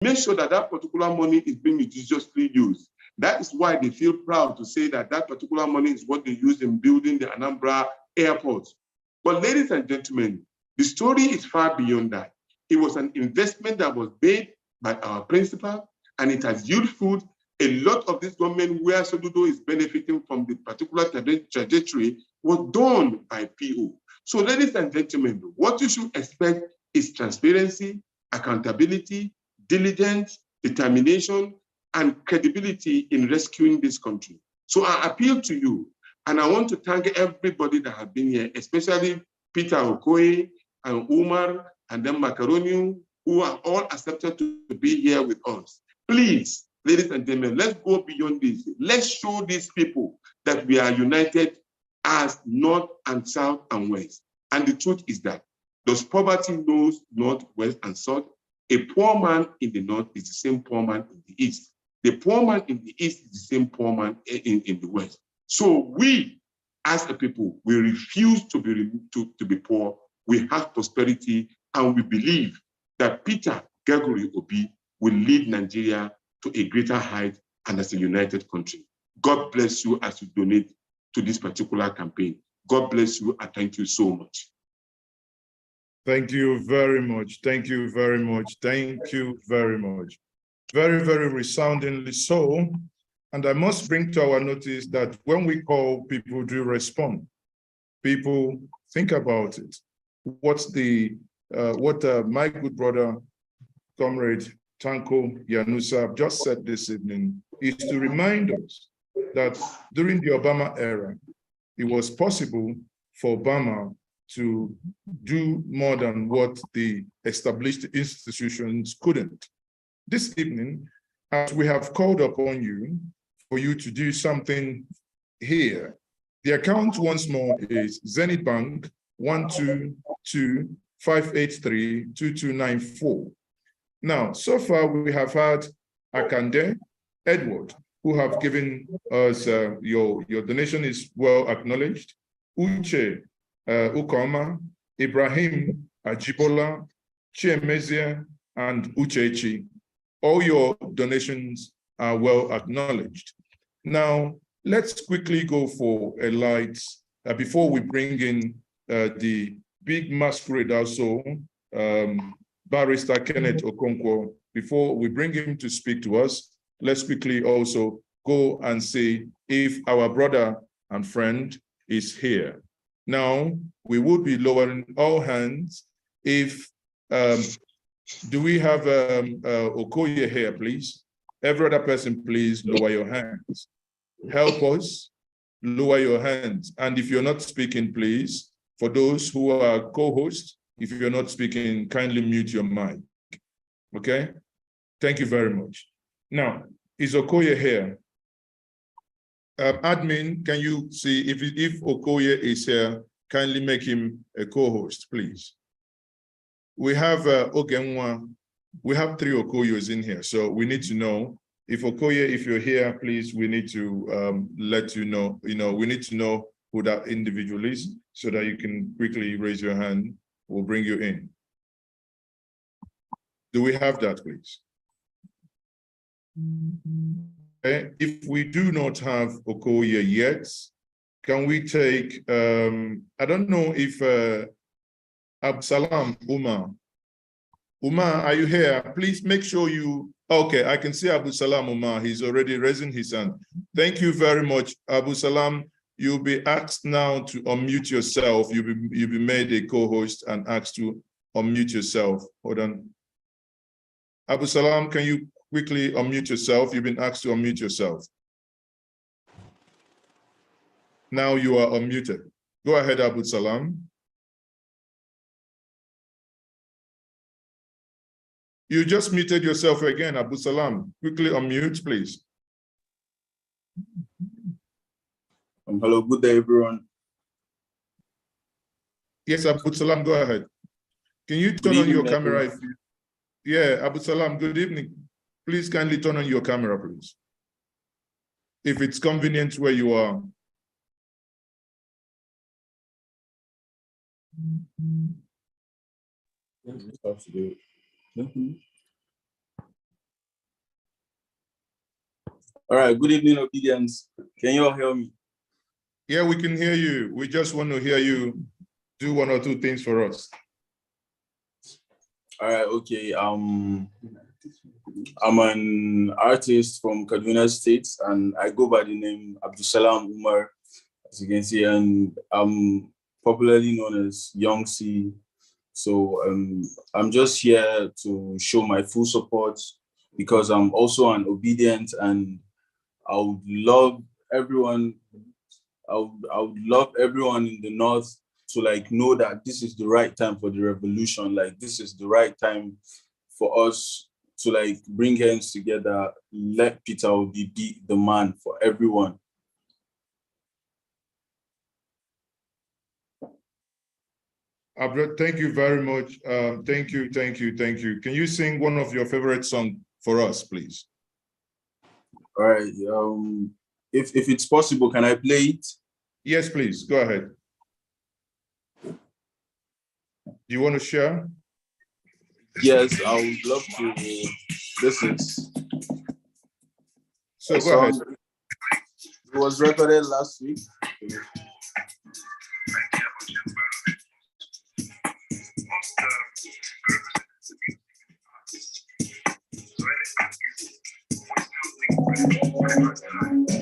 make sure that that particular money is being judiciously used. That is why they feel proud to say that that particular money is what they use in building the Anambra airport. But ladies and gentlemen, the story is far beyond that. It was an investment that was made by our principal, and it has yield fruit. A lot of this government where Sodudo is benefiting from the particular trajectory was done by PO. So ladies and gentlemen, what you should expect is transparency, accountability, diligence, determination, and credibility in rescuing this country. So I appeal to you, and I want to thank everybody that have been here, especially Peter Okoye and Umar and then Macaroni, who are all accepted to be here with us. Please, ladies and gentlemen, let's go beyond this. Let's show these people that we are united as North and South and West. And the truth is that does poverty knows North, West, and South? A poor man in the North is the same poor man in the East. The poor man in the East is the same poor man in the West. So we, as a people, we refuse to be poor. We have prosperity, and we believe that Peter Gregory Obi will lead Nigeria to a greater height and as a united country. God bless you as you donate to this particular campaign. God bless you, and thank you so much. Thank you very much. Thank you very much. Thank you very much. Very, very resoundingly so. And I must bring to our notice that when we call, people do respond. People think about it. What my good brother, Comrade Tanko Yunusa just said this evening is to remind us that during the Obama era, it was possible for Obama to do more than what the established institutions couldn't. This evening, as we have called upon you for you to do something here, the account once more is Zenith Bank 122-583-2294. Now, so far we have had Akande, Edward, who have given us your donation is well acknowledged. Uche Ukoma, Ibrahim Ajibola, Chiemezia, and Uchechi. All your donations are well acknowledged. Now, let's quickly go for a light before we bring in the big masquerade also, Barrister Kenneth Okonkwo. Before we bring him to speak to us, let's quickly also go and see if our brother and friend is here. Now, we would be lowering all hands if, do we have Okoye here, please? Every other person, please lower your hands. Help us, lower your hands. And if you're not speaking, please, for those who are co-hosts, if you're not speaking, kindly mute your mic, okay? Thank you very much. Now, is Okoye here? Admin, can you see if Okoye is here, kindly make him a co-host, please. We have Ogenwa. We have 3 Okoyos in here, so we need to know if Okoye, if you're here, please, we need to let you know, we need to know who that individual is so that you can quickly raise your hand. We'll bring you in. Do we have that, please? Okay. If we do not have Okoye yet, can we take, I don't know if Abdulsalam, Umar, are you here? Please make sure you, okay, I can see Abdulsalam Umar, he's already raising his hand. Thank you very much, Abdulsalam. You'll be asked now to unmute yourself. You'll be made a co-host and asked to unmute yourself. Hold on. Abdulsalam, can you quickly unmute yourself? You've been asked to unmute yourself. Now you are unmuted. Go ahead, Abdulsalam. You just muted yourself again, Abdulsalam. Quickly unmute, please. Hello, good day, everyone. Yes, Abdulsalam, go ahead. Can you turn on your camera? If you, yeah, Abdulsalam, good evening. Please kindly turn on your camera, please. If it's convenient where you are. All right, good evening, Obedience. Can you all hear me? Yeah, we can hear you. We just want to hear you do one or two things for us. All right, okay. I'm an artist from Kaduna State, and I go by the name Abdulsalam Umar, as you can see, and I'm popularly known as Young C. So I'm just here to show my full support because I'm also an obedient, and I would love everyone. I would love everyone in the North to like know that this is the right time for the revolution. Like this is the right time for us to like bring hands together. Let Peter Obi be the man for everyone. Abure, thank you very much. Thank you. Can you sing one of your favorite songs for us, please? All right. If it's possible, can I play it? Yes, please. Go ahead. Do you want to share? Yes, I would love to. This is so. Go ahead. It was recorded last week.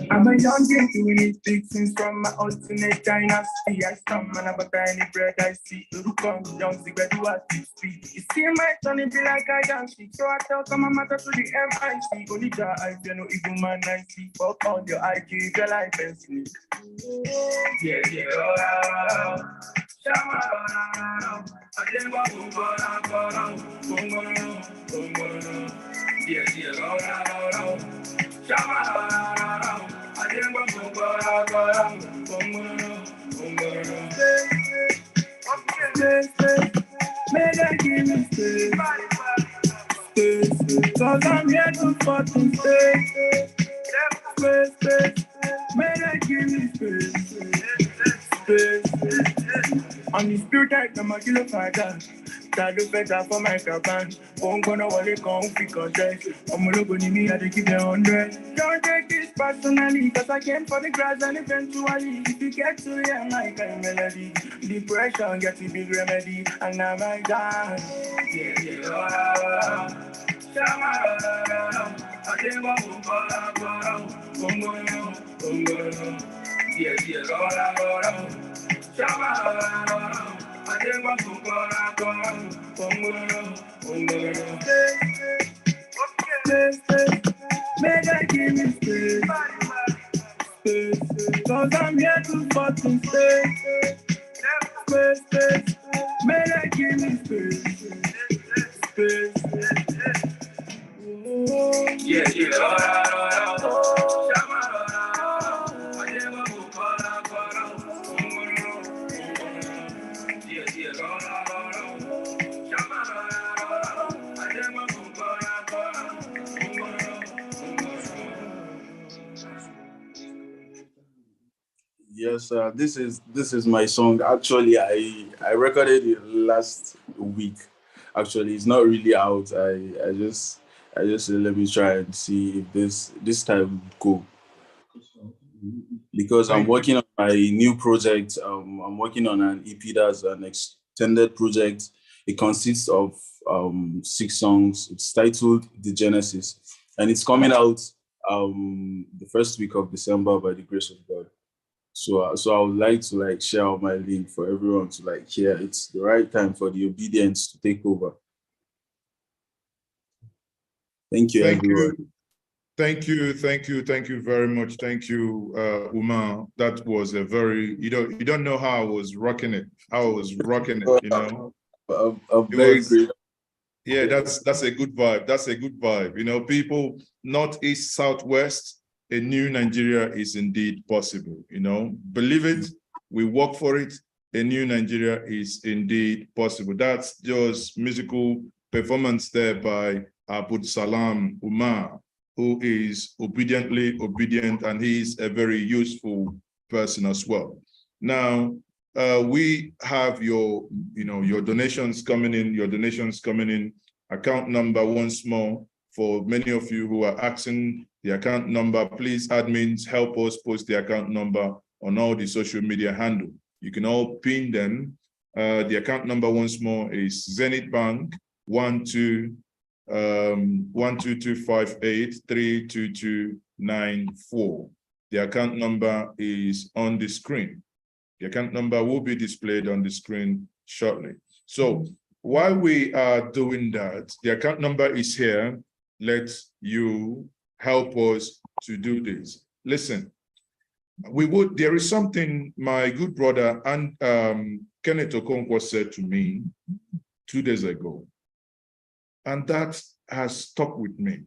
I'm a young king doing it big things from my alternate dynasty. I stand man about tiny bread I see. You come young secret do at 6 feet. You see my son it be like I can see. So I tell come matter to the MIC. Only that I feel no evil man I see. Fuck on your IG, your life and sleep. Yeah, May I give me space, cause I'm here to fucking stay. Space, may I give me space. On the spirit type, I'm a kilo fighter. That look better for my cabin. Won't gonna walk it on because I'm a logo in me, I keep it 100. Don't take this personally, cause I came for the grass and eventually, if you get to hear my kind of melody, depression gets a big remedy, and now my God. May I give me space, cause I'm here to fucking stay. Space, may I give me space. Yes, this is my song. Actually, I recorded it last week. Actually, it's not really out. I just said, let me try and see if this time would go. Because I'm working on my new project. I'm working on an EP that's an extended project. It consists of 6 songs. It's titled The Genesis, and it's coming out the first week of December by the grace of God. So I would like to like share out my link for everyone to like hear. It's the right time for the obedience to take over. Thank you, everyone. Thank you very much. Thank you, Umar. That was a very, you don't know how I was rocking it. I'm very great. Yeah, that's a good vibe. People, Northeast, Southwest, a new Nigeria is indeed possible. Believe it, we work for it. A new Nigeria is indeed possible. That's just musical performance there by Abdulsalam Umar, who is obediently obedient, and he's a very useful person as well. Now, we have your donations coming in. Account number once more, For many of you who are asking the account number, please, admins, help us post the account number on all the social media handle. You can all pin them. The account number once more is Zenith Bank 12258322294. The account number is on the screen. The account number will be displayed on the screen shortly. So while we are doing that, the account number is here. Let you help us to do this. Listen, there is something my good brother and Kenneth Okonkwo said to me 2 days ago, and that has stuck with me.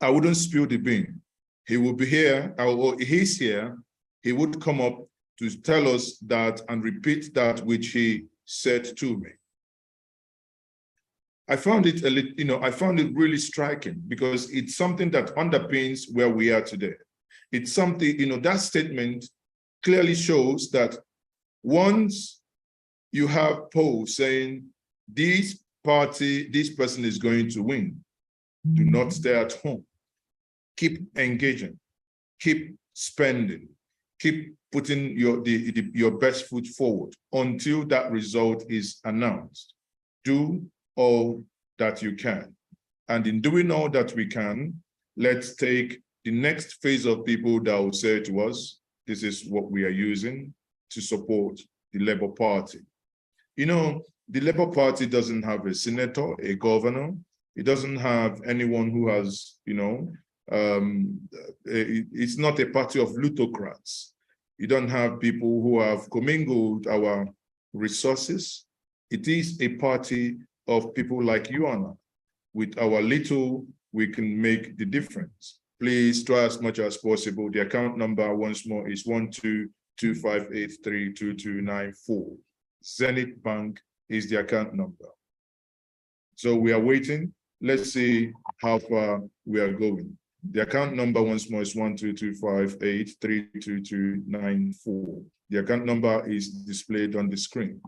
I wouldn't spill the bean. He will be here, or he's here. He would come up to tell us that and repeat that which he said to me. I found it a little, I found it really striking because it's something that underpins where we are today. It's something, that statement clearly shows that once you have polls saying this person is going to win, do not stay at home. Keep engaging, keep spending, keep putting your best foot forward until that result is announced. Do all that you can. And in doing all that we can, let's take the next phase of people that will say to us, this is what we are using to support the Labour Party. The Labour Party doesn't have a senator, a governor. It doesn't have anyone who has, it's not a party of plutocrats. You don't have people who have commingled our resources. It is a party of people like you and I. With our little, we can make the difference. Please try as much as possible. The account number once more is 12258322294. Zenith Bank is the account number. So we are waiting. Let's see how far we are going. The account number once more is 12258322294. The account number is displayed on the screen.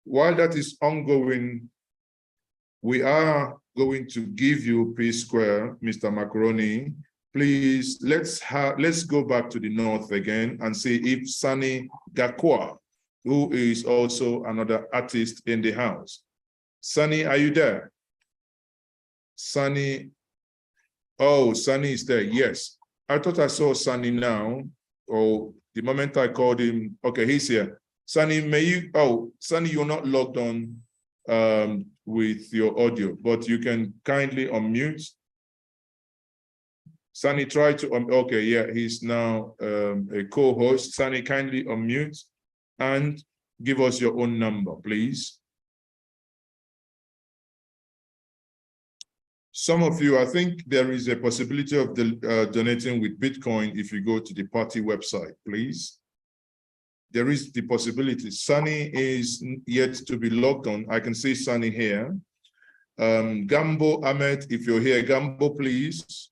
While that is ongoing, we are going to give you P square, Mr. Macaroni. Please, let's go back to the north again and see if Sani Garkua, who is also another artist in the house. Sani, are you there? Sani, oh, Sani is there, yes. I thought I saw Sani now, or the moment I called him, okay, he's here. Sani, Sani, you're not logged on with your audio, but you can kindly unmute. Sani, try to, okay, yeah, he's now a co-host. Sani, kindly unmute and give us your own number, please. Some of you, I think there is a possibility of donating with Bitcoin if you go to the party website, please. There is the possibility. Sani is yet to be logged on. I can see Sani here. Gambo Ahmed, if you're here, Gambo, please.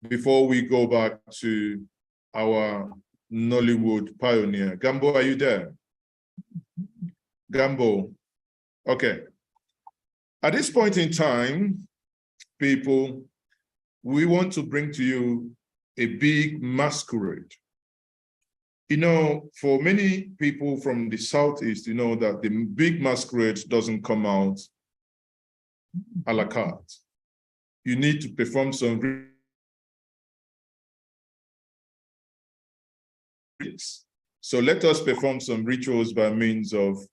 Before we go back to our Nollywood pioneer. Gambo, are you there? Gambo, okay. At this point in time, people, we want to bring to you a big masquerade. For many people from the Southeast, that the big masquerade doesn't come out a la carte. You need to perform some rituals. So let us perform some rituals by means of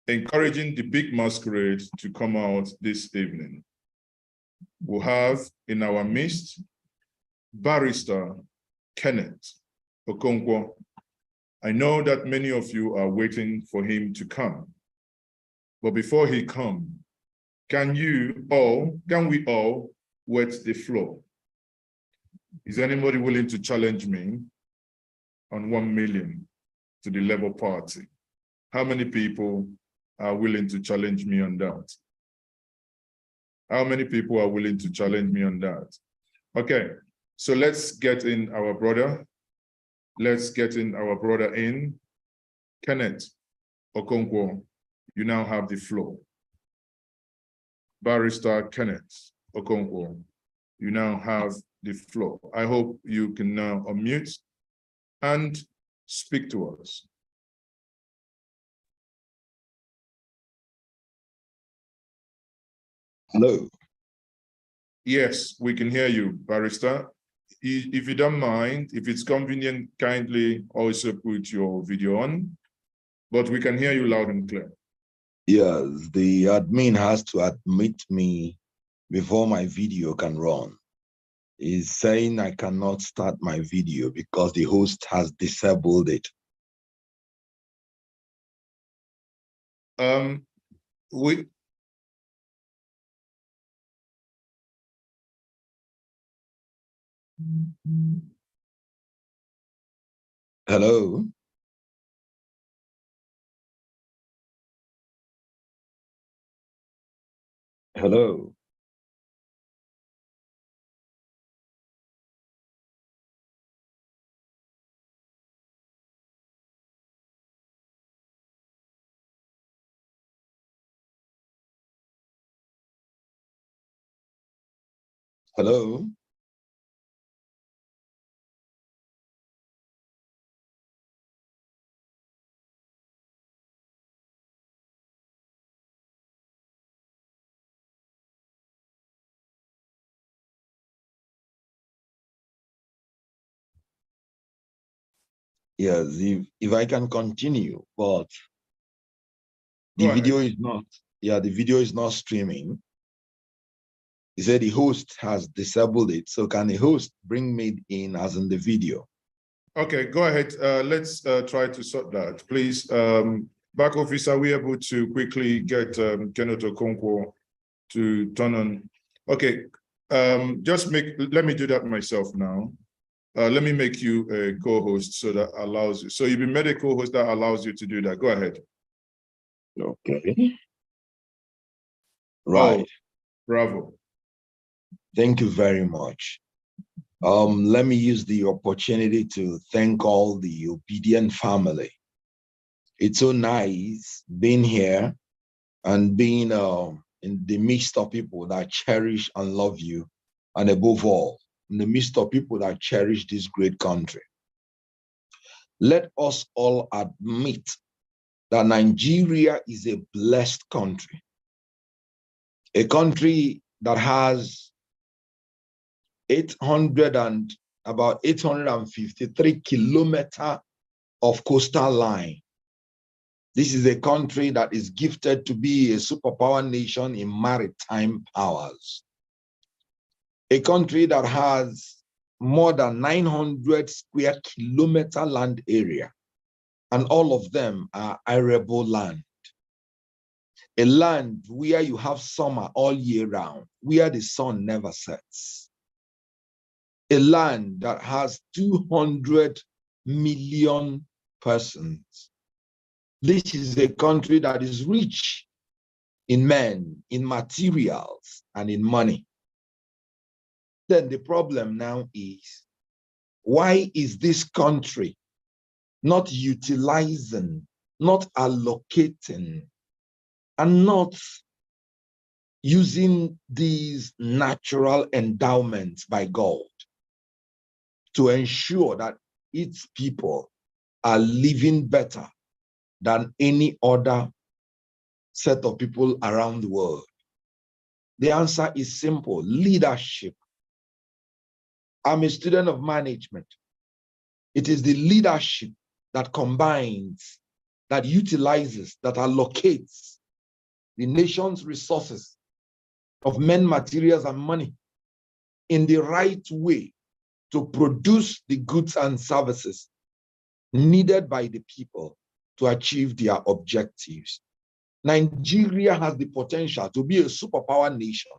encouraging the big masquerade to come out this evening. We'll have in our midst Barrister Kenneth Okonkwo. I know that many of you are waiting for him to come. But before he comes, can we all wet the floor? Is anybody willing to challenge me on 1 million to the Labour Party? How many people are willing to challenge me on that? How many people are willing to challenge me on that? Okay, so let's get in our brother. Let's get in our brother in. Kenneth Okonkwo, you now have the floor. Barrister Kenneth Okonkwo, you now have the floor. I hope you can now unmute and speak to us. Hello. Yes, we can hear you, Barrister. If you don't mind, if it's convenient, kindly also put your video on, but we can hear you loud and clear. Yes, the admin has to admit me before my video can run. He's saying I cannot start my video because the host has disabled it. Hello? Hello? Hello? Yes, if I can continue, but the video is not, the video is not streaming. He said the host has disabled it. So can the host bring me in as in the video? Okay, go ahead. Let's try to sort that. Please, back office, are we able to quickly get Kenneth Okonkwo to turn on? Okay, let me do that myself now. Let me make you a co-host so that allows you. So you've been made a co-host that allows you to do that. Go ahead. Okay. Right. Oh, bravo. Thank you very much. Let me use the opportunity to thank all the obedient family. It's so nice being here and being in the midst of people that cherish and love you, and above all, in the midst of people that cherish this great country. Let us all admit that Nigeria is a blessed country, a country that has about 853 kilometers of coastal line. This is a country that is gifted to be a superpower nation in maritime powers. A country that has more than 900 square kilometer land area, and all of them are arable land. A land where you have summer all year round, where the sun never sets. A land that has 200 million persons. This is a country that is rich in men, in materials, and in money. Then the problem now is, why is this country not utilizing, not allocating, and not using these natural endowments by God to ensure that its people are living better than any other set of people around the world? The answer is simple: leadership. I'm a student of management. It is the leadership that combines, that utilizes, that allocates the nation's resources of men, materials, and money in the right way to produce the goods and services needed by the people to achieve their objectives. Nigeria has the potential to be a superpower nation,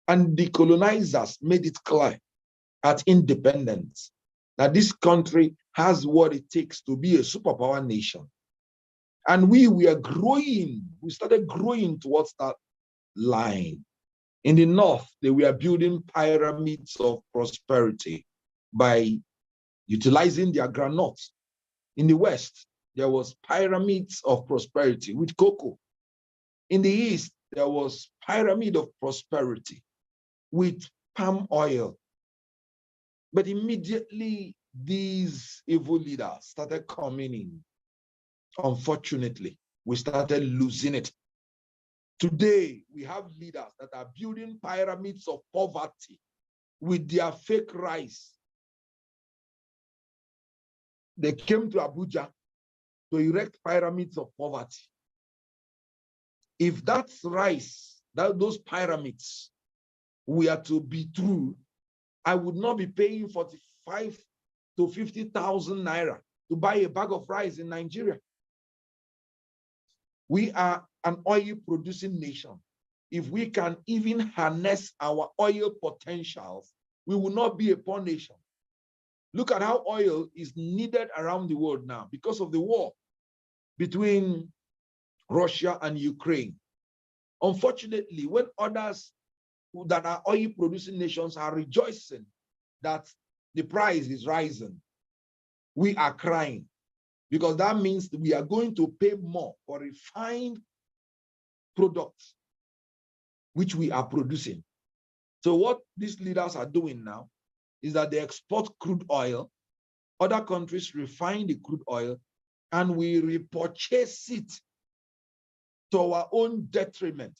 and the colonizers made it clear at independence that this country has what it takes to be a superpower nation. And we are growing, we started growing towards that line. In the north, they were building pyramids of prosperity by utilizing their granules. In the west, there was pyramids of prosperity with cocoa. In the east, there was pyramid of prosperity with palm oil. But immediately these evil leaders started coming in. Unfortunately, we started losing it. Today, we have leaders that are building pyramids of poverty with their fake rice. They came to Abuja to erect pyramids of poverty. If that's rice, those pyramids were to be true, I would not be paying 45 to 50,000 naira to buy a bag of rice in Nigeria. We are an oil producing nation. If we can even harness our oil potentials, we will not be a poor nation. Look at how oil is needed around the world now because of the war between Russia and Ukraine. Unfortunately, when others that are oil producing nations are rejoicing that the price is rising, we are crying, because that means we are going to pay more for refined products which we are producing. So what these leaders are doing now is that they export crude oil, other countries refine the crude oil, and we repurchase it to our own detriment.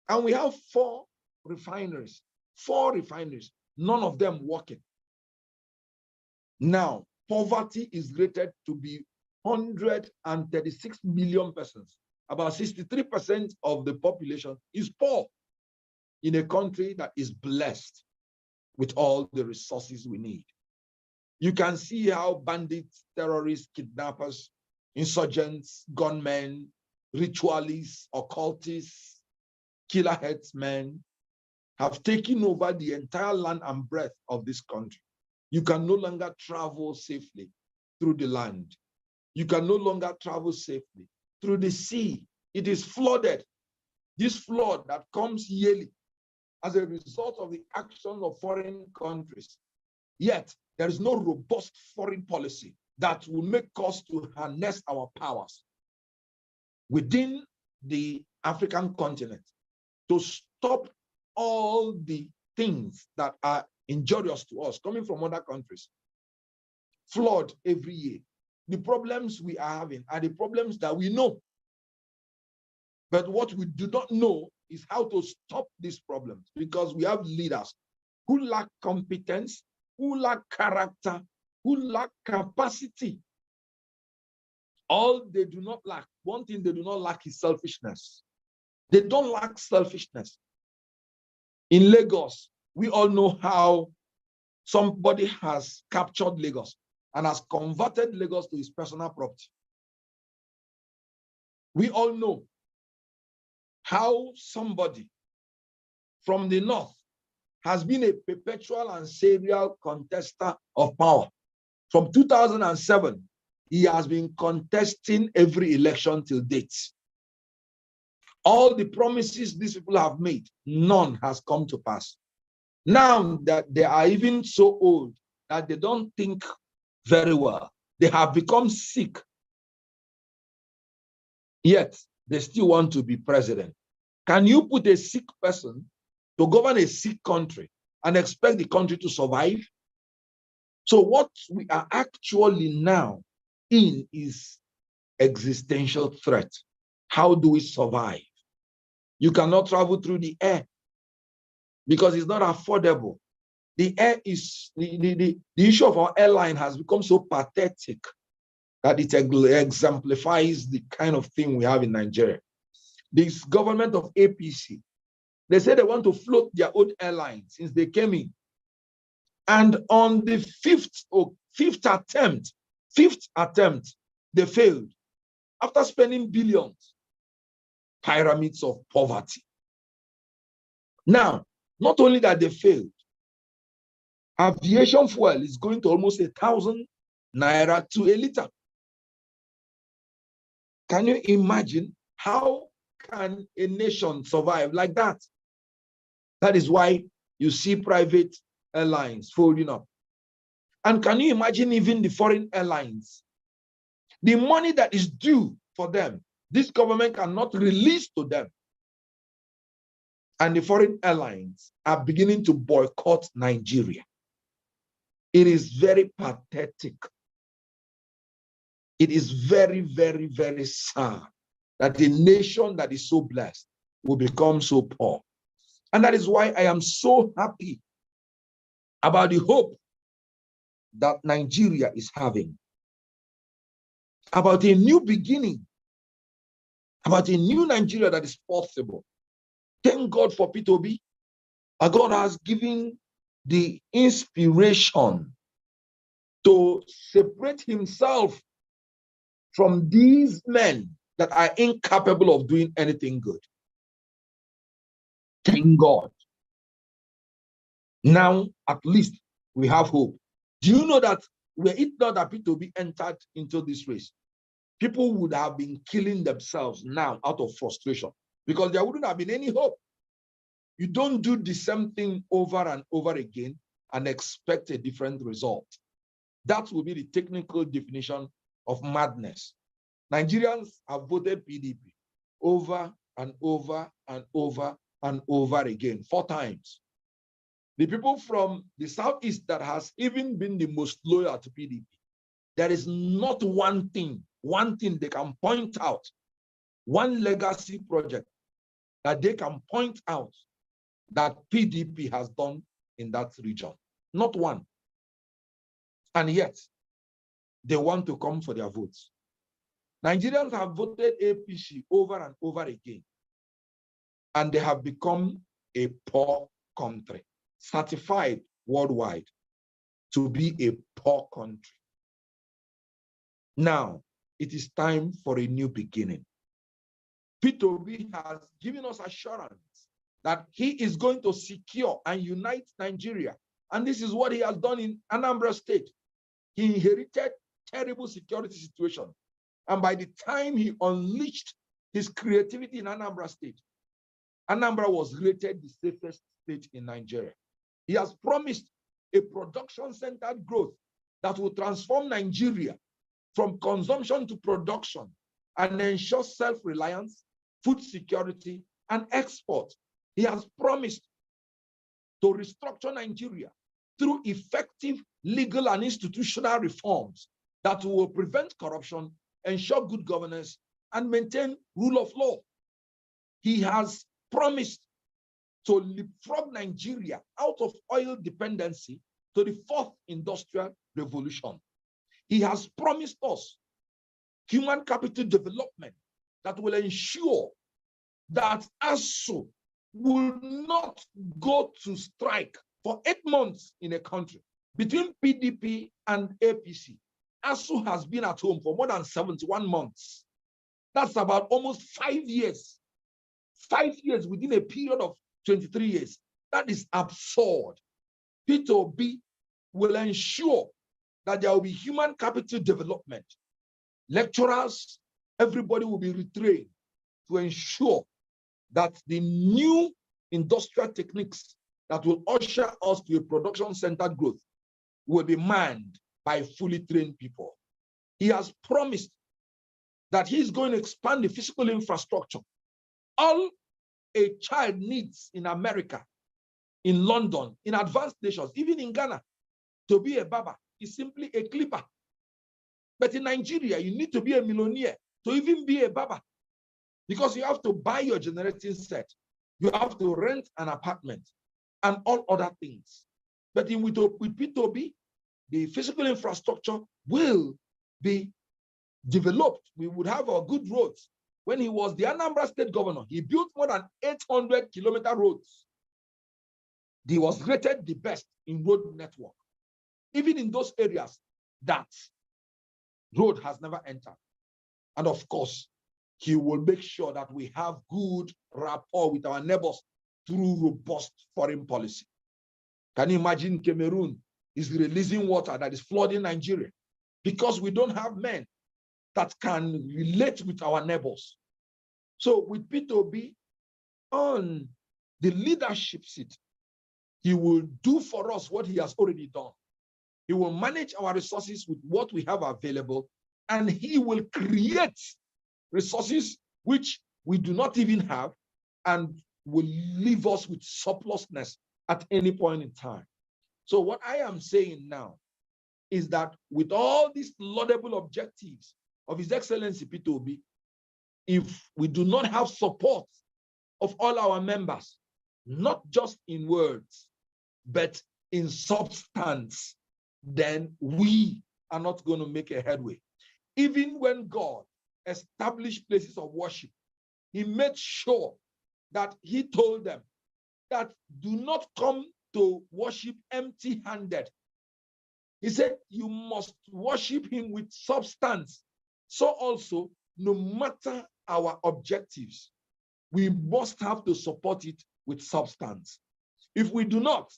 And we have four refineries, none of them working. Now, poverty is rated to be 136 million persons. About 63% of the population is poor in a country that is blessed with all the resources we need. You can see how bandits, terrorists, kidnappers, insurgents, gunmen, ritualists, occultists, killer headsmen have taken over the entire land and breadth of this country. You can no longer travel safely through the land. You can no longer travel safely through the sea. It is flooded. This flood that comes yearly as a result of the actions of foreign countries. Yet, there is no robust foreign policy that will make us to harness our powers within the African continent to stop all the things that are injurious to us coming from other countries. Flood every year. The problems we are having are the problems that we know. But what we do not know is how to stop these problems, because we have leaders who lack competence, who lack character, who lack capacity. All they do not lack, one thing they do not lack is selfishness. They don't lack selfishness. In Lagos, we all know how somebody has captured Lagos and has converted Lagos to his personal property. We all know how somebody from the north has been a perpetual and serial contester of power. From 2007, he has been contesting every election till date. All the promises these people have made, none has come to pass. Now that they are even so old that they don't think very well, they have become sick, yet they still want to be president. Can you put a sick person to govern a sick country and expect the country to survive? So what we are actually now in is existential threat. How do we survive? You cannot travel through the air because it's not affordable. The air is, the issue of our airline has become so pathetic that it exemplifies the kind of thing we have in Nigeria. This government of APC, they say they want to float their own airline since they came in. And on the fifth attempt, they failed. After spending billions, pyramids of poverty. Now, not only that they failed, aviation fuel is going to almost 1,000 naira to a liter. Can you imagine how can a nation survive like that? That is why you see private airlines folding up. And can you imagine even the foreign airlines? The money that is due for them, this government cannot release to them and the foreign airlines are beginning to boycott Nigeria. It is very pathetic. It is very, very, very sad that a nation that is so blessed will become so poor. And that is why I am so happy about the hope that Nigeria is having, about a new beginning, about a new Nigeria that is possible. Thank God for P2B. God has given the inspiration to separate himself from these men that are incapable of doing anything good. Thank God. Now, at least, we have hope. Do you know that were it not that P2B entered into this race, people would have been killing themselves now out of frustration because there wouldn't have been any hope. You don't do the same thing over and over again and expect a different result. That will be the technical definition of madness. Nigerians have voted PDP over and over and over and over again, 4 times. The people from the Southeast that has even been the most loyal to PDP, there is not one thing they can point out, one legacy project that they can point out that PDP has done in that region. Not one. And yet, they want to come for their votes. Nigerians have voted APC over and over again, and they have become a poor country, certified worldwide to be a poor country. Now, it is time for a new beginning. P2B has given us assurance that he is going to secure and unite Nigeria. And this is what he has done in Anambra State. He inherited terrible security situation. And by the time he unleashed his creativity in Anambra State, Anambra was rated the safest state in Nigeria. He has promised a production-centered growth that will transform Nigeria from consumption to production and ensure self-reliance, food security, and export. He has promised to restructure Nigeria through effective legal and institutional reforms that will prevent corruption, ensure good governance, and maintain rule of law. He has promised to leapfrog Nigeria out of oil dependency to the 4th industrial revolution. He has promised us human capital development that will ensure that ASU will not go to strike for 8 months in a country. Between PDP and APC, ASU has been at home for more than 71 months. That's about almost 5 years. 5 years within a period of 23 years. That is absurd. P2B will ensure that there will be human capital development. Lecturers, everybody will be retrained to ensure that the new industrial techniques that will usher us to a production-centered growth will be manned by fully trained people. He has promised that he's going to expand the physical infrastructure. All a child needs in America, in London, in advanced nations, even in Ghana, to be a barber is simply a clipper. But in Nigeria, you need to be a millionaire to even be a barber, because you have to buy your generating set, you have to rent an apartment, and all other things. But with P2B, the physical infrastructure will be developed. We would have our good roads. When he was the Anambra State governor, he built more than 800-kilometer roads. He was rated the best in road network, even in those areas that road has never entered. And of course, he will make sure that we have good rapport with our neighbors through robust foreign policy. Can you imagine Cameroon is releasing water that is flooding Nigeria because we don't have men that can relate with our neighbors? So with P2B on the leadership seat, he will do for us what he has already done. He will manage our resources with what we have available, and he will create resources which we do not even have, and will leave us with surplusness at any point in time. So what I am saying now is that with all these laudable objectives of His Excellency Peter Obi, if we do not have support of all our members, not just in words, but in substance, then we are not going to make a headway. Even when God established places of worship, He made sure that He told them that do not come to worship empty-handed. He said, you must worship Him with substance. So also, no matter our objectives, we must have to support it with substance. If we do not,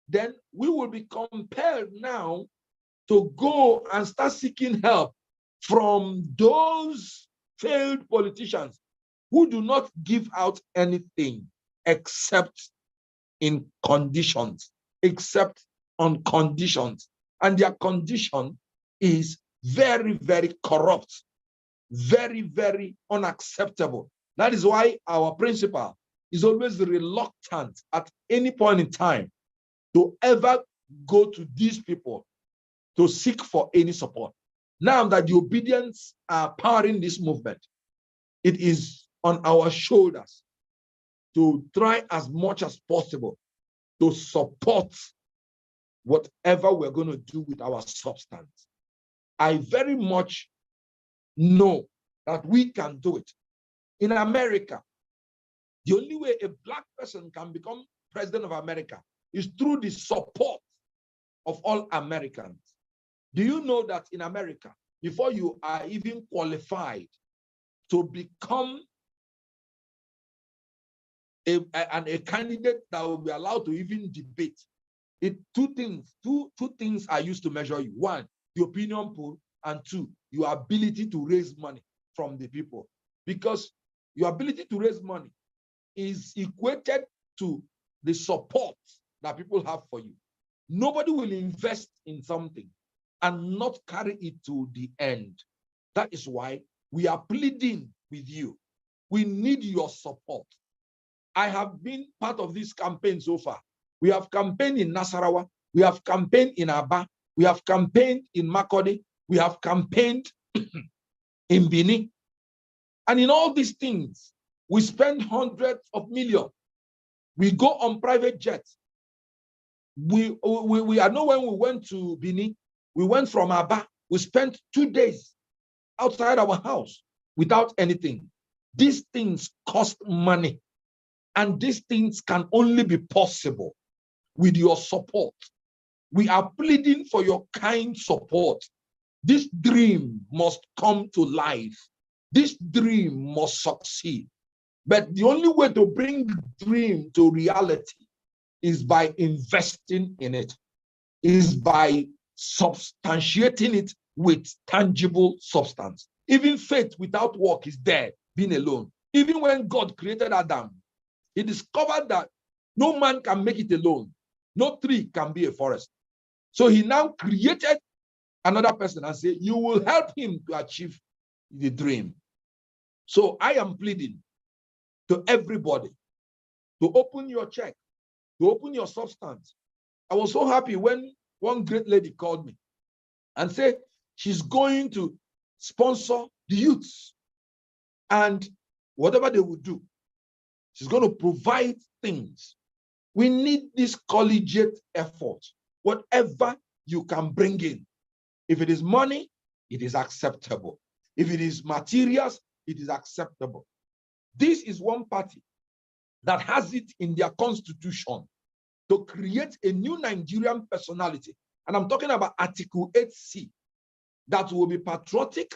then we will be compelled now to go and start seeking help from those failed politicians who do not give out anything except in conditions, except on conditions. And their condition is very, very corrupt, very, very unacceptable. That is why our principal is always reluctant at any point in time to ever go to these people to seek for any support. Now that the obedience are powering this movement, it is on our shoulders to try as much as possible to support whatever we're going to do with our substance. I very much know that we can do it. In America, the only way a Black person can become president of America is through the support of all Americans. Do you know that in America, before you are even qualified to become a candidate that will be allowed to even debate, two things are used to measure you. One, the opinion poll, and two, your ability to raise money from the people. Because your ability to raise money is equated to the support that people have for you. Nobody will invest in something and not carry it to the end. That is why we are pleading with you. We need your support. I have been part of this campaign so far. We have campaigned in Nasarawa. We have campaigned in Abure. We have campaigned in Macaroni. We have campaigned in Benin. And in all these things, we spend hundreds of millions. We go on private jets. I know when we went to Benin, we went from Abure. We spent 2 days outside our house without anything. These things cost money. And these things can only be possible with your support. We are pleading for your kind support. This dream must come to life. This dream must succeed. But the only way to bring the dream to reality is by investing in it, is by substantiating it with tangible substance. Even faith without work is dead, being alone. Even when God created Adam, He discovered that no man can make it alone. No tree can be a forest. So He now created another person and said, you will help him to achieve the dream. So I am pleading to everybody to open your check, to open your substance. I was so happy when one great lady called me and said she's going to sponsor the youths, and whatever they will do, she's going to provide things. We need this collegiate effort. Whatever you can bring in, if it is money, it is acceptable. If it is materials, it is acceptable. This is one party that has it in their constitution to create a new Nigerian personality. And I'm talking about Article 8C, that will be patriotic,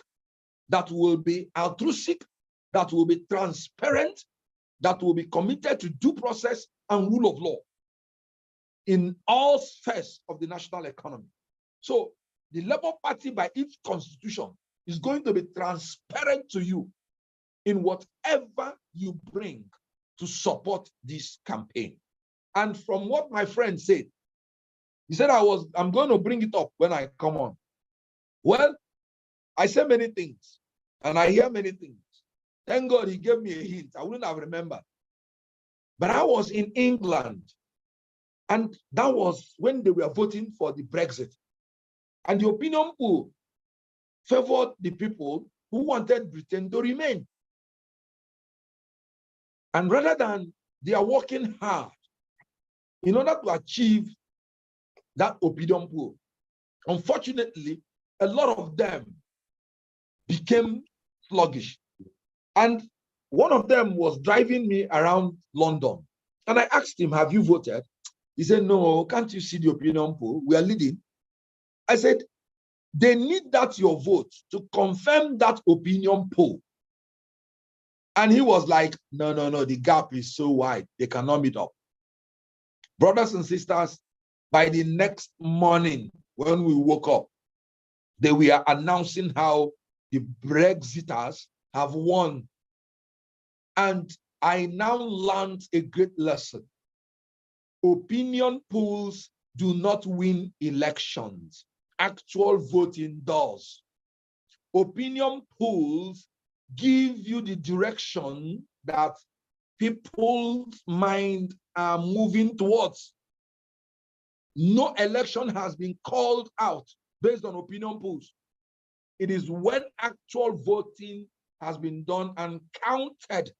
that will be altruistic, that will be transparent, that will be committed to due process and rule of law in all spheres of the national economy. So the Labour Party, by its constitution, is going to be transparent to you in whatever you bring to support this campaign. And from what my friend said, he said, I'm going to bring it up when I come on. Well, I say many things and I hear many things. Thank God he gave me a hint. I wouldn't have remembered. But I was in England, and that was when they were voting for the Brexit. And the opinion poll favored the people who wanted Britain to remain. And rather than they are working hard in order to achieve that opinion poll, unfortunately, a lot of them became sluggish. And one of them was driving me around London. And I asked him, have you voted? He said, no, can't you see the opinion poll? We are leading. I said, they need that your vote to confirm that opinion poll. And he was like, no, the gap is so wide, they cannot meet up. Brothers and sisters, by the next morning, when we woke up, they were announcing how the Brexiters have won. And I now learned a great lesson. Opinion polls do not win elections. Actual voting does. Opinion polls give you the direction that people's mind are moving towards. No election has been called out based on opinion polls. It is when actual voting has been done and counted,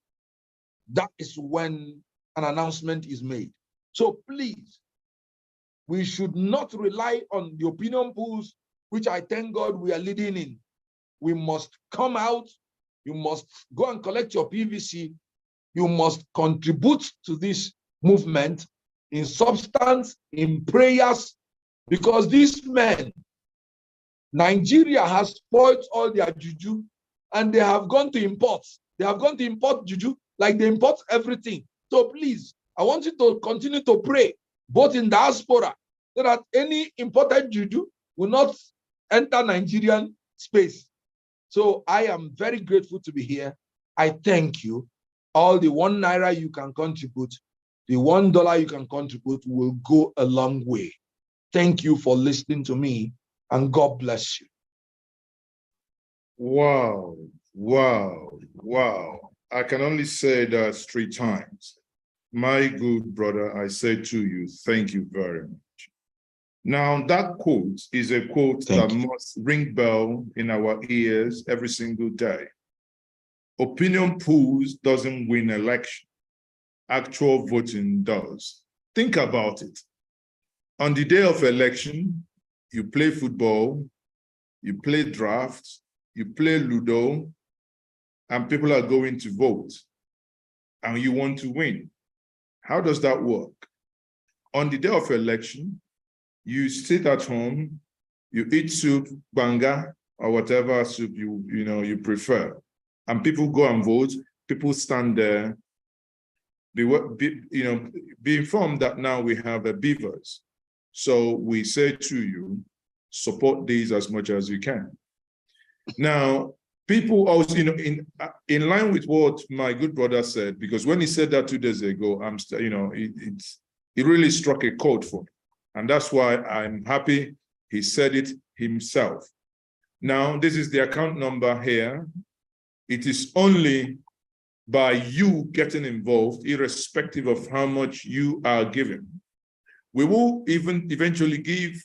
that is when an announcement is made. So please, we should not rely on the opinion polls, which I thank God we are leading in. We must come out. You must go and collect your PVC. You must contribute to this movement in substance, in prayers, because these men, Nigeria has spoiled all their juju, and they have gone to import. They have gone to import juju like they import everything. So please, I want you to continue to pray, both in diaspora, so that any imported juju will not enter Nigerian space. So I am very grateful to be here. I thank you. All the ₦1 you can contribute, the $1 you can contribute will go a long way. Thank you for listening to me, and God bless you. Wow, wow, wow. I can only say that 3 times. My good brother, I say to you, thank you very much. Now, that quote is a quote that must ring bell in our ears every single day. Opinion polls doesn't win election. Actual voting does. Think about it. On the day of election, you play football, you play drafts, you play Ludo, and people are going to vote, and you want to win. How does that work? On the day of election, you sit at home, you eat soup, banga, or whatever soup you prefer, and people go and vote. People stand there. Be informed that now we have a beavers. So we say to you, support these as much as you can. Now, people also, in line with what my good brother said, because when he said that 2 days ago, it really struck a chord for me. And that's why I'm happy he said it himself. Now, this is the account number here. It is only by you getting involved, irrespective of how much you are giving. We will even eventually give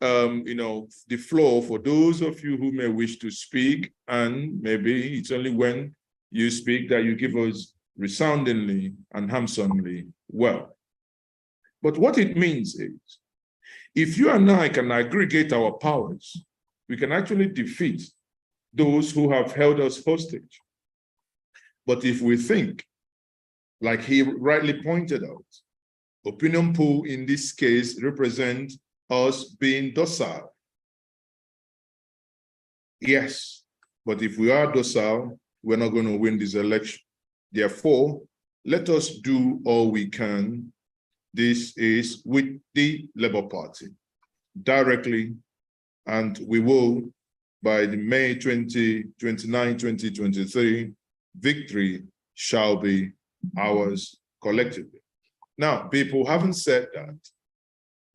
the floor for those of you who may wish to speak, and maybe it's only when you speak that you give us resoundingly and handsomely well. But what it means is, if you and I can aggregate our powers, we can actually defeat those who have held us hostage. But if we think, like he rightly pointed out, opinion poll in this case represent us being docile. Yes, but if we are docile, we're not going to win this election. Therefore, let us do all we can. This is with the Labour Party directly, and we will, by the May 29, 2023, victory shall be ours collectively. Now, people haven't said that.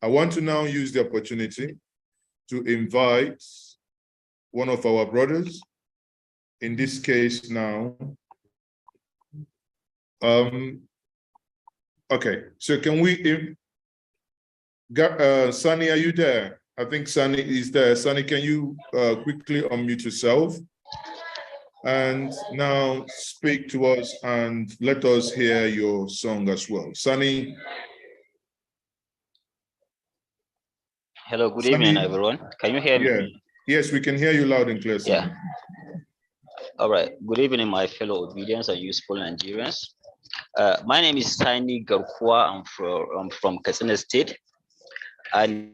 I want to now use the opportunity to invite one of our brothers, in this case now, Okay, so can we, Sani, are you there? I think Sani is there. Sani, can you quickly unmute yourself and now speak to us and let us hear your song as well. Sani. Hello, good Sani, evening, everyone. Can you hear me? Yeah. Yes, we can hear you loud and clear, Sani. Yeah. All right. Good evening, my fellow obedience and useful Nigerians. My name is Sani Garkua. I'm from Katsina State. And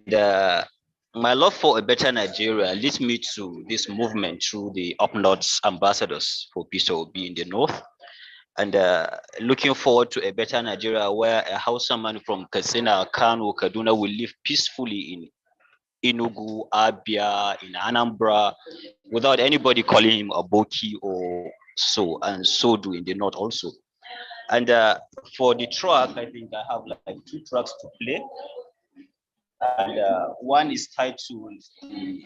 my love for a better Nigeria leads me to this movement through the Up North ambassadors for peace will be in the North. And looking forward to a better Nigeria where a Hausa man from Katsina, Kano, Kaduna will live peacefully in Enugu, Abure, in Anambra, without anybody calling him a Boki or so, and so do in the North also. And for the track, I think I have like 2 tracks to play. And one is titled the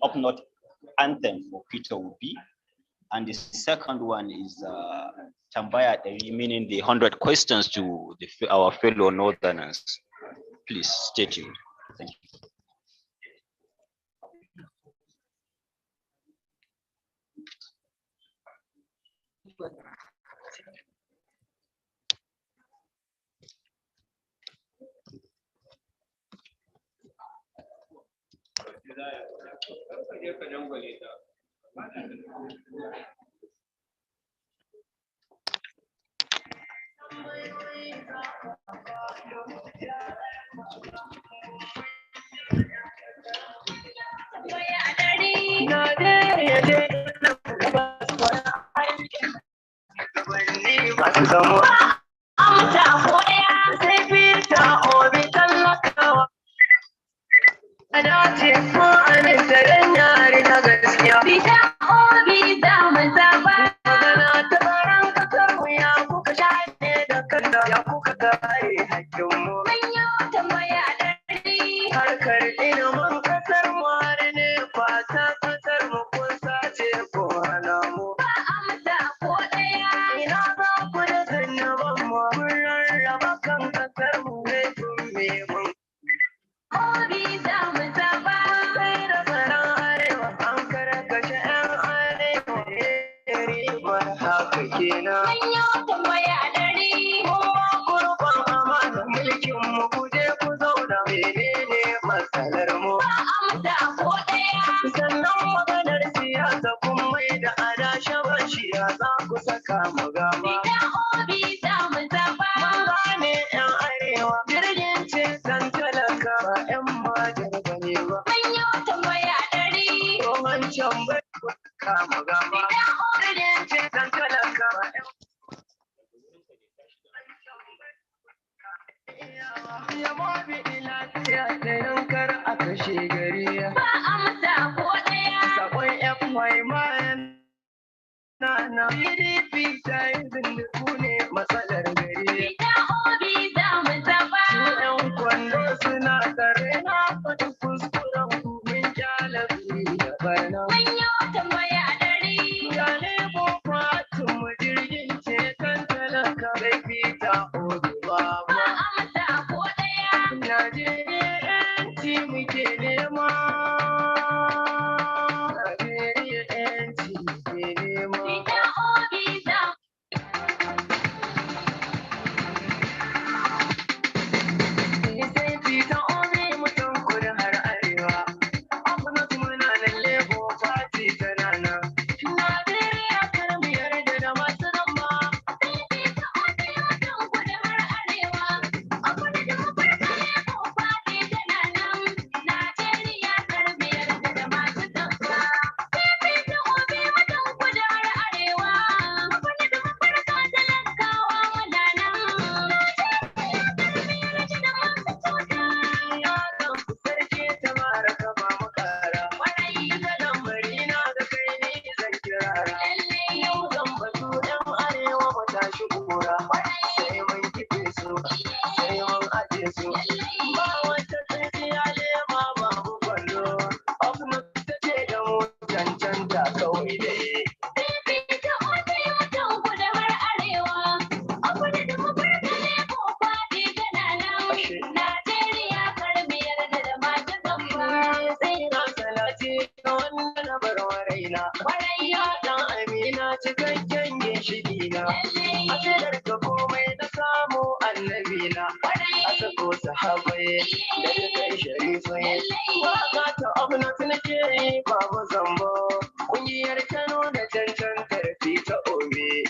Up North Anthem for Peter Obi. And the second one is Tambaya, meaning the 100 questions to our fellow Northerners. Please stay tuned. Thank you. daga kai sharifai waka ta abu na tunake babu zambo ƙungiyar Kano da cancantar fita obe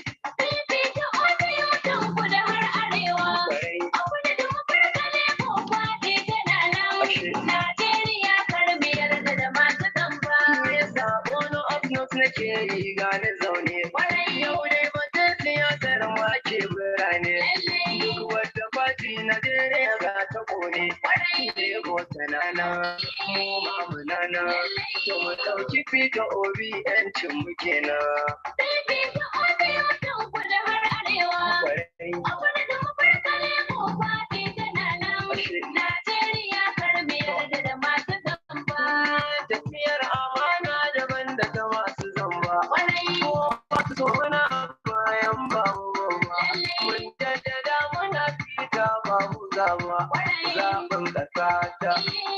fita obe yau kudu har arewa abu da farkale ko kwaɗe tana nan Najeriya karmi yarda da masu zamba ya sabo na upload nake yi gane zaune yau dai batun siyasar wake birane duk wadda fati Najeriya ga ta kone Lego tanana mu mamu nana to mu ɗauki fita obi yancin mu kenan fita obi yau kudu har arewa abu da farkale ko kwaɗe tana nan Najeriya karmi yarda da masu zamba tafiyar amana daban da ta masu zamba masu so mana bayan babu babba mun jaddada muna fita babu zaba zaɓin ƙasa ta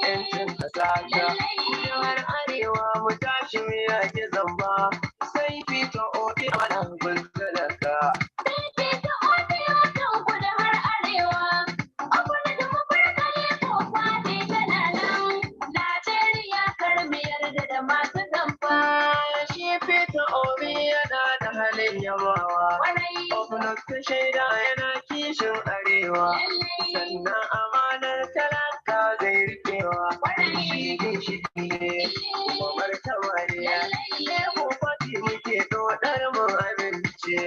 ƴancin ƙasa ta jihar arewa mu tashi mu yake zamba sai fita oke mana gulzalaka fita oke yau kudu har arewa abu da farkale ko kwaɗe tana nan Najeriya karmi yarda da masu zamba shi fita obi yana da halin yabawa Ofunus ta shaida yana kishin arewa sannan amanar talaka zai rikewa shi ne kuma martaba ne Lebo fati muke dodar mu amince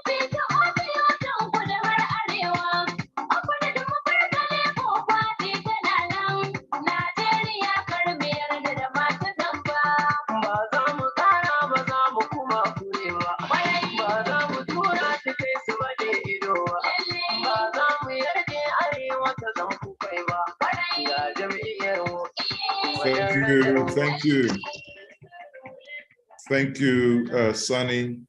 fita obi yau kudu har arewa abu da farkale ko kwaɗe tana nan Najeriya karmi yarda da masu zamba ba za mu kara ba za mu kuma kure ba ba za mu tura ta kai su bade ido ba za mu yarda arewa ta zama kukai ba ga jam'iyyar mu Thank you, Sani.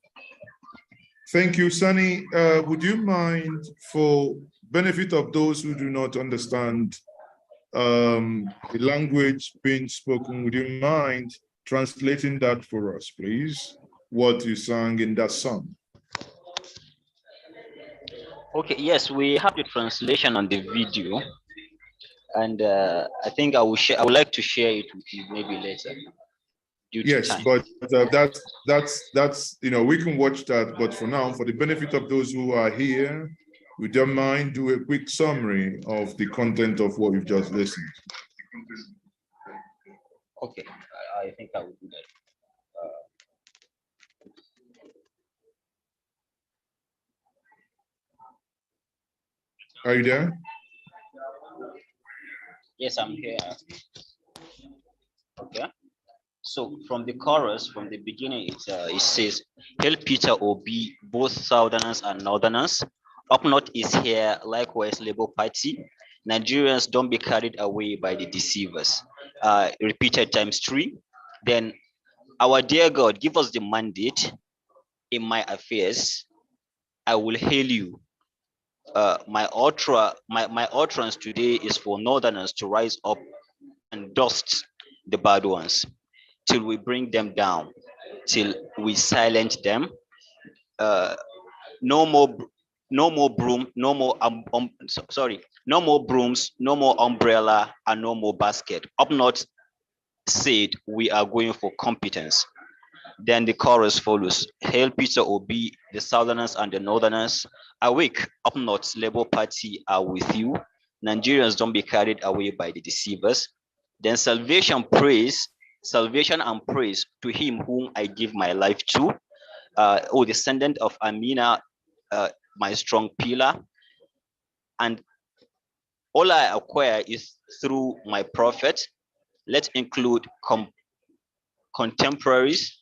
Thank you, Sani. Would you mind, for benefit of those who do not understand the language being spoken, would you mind translating that for us, please? What you sang in that song. Okay, yes, we have the translation on the video, and I think I would like to share it with you maybe later. Yes, but that's we can watch that, but for now, for the benefit of those who are here, we don't mind do a quick summary of the content of what we've just listened. Okay, I think I will do that. Are you there? Yes, I'm here. Okay. So from the chorus, from the beginning, it says, "Hail Peter Obi, both Southerners and Northerners. Up North is here, likewise Labour Party. Nigerians, don't be carried away by the deceivers." Repeated times 3. Then, "Our dear God, give us the mandate in my affairs. I will hail you." My utterance today is for Northerners to rise up and dust the bad ones till we bring them down, till we silence them. No more broom, no more no more brooms, no more umbrella, and no more basket. Up North said we are going for competence. Then the chorus follows. "Hail Peter Obi, the Southerners and the Northerners. Awake, Up North, Labour Party are with you. Nigerians, don't be carried away by the deceivers." Then salvation and praise to him whom I give my life to. O descendant of Amina, my strong pillar. And all I acquire is through my prophet. Let's include contemporaries.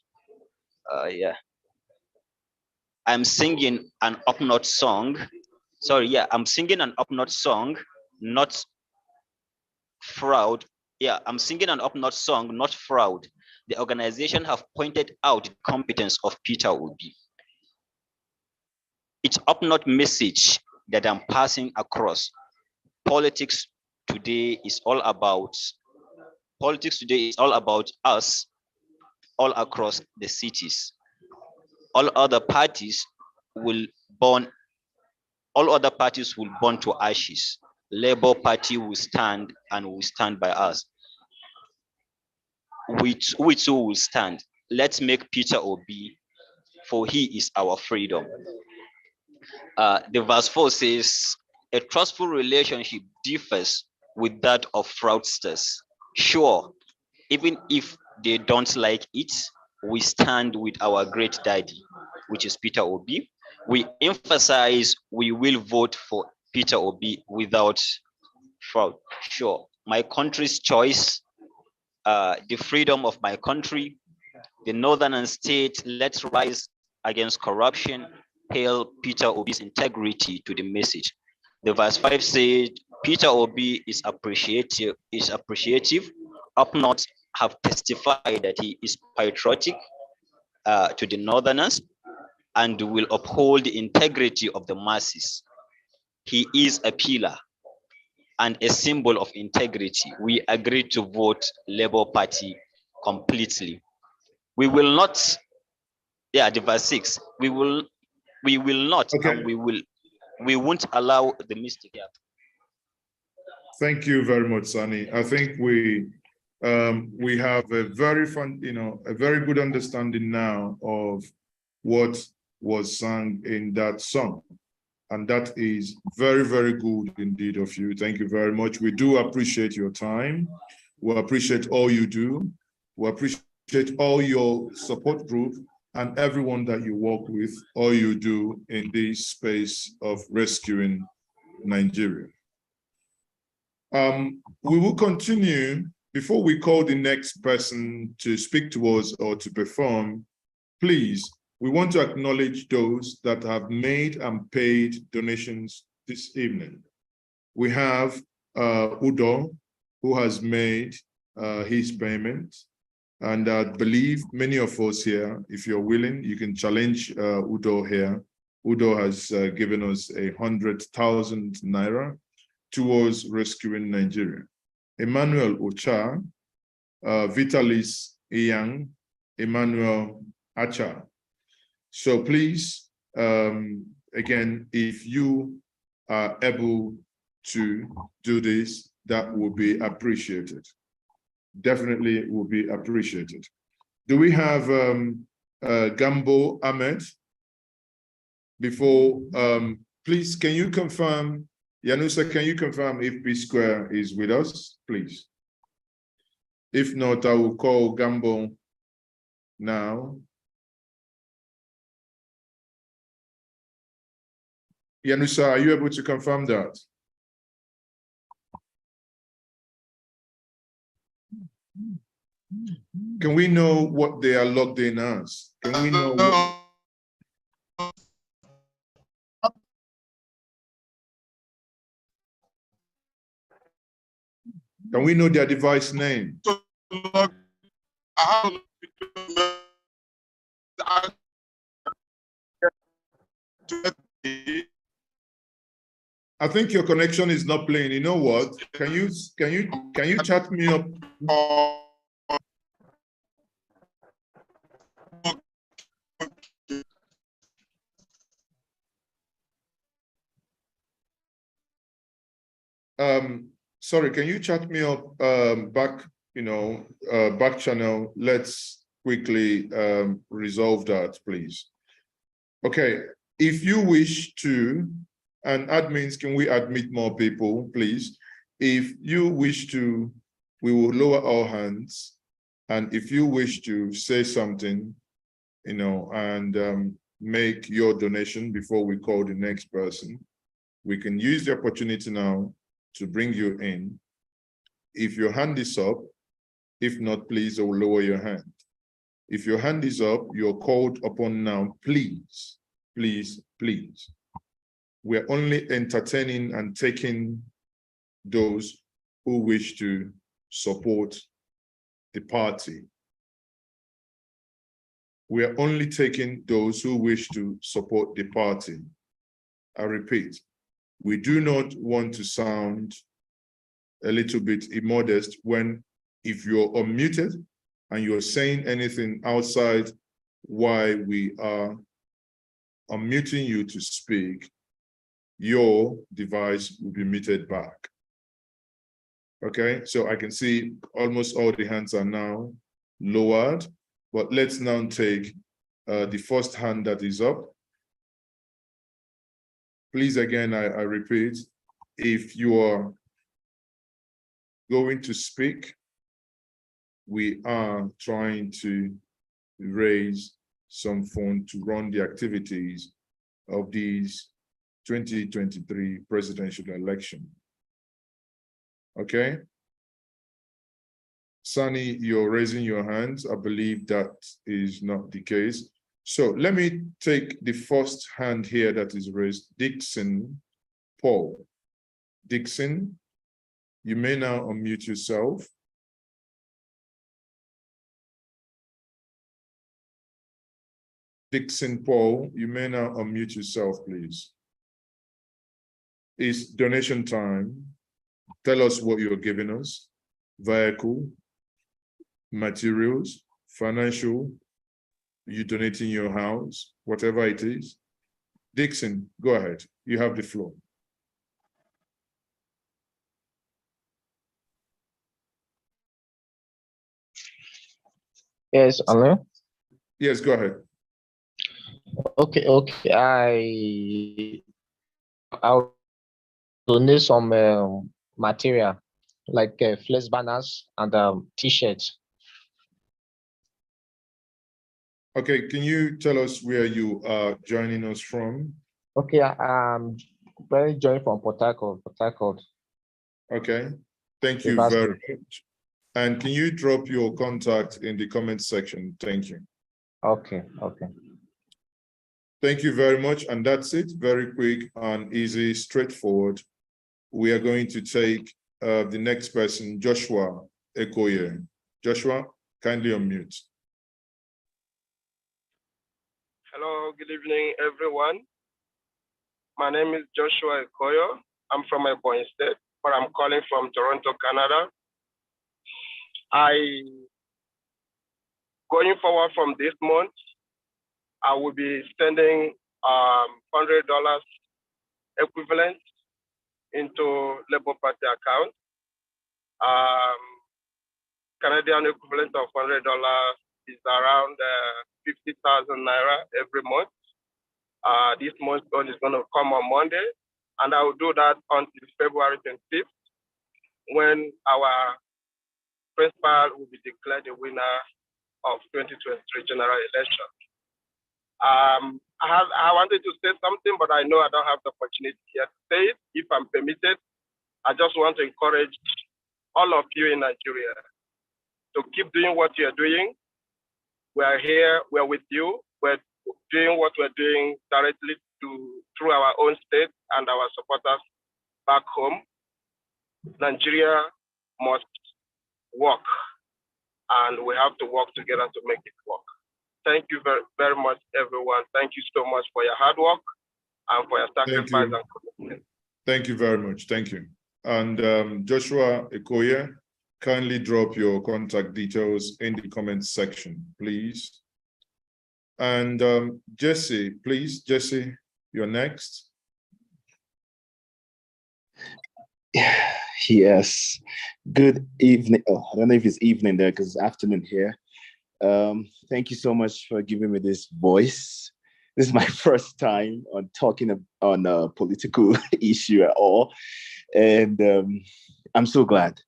I'm singing an Up North song. I'm singing an Up North song, not fraud. I'm singing an Up North song, not fraud. The organization have pointed out the competence of Peter Obi. It's Up North message that I'm passing across. Politics today is all about us all across the cities. All other parties will burn to ashes. Labour Party will stand and will stand by us. We too will stand. Let's make Peter Obi, for he is our freedom. The verse 4 says, a trustful relationship differs with that of fraudsters. Sure, even if they don't like it, we stand with our great daddy, which is Peter Obi. We emphasize we will vote for Peter Obi without fraud. Sure, my country's choice, the freedom of my country, the northern state, let's rise against corruption, hail Peter Obi's integrity to the message. The verse 5 said, Peter Obi is appreciative, up north have testified that he is patriotic to the northerners and will uphold the integrity of the masses. He is a pillar and a symbol of integrity. We agree to vote Labour Party completely. We will not, the verse 6, we will not, okay. And we won't allow the mistake. Yeah. Thank you very much, Sani. I think we have a very a very good understanding now of what was sung in that song. And that is very, very good indeed of you. Thank you very much. We do appreciate your time. We appreciate all you do. We appreciate all your support group and everyone that you work with, all you do in this space of rescuing Nigeria. We will continue. Before we call the next person to speak to us or to perform, please, we want to acknowledge those that have made and paid donations this evening. We have Udo, who has made his payment. And I believe many of us here, if you're willing, you can challenge Udo here. Udo has given us 100,000 naira towards rescuing Nigeria. Emmanuel Ocha, Vitalis Iyang, Emmanuel Acha. So please, again, if you are able to do this, that will be appreciated. Definitely will be appreciated. Do we have Gambo Ahmed? Before, please, can you confirm, Yunusa, can you confirm if P Square is with us, please? If not, I will call Gambo now. Yunusa, are you able to confirm that? Can we know what they are logged in as? Can we know what... Can we know their device name? I think your connection is not playing. You know what? Can you chat me up? Sorry, can you chat me up back, back channel? Let's quickly resolve that, please. Okay, if you wish to, and admins, can we admit more people, please? If you wish to, we will lower our hands. And if you wish to say something, and make your donation before we call the next person, we can use the opportunity now to bring you in. If your hand is up, if not, please, I will lower your hand. If your hand is up, you're called upon now, please, please, please. We're only entertaining and taking those who wish to support the party. We are only taking those who wish to support the party. I repeat, we do not want to sound a little bit immodest when, if you're unmuted and you're saying anything outside why we are unmuting you to speak, your device will be muted back. Okay, so I can see almost all the hands are now lowered, but let's now take the first hand that is up. Please, again, I repeat, if you are going to speak, we are trying to raise some fund to run the activities of these 2023 presidential election. Okay? Sani, you're raising your hands. I believe that is not the case. So let me take the first hand here that is raised, Dixon Paul. Dixon, you may now unmute yourself. Dixon Paul, you may now unmute yourself, please. It's donation time. Tell us what you're giving us. Vehicle, materials, financial, you donating your house, whatever it is. Dixon, go ahead. You have the floor. Yes, hello? Yes, go ahead. Okay. I'll donate some material like flex banners and t-shirts. Okay, can you tell us where you are joining us from? Okay, I'm very joined from Port Harcourt. Okay, thank you That's very much. And can you drop your contact in the comment section? Thank you. Okay. Thank you very much. And that's it. Very quick and easy, straightforward. We are going to take the next person, Joshua Okoye. Joshua, kindly unmute. Hello, good evening, everyone. My name is Joshua Okoye. I'm from Ebonyi State, but I'm calling from Toronto, Canada. Going forward from this month, I will be sending $100 equivalent into Labour Party account. Canadian equivalent of $100 is around 50,000 naira every month. This month one is going to come on Monday, and I will do that until February 25th, when our principal will be declared the winner of 2023 general election. I wanted to say something, but I know I don't have the opportunity yet to say it. If I'm permitted, I just want to encourage all of you in Nigeria to keep doing what you're doing. We're here, we're with you. We're doing what we're doing directly through our own state and our supporters back home. Nigeria must work, and we have to work together to make it work. Thank you very, very much, everyone. Thank you so much for your hard work and for your sacrifice and commitment. Thank you very much. Thank you. And Joshua Okoye, kindly drop your contact details in the comments section, please. And Jesse, please, Jesse, you're next. Yes. Good evening. Oh, I don't know if it's evening there because it's afternoon here. Thank you so much for giving me this voice. This is my first time on talking on a political issue at all. And I'm so glad.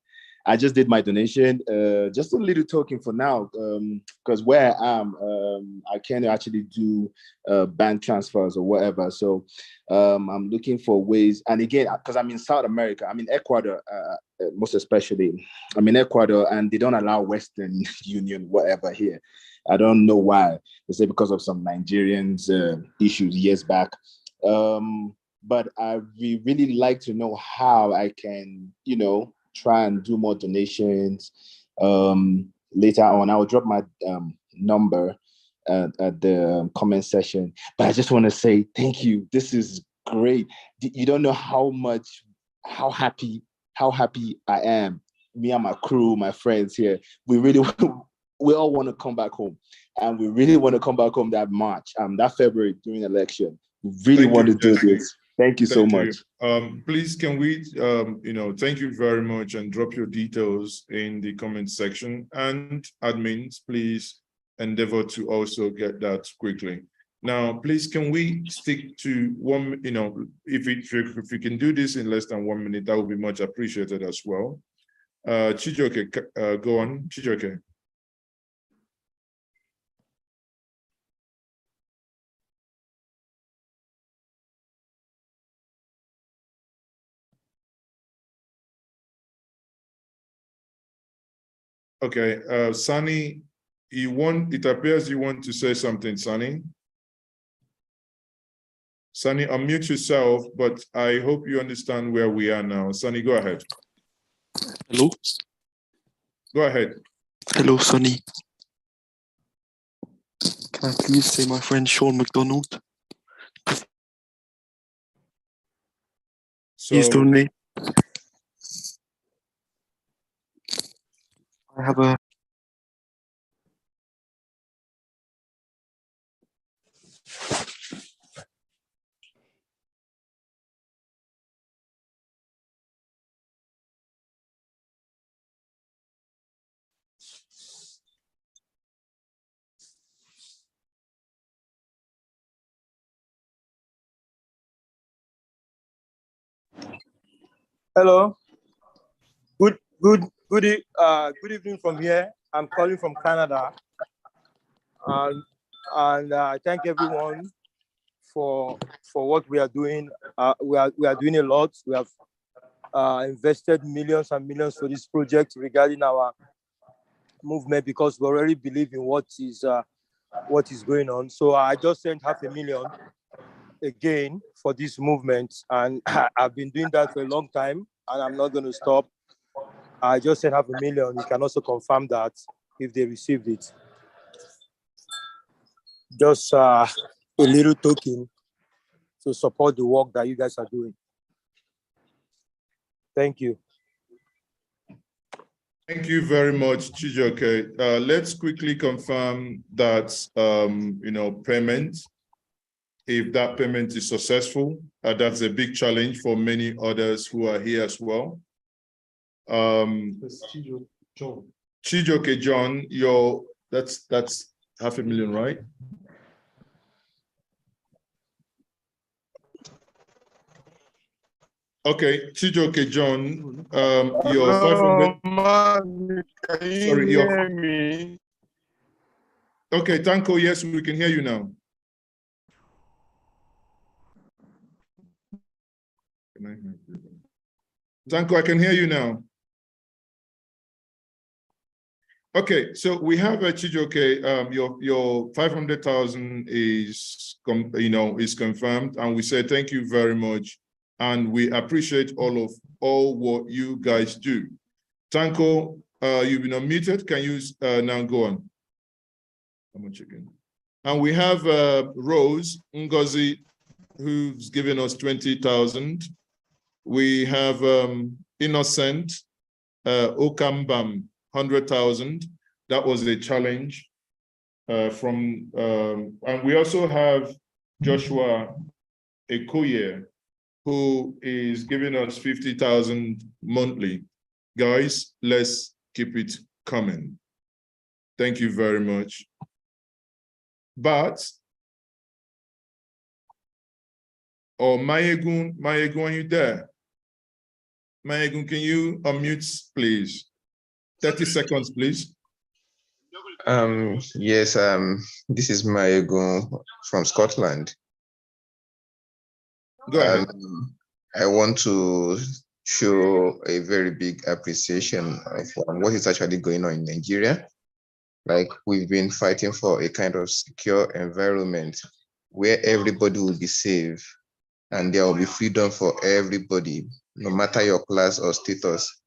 I just did my donation, just a little token for now, because where I am, I can't actually do bank transfers or whatever. So I'm looking for ways. And again, because I'm in South America, I'm in Ecuador, most especially. I'm in Ecuador, and they don't allow Western Union, whatever here. I don't know why. They say because of some Nigerians issues years back. But I really like to know how I can, try and do more donations later on. I will drop my number at the comment section. But I just want to say thank you. This is great. You don't know how happy I am. Me and my crew, my friends here, we all want to come back home. And we really want to come back home that March, that February during election. We really want to do this. Thank you so much. Please, can we, thank you very much, and drop your details in the comment section. And admins, please endeavor to also get that quickly. Now, please, can we stick to one, if we can do this in less than 1 minute, that would be much appreciated as well. Chijioke, go on, Chijioke. Okay, Sani, it appears you want to say something, Sani. Sani, unmute yourself, but I hope you understand where we are now. Sani, go ahead. Hello? Go ahead. Hello, Sani. Can I please say my friend Sean McDonald? He's donated. I have a... Hello. Good evening from here. I'm calling from Canada. And I thank everyone for what we are doing. We are doing a lot. We have invested millions and millions for this project regarding our movement, because we already believe in what is going on. So I just sent $500,000 again for this movement, and I've been doing that for a long time, and I'm not going to stop. I just sent $500,000. You can also confirm that if they received it. Just a little token to support the work that you guys are doing. Thank you. Thank you very much, Chijioke. Let's quickly confirm that, payment. If that payment is successful, that's a big challenge for many others who are here as well. Chijioke John, that's $500,000, right? Okay, Chijioke John, your 500. Can you hear me? Okay, Tanko, yes, we can hear you now. Tanko, I can hear you now. Okay, so we have Chijioke, your 500,000 is confirmed, and we say thank you very much, and we appreciate all what you guys do. Tanko, you've been unmuted. Can you now go on? And we have Rose Ngozi, who's given us 20,000. We have Innocent Okambam, 100,000. That was a challenge and we also have Joshua Okoye, who is giving us 50,000 monthly. Guys, let's keep it coming. Thank you very much. But, Mayegun, are you there? Mayegun, can you unmute, please? 30 seconds, please. Yes, this is Mayegun from Scotland. Go ahead. I want to show a very big appreciation of what is actually going on in Nigeria. Like, we've been fighting for a kind of secure environment where everybody will be safe and there will be freedom for everybody, no matter your class or status.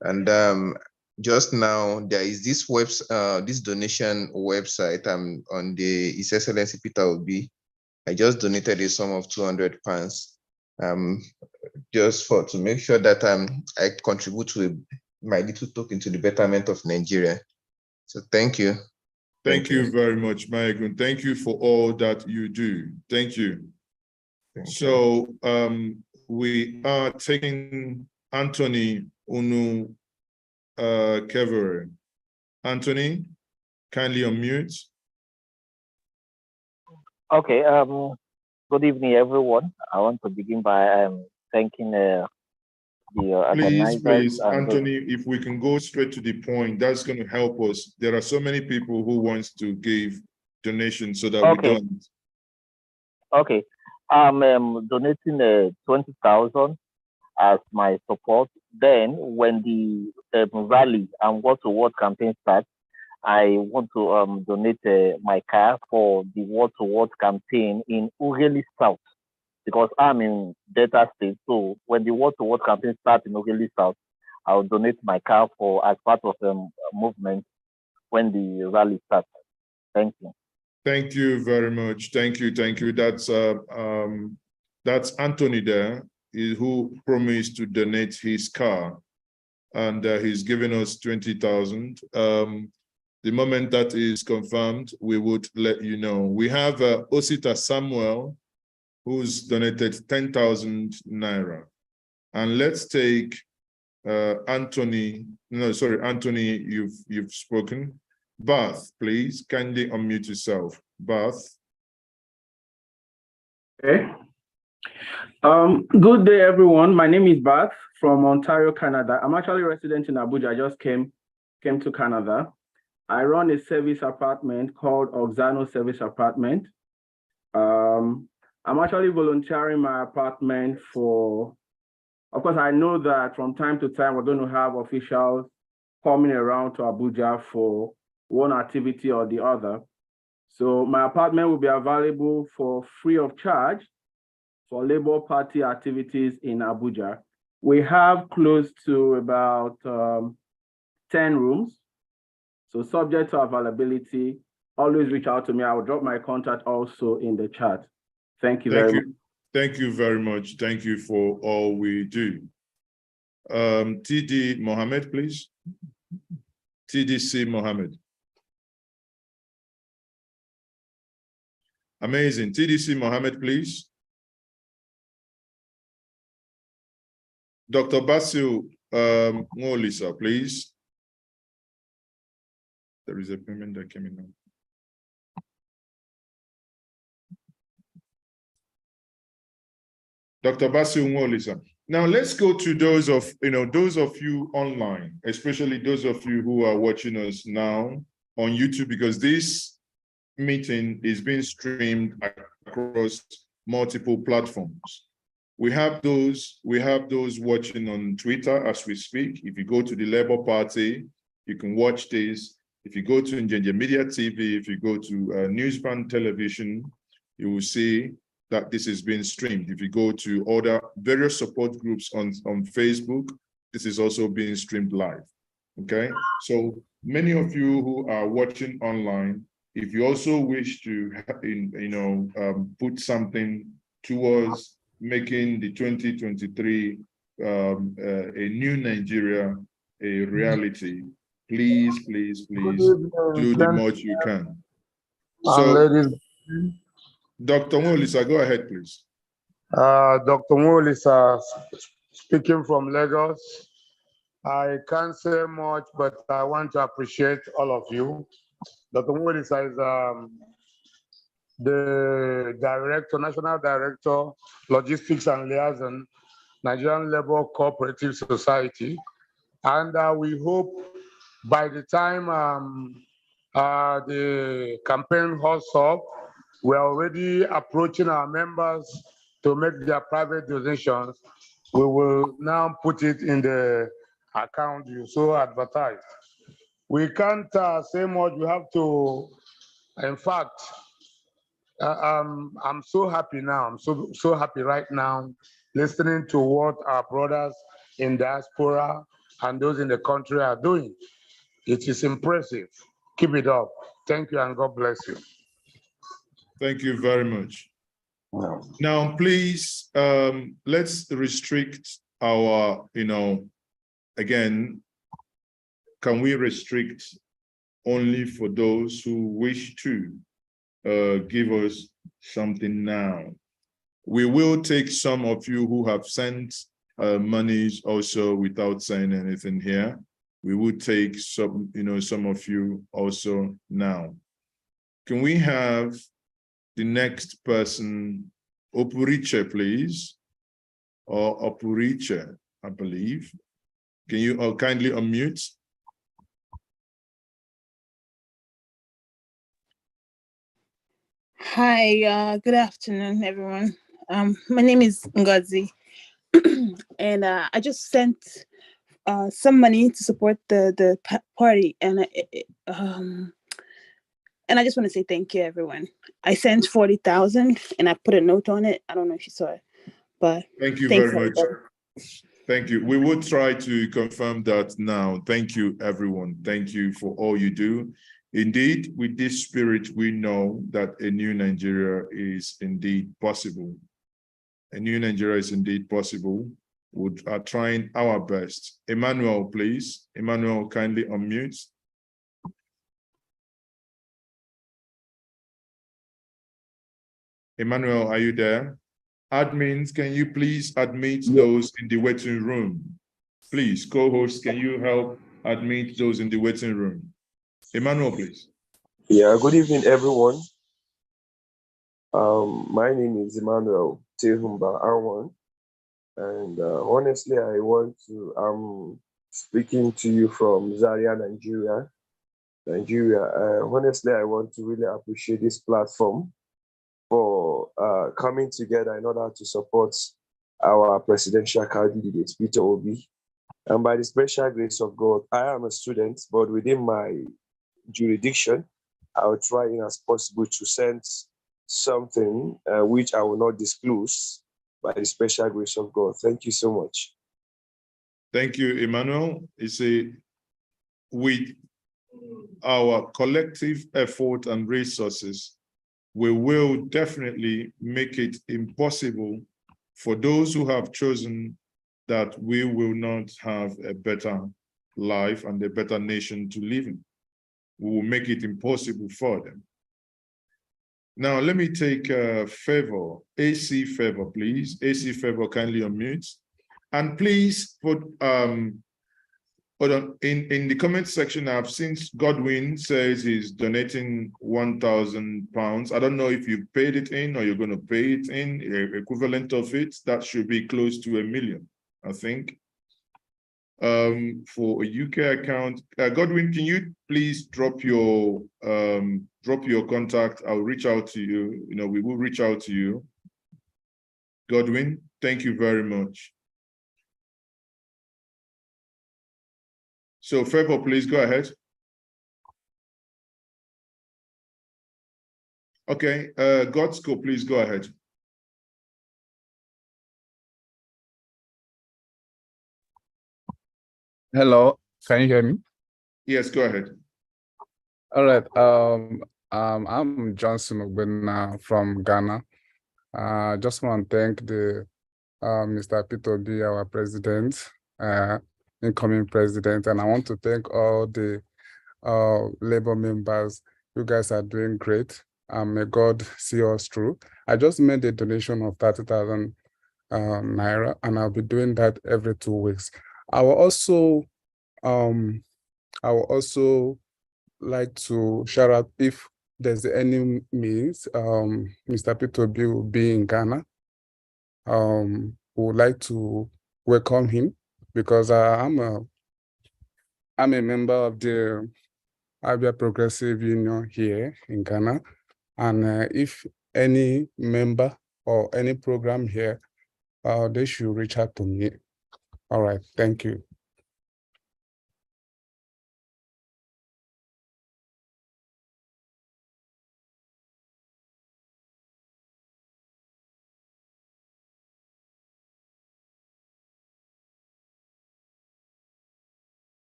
And just now, there is this this donation website on the His Excellency Peter Obi. I just donated a sum of £200, just to make sure that I contribute to my little token to the betterment of Nigeria. So thank you. Thank you very much, Mayegun. Thank you for all that you do. Thank you. So we are taking Anthony Unu Kevere. Anthony, kindly unmute. Okay, good evening, everyone. I want to begin by thanking the organizers. Please, Anthony, if we can go straight to the point, that's going to help us. There are so many people who wants to give donations so that we don't. Okay, I'm donating 20,000 as my support. Then, when the rally and Word to Word campaign starts, I want to donate my car for the Word to Word campaign in Ughelli South, because I'm in Delta State. So when the Word to Word campaign starts in Ughelli South, I'll donate my car for as part of the movement when the rally starts. Thank you. Thank you very much. Thank you. Thank you. That's Anthony there, who promised to donate his car, and he's given us 20,000. The moment that is confirmed, we would let you know. We have Osita Samuel, who's donated 10,000 naira. And let's take Anthony. No, sorry, Anthony, you've spoken. Bath, please, kindly unmute yourself. Bath. Okay. Good day, everyone. My name is Bath from Ontario, Canada. I'm actually resident in Abuja. I just came to Canada. I run a service apartment called Oxano Service Apartment. I'm actually volunteering my apartment for, of course, I know that from time to time, we're going to have officials coming around to Abuja for one activity or the other. So my apartment will be available for free of charge for Labour Party activities in Abuja. We have close to about 10 rooms. So subject to availability, always reach out to me. I will drop my contact also in the chat. Thank you very much. Thank you very much. Thank you for all we do. TD Mohammed, please. TDC Mohammed. Amazing. TDC Mohammed, please. Dr. Basil Ngolisa, please. There is a payment that came in now. Dr. Basil Ngolisa. Now let's go to those of you online, especially those of you who are watching us now on YouTube, because this meeting is being streamed across multiple platforms. We have those watching on Twitter as we speak. If you go to the Labour Party, you can watch this. If you go to Njenje Media TV, if you go to Newsband Television, you will see that this is being streamed. If you go to other various support groups on Facebook, this is also being streamed live. Okay, so many of you who are watching online, if you also wish to, put something towards making the 2023 a new Nigeria a reality, please do the much you can. So, Dr. Molisa, go ahead, please. Dr. Molisa, speaking from Lagos. I can't say much, but I want to appreciate all of you. Dr. Molisa is the National Director, Logistics and Liaison, Nigerian Labour Cooperative Society. And we hope by the time the campaign holds up, we're already approaching our members to make their private donations. We will now put it in the account you so advertised. We can't say much. We have to, in fact, I'm so happy now. I'm so happy right now listening to what our brothers in diaspora and those in the country are doing. It is impressive. Keep it up. Thank you and God bless you. Thank you very much. Now, please, let's restrict our, again, can we restrict only for those who wish to give us something now? We will take some of you who have sent monies also without saying anything here. We will take some, some of you also now. Can we have the next person, Opuriche, please? Or Opuriche, I believe. Can you kindly unmute? Hi, good afternoon, everyone. My name is Ngozi, and I just sent some money to support the party, and I just want to say thank you, everyone. I sent 40,000, and I put a note on it. I don't know if you saw it, but thank you thanks, very much. everybody. Thank you. We will try to confirm that now. Thank you, everyone. Thank you for all you do. Indeed, with this spirit, we know that a new Nigeria is indeed possible. A new Nigeria is indeed possible. We are trying our best. Emmanuel, please. Emmanuel, kindly unmute. Emmanuel, are you there? Admins, can you please admit those in the waiting room? Please, co-hosts, can you help admit those in the waiting room? Emmanuel, please. Yeah, good evening, everyone. My name is Emmanuel Tehumba Arwan, and honestly, I'm speaking to you from Zaria, Nigeria. Honestly, I want to really appreciate this platform for coming together in order to support our presidential candidate, Peter Obi. And by the special grace of God, I am a student, but within my jurisdiction, I'll try in as possible to send something which I will not disclose by the special grace of God. Thank you so much. Thank you, Emmanuel. With our collective effort and resources, we will definitely make it impossible for those who have chosen that we will not have a better life and a better nation to live in. We will make it impossible for them. Now, let me take Favor, AC Favor, please. AC Favor, kindly unmute. And please put, in the comment section, I've seen Godwin says he's donating £1,000. I don't know if you paid it in or you're going to pay it in, equivalent of it. That should be close to £1 million, I think. For a UK account, Godwin, can you please drop your contact? I'll reach out to you. We will reach out to you. Godwin, thank you very much. So, Favor, please go ahead. Okay, Godsko, please go ahead. Hello, can you hear me? Yes, go ahead. All right. I'm Johnson Ogbena from Ghana. I just want to thank the Mr. Peter Obi, our president, incoming president, and I want to thank all the Labour members. You guys are doing great. May God see us through. I just made a donation of 30,000 naira, and I'll be doing that every 2 weeks. I will also like to shout out, if there's any means, Mr. Peter Obi will be in Ghana. We would like to welcome him because I'm a member of the Abure Progressive Union here in Ghana. And if any member or any program here, they should reach out to me. All right, thank you.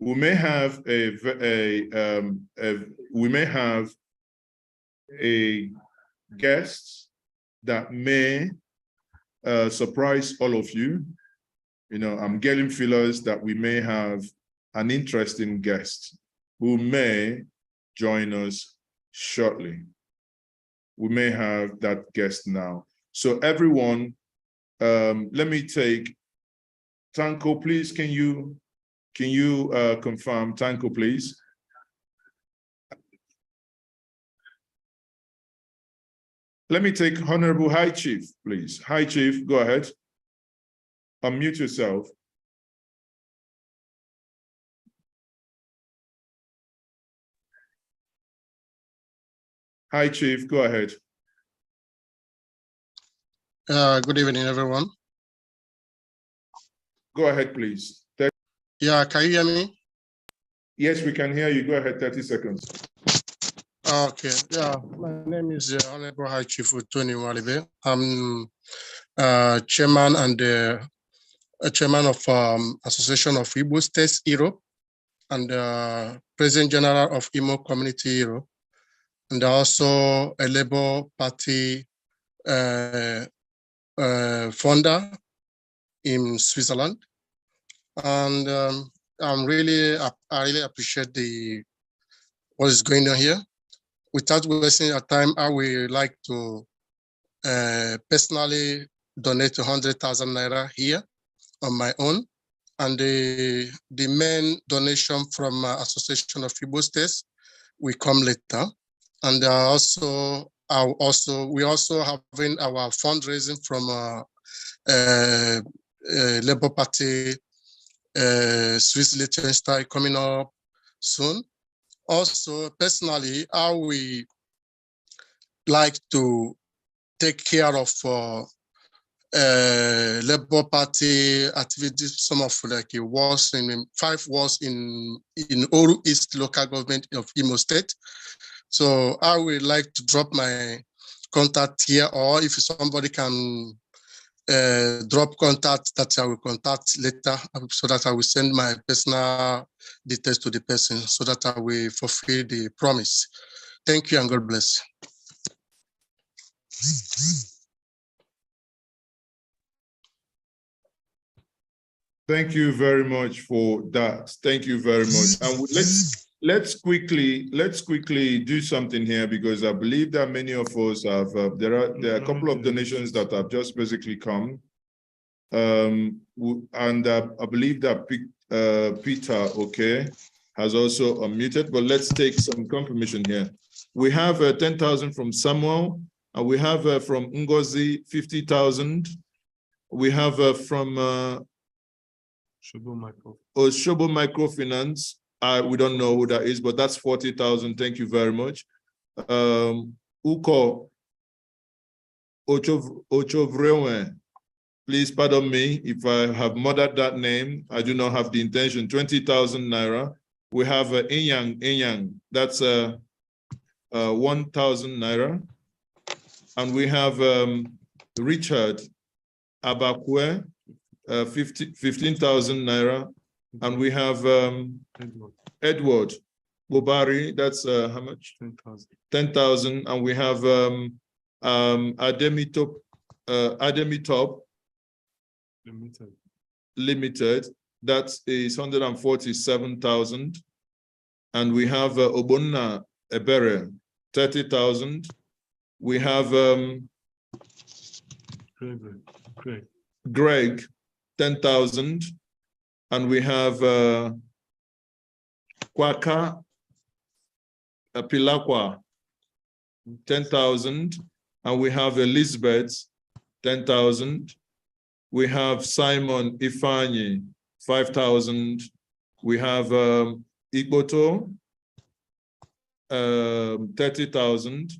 we may have a guest that may surprise all of you. You know, I'm getting feelers that we may have an interesting guest who may join us shortly. We may have that guest now. So everyone, let me take Tanko, please. Can you confirm, Tanko, please? Let me take Honorable High Chief, please. High Chief, go ahead. Unmute yourself. High Chief, go ahead. Good evening, everyone. Go ahead, please. Yeah, can you hear me? Yes, we can hear you. Go ahead, 30 seconds. Okay, yeah, my name is Honorable High Chief Tony Walibe. I'm chairman and chairman of Association of Igbo States Europe and President General of Imo Community Europe, and also a Labour Party founder in Switzerland. And I really appreciate what is going on here. Without wasting our time, I would like to personally donate 100,000 naira here on my own. And the main donation from Association of Igbo States will come later. And we also having our fundraising from Labour Party Swiss Liechtenstein coming up soon. Also, personally, I will like to take care of Labour Party activities, some of like wars in 5 wars in Oru East local government of Imo State. So I would like to drop my contact here, or if somebody can drop contact that I will contact later, so that I will send my personal details to the person so that I will fulfill the promise. Thank you and God bless. Thank you very much for that. Thank you very much. And let's quickly do something here, because I believe that many of us have there are a couple of donations that have just basically come, and I believe that Peter Okoye has also unmuted. But let's take some confirmation here. We have 10,000 from Samuel, and we have from Ngozi 50,000. We have from Shobo Microfinance. We don't know who that is, but that's 40,000. Thank you very much. Uko Ochovrewe, please pardon me if I have murdered that name. I do not have the intention. 20,000 naira. We have Inyang, that's 1,000 naira. And we have Richard Abure, 15,000 naira. And we have Edward Bobari, that's how much? 10,000. And we have Ademitop Limited, that is 147,000. And we have Obonna Abure, 30,000. We have Greg, 10,000. And we have Kwaka Pilakwa, 10,000. And we have Elizabeth, 10,000. We have Simon Ifani, 5,000. We have Igboto, 30,000.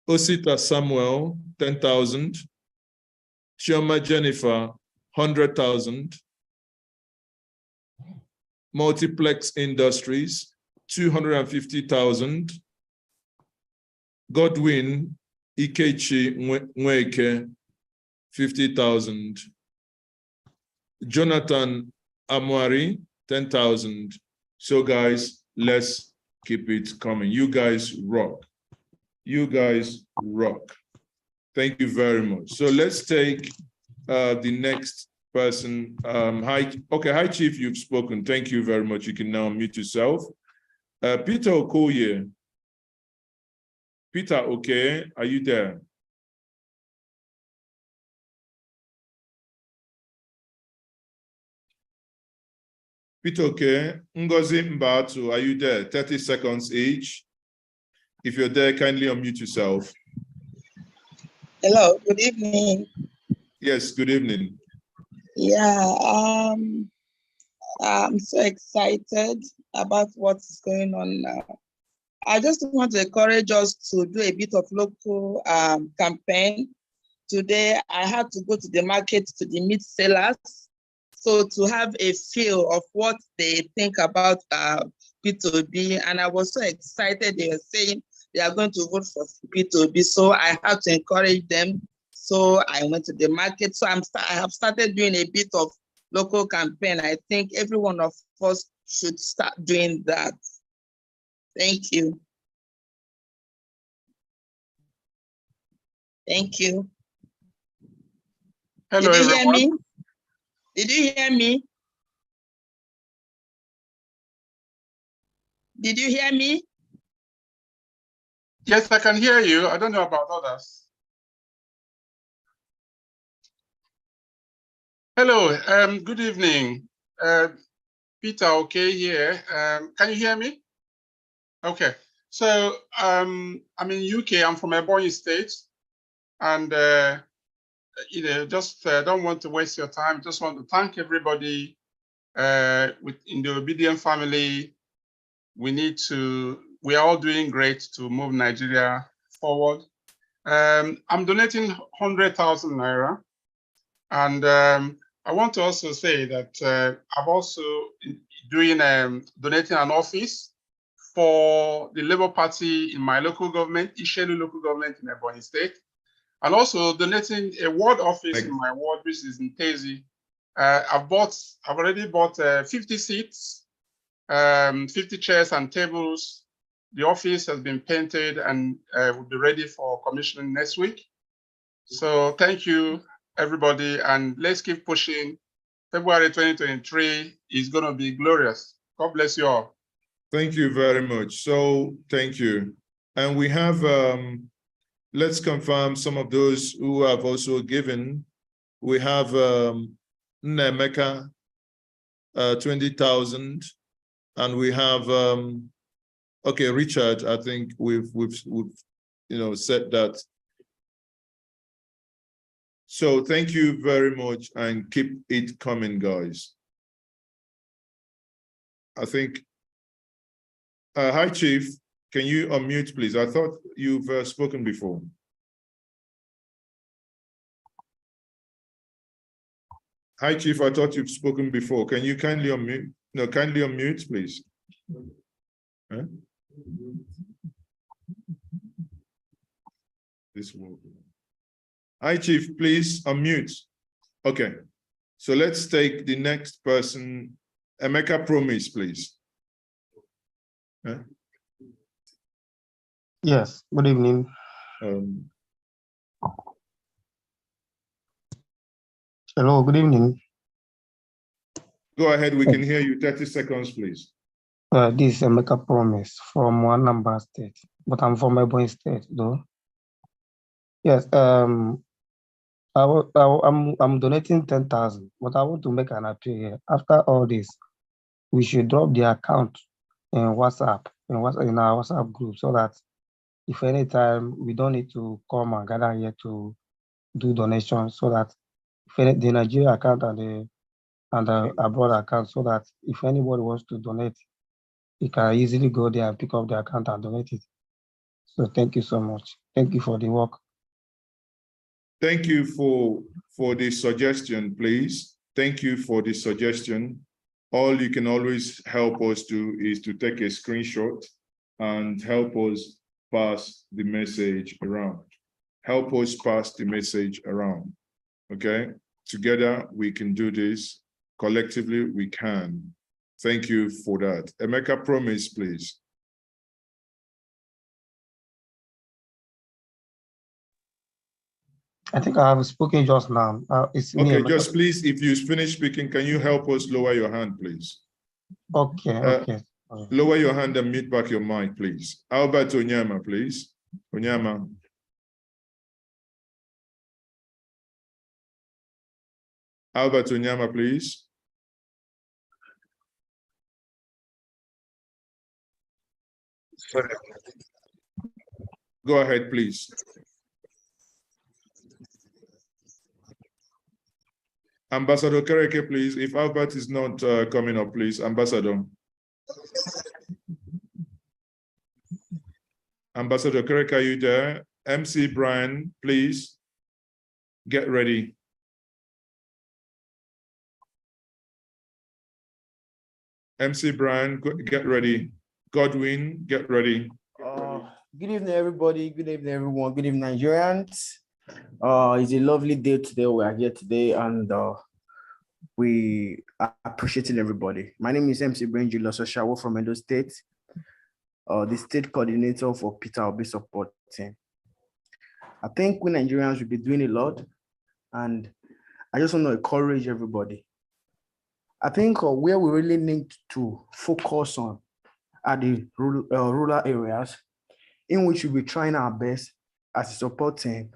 Osita Samuel, 10,000. Chioma Jennifer, 100,000. Multiplex Industries, 250,000. Godwin Ikechi Nweke, 50,000. Jonathan Amwari, 10,000. So guys, let's keep it coming. You guys rock. You guys rock. Thank you very much. So let's take the next person. Hi Chief, you've spoken. Thank you very much. You can now unmute yourself. Peter Okoye. Peter Okoye, are you there? Peter Okoye, Ngozi Mbatu, are you there? 30 seconds each. If you're there, kindly unmute yourself. Hello, good evening. Yes, good evening. Yeah, I'm so excited about what's going on now. I just want to encourage us to do a bit of local campaign. Today, I had to go to the market to the meat sellers. So to have a feel of what they think about P2B, and I was so excited. They were saying they are going to vote for P2B, so I had to encourage them. So I went to the market. So I have started doing a bit of local campaign. I think every one of us should start doing that. Thank you. Thank you. Hello, Did you everyone. hear me? Did you hear me? Did you hear me? Yes, I can hear you. I don't know about others. Hello, good evening. Peter Okoye here. Can you hear me? Okay. So I'm in UK. I'm from Ebonyi State, and just don't want to waste your time. Just want to thank everybody in the Obedient family. We are all doing great to move Nigeria forward. I'm donating 100,000 naira, and I want to also say that I've also donating an office for the Labour Party in my local government, Ishelu local government in Ebonyi State, and also donating a ward office in my ward, which is in Tezi. I've already bought 50 seats, 50 chairs and tables. The office has been painted and will be ready for commissioning next week. So thank you, everybody, and let's keep pushing. February 2023 is going to be glorious. God bless you all. Thank you very much. So thank you. And we have, let's confirm some of those who have also given. We have Nemeka, 20,000, and we have, okay, Richard, I think we've said that. So thank you very much and keep it coming, guys. I think, hi, Chief, can you unmute, please? I thought you've spoken before. Hi, Chief, I thought you've spoken before. Can you kindly unmute? No, kindly unmute, please. Huh? This will. Hi, Chief, please unmute. Okay, so let's take the next person. Emeka Promise, please. Huh? Yes, good evening. Hello, good evening. Go ahead, we can hear you. 30 seconds, please. This is Emeka Promise from Anambra State, but I'm from Ebonyi State, though. Yes, I'm donating 10,000, but I want to make an appeal here. After all this, we should drop the account in WhatsApp, in our WhatsApp group, so that if anytime we don't need to come and gather here to do donations, so that if the Nigeria account and the abroad account, so that if anybody wants to donate, he can easily go there and pick up the account and donate it. So thank you so much. Thank you for the work. Thank you for the suggestion, please. Thank you for the suggestion. All you can always help us do is to take a screenshot and help us pass the message around. Help us pass the message around, okay? Together we can do this. Collectively we can. Thank you for that. Emeka, promise, please. I think I have spoken just now. It's me, Okay, Emeka. just please, if you finish speaking, can you help us lower your hand, please? Okay, okay. Lower your hand and mute back your mic, please. Albert Onyama, please. Onyama. Albert Onyama, please. Sorry. Go ahead, please. Ambassador Kereke, please. If Albert is not coming up, please. Ambassador. Ambassador Kereke, are you there? MC Brian, please. Get ready. MC Brian, get ready. Godwin, get ready. Good evening, everybody. Good evening, everyone. Good evening, Nigerians. It's a lovely day today. We are here today, and we are appreciating everybody. My name is MC Brian Julius from Edo State, the state coordinator for Peter Obi support team. I think we Nigerians will be doing a lot, and I just want to encourage everybody. I think where we really need to focus on are the rural areas, in which we'll be trying our best as a support team,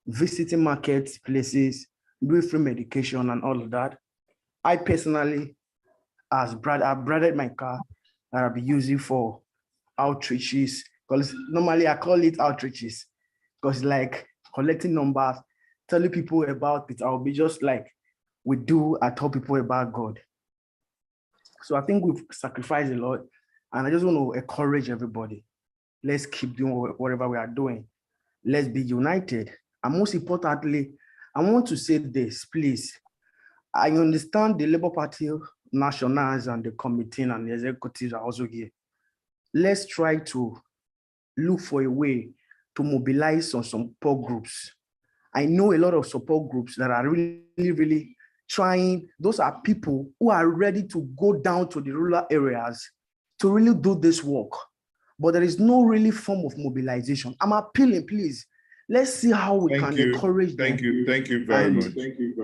visiting markets, places, doing free medication and all of that. I personally, I've branded my car that I'll be using for outreaches, because normally I call it outreaches, because like collecting numbers, telling people about it, I'll be just like we do, I tell people about God. So I think we've sacrificed a lot, and I just want to encourage everybody. Let's keep doing whatever we are doing. Let's be united. And most importantly, I want to say this, please. I understand the Labour Party nationals and the committee and the executives are also here. Let's try to look for a way to mobilize on some support groups. I know a lot of support groups that are really trying. Those are people who are ready to go down to the rural areas to really do this work. But there is no really form of mobilization. I'm appealing, please. Let's see how we can encourage them. Thank you very much.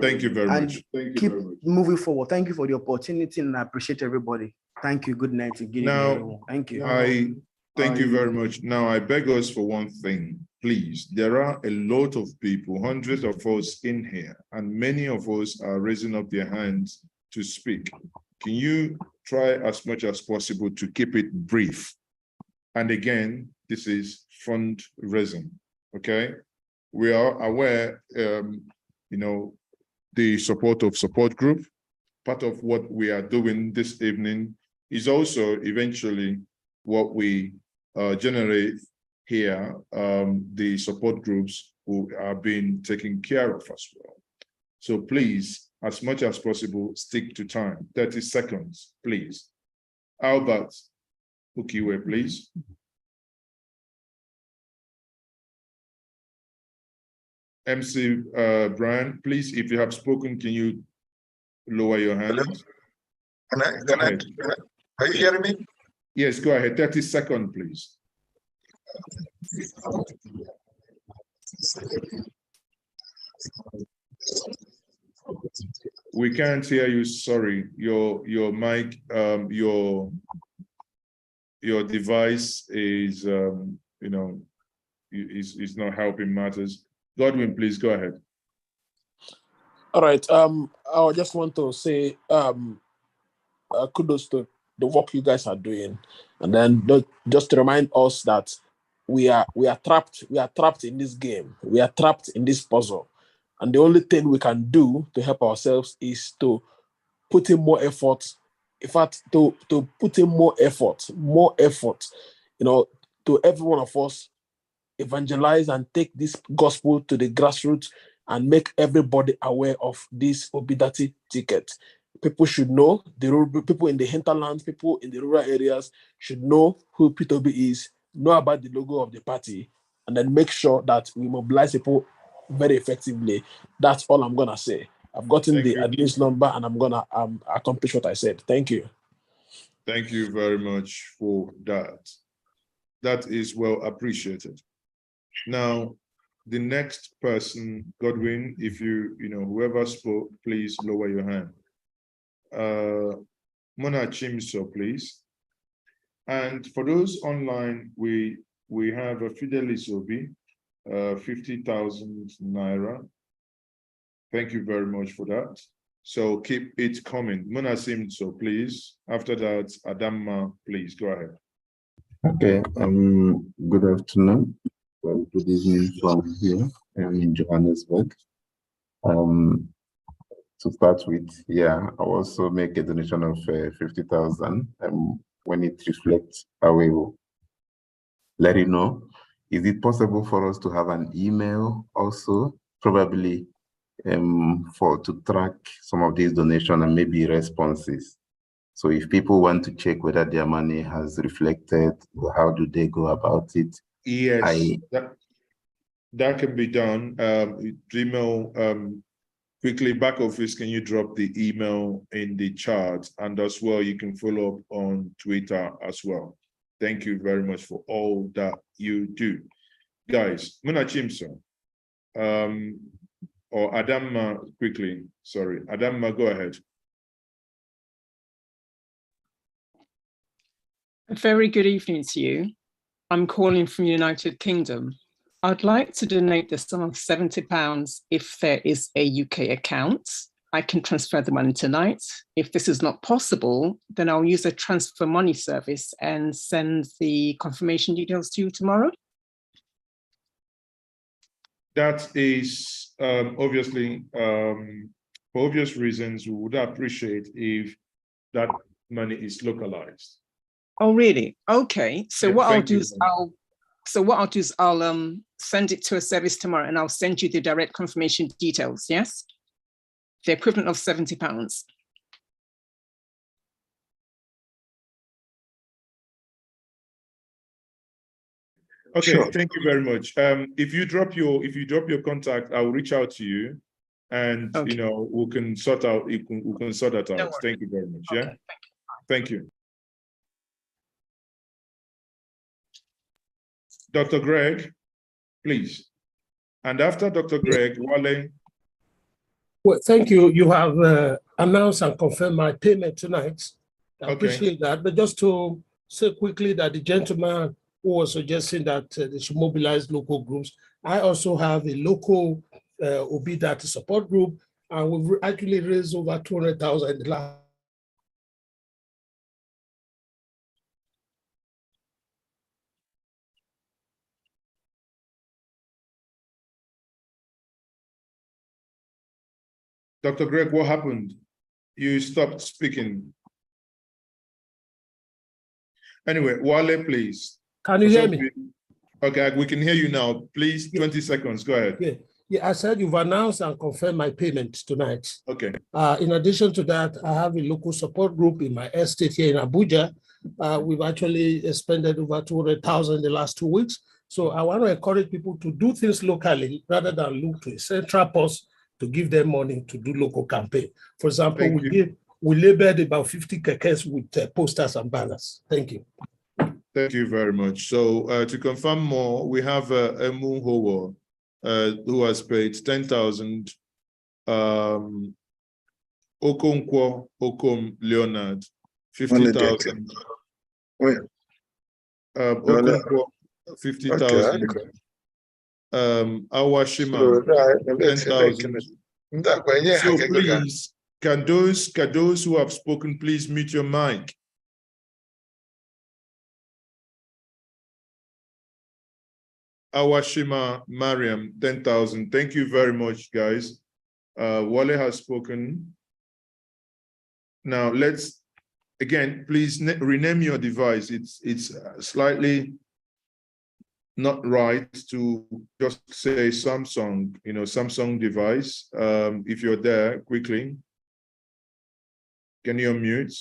Thank you very much. Keep moving forward. Thank you for the opportunity, and I appreciate everybody. Thank you. Good night. Good evening, everyone. Thank you. Thank you very much. Now, I beg us for one thing, please. There are a lot of people, hundreds of us in here, and many of us are raising up their hands to speak. Can you try as much as possible to keep it brief? And again, this is fundraising, okay? We are aware, the support of support group. Part of what we are doing this evening is also eventually what we generate here, the support groups who are being taken care of as well. So please, as much as possible, stick to time. 30 seconds, please. Albert Ukiwe, please. MC Brian, please, if you have spoken, can you lower your hand? Are you hearing me? Yes, go ahead. 30 seconds, please. We can't hear you. Sorry, your mic, your device is is not helping matters. Godwin, please go ahead. All right. I just want to say kudos to the work you guys are doing, and then just to remind us that we are trapped in this game. We are trapped in this puzzle, and the only thing we can do to help ourselves is to put in more effort. In fact, to put in more effort, to every one of us, evangelize and take this gospel to the grassroots and make everybody aware of this Obidati ticket. People should know, people in the hinterlands, people in the rural areas should know who P2B is, know about the logo of the party, and then make sure that we mobilize people very effectively. That's all I'm going to say. I've gotten the admin's number, and I'm going to accomplish what I said. Thank you. Thank you very much for that. That is well appreciated. Now, the next person, Godwin, if whoever spoke, please lower your hand. Mona Chimso, please. And for those online, we have a Fidelis Obi, 50,000 Naira. Thank you very much for that. So keep it coming. Mona Chimso, please. After that, Adamma, please go ahead. Okay, good afternoon. Well, good evening from here in Johannesburg. To start with, yeah, I also make a donation of 50,000. When it reflects, I will let you know. Is it possible for us to have an email also, probably to track some of these donations and maybe responses? So if people want to check whether their money has reflected, how do they go about it? Yes, that can be done. Email, quickly, back office, can you drop the email in the chat? And as well, you can follow up on Twitter as well. Thank you very much for all that you do. Guys, Muna Chimso, or Adamma, quickly, sorry. Adamma, go ahead. A very good evening to you. I'm calling from United Kingdom. I'd like to donate the sum of £70 if there is a UK account. I can transfer the money tonight. If this is not possible, then I'll use a transfer money service and send the confirmation details to you tomorrow. That is obviously, for obvious reasons, we would appreciate if that money is localized. Oh, really? Okay. So Yeah, what I'll do is I'll send it to a service tomorrow, and I'll send you the direct confirmation details. Yes, the equivalent of £70. Okay, Sure. thank you very much. If you drop your contact, I'll reach out to you, and we can sort out. We can sort that out. Thank you very much. Yeah. Okay, thank you. Dr. Greg, please. And after Dr. Greg, Wale. Well, thank you. You have announced and confirmed my payment tonight. I appreciate that. But just to say quickly that the gentleman who was suggesting that they should mobilize local groups, I also have a local Obidati support group, and we've actually raised over 200,000 in the last. Dr. Greg, what happened? You stopped speaking. Anyway, Wale, please. Can you hear me? Okay, we can hear you now. Please, 20 seconds. Go ahead. Yeah, I said you've announced and confirmed my payment tonight. Okay. In addition to that, I have a local support group in my estate here in Abuja. We've actually expended over 200,000 in the last 2 weeks. So I want to encourage people to do things locally rather than look to a central post to give them money to do local campaign. For example, we labeled about 50 kekes with posters and banners. Thank you. Thank you very much. So to confirm more, we have Emu Howo, who has paid 10,000. Okonkwo Okom Leonard, 50,000. Okonkwo, 50,000. Awashima, 10,000. So please, can those who have spoken please mute your mic? Awashima Mariam, 10,000. Thank you very much, guys. Wale has spoken. Now let's again, please rename your device. It's slightly not right to just say Samsung, Samsung device. If you're there, quickly. Can you unmute?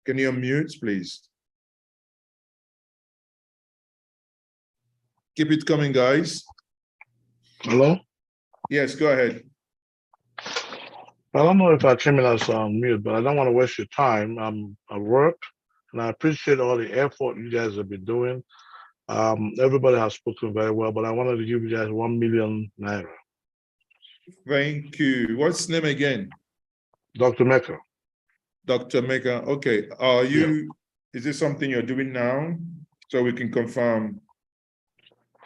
Can you unmute, please? Keep it coming, guys. Hello? Yes, go ahead. I don't know if our criminals are on mute, but I don't want to waste your time. I'm at work, and I appreciate all the effort you guys have been doing. Everybody has spoken very well, but I wanted to give you guys 1 million naira. Thank you. What's his name again? Dr. Mecca. Dr. Mecca. Okay. Are you, is this something you're doing now? So we can confirm.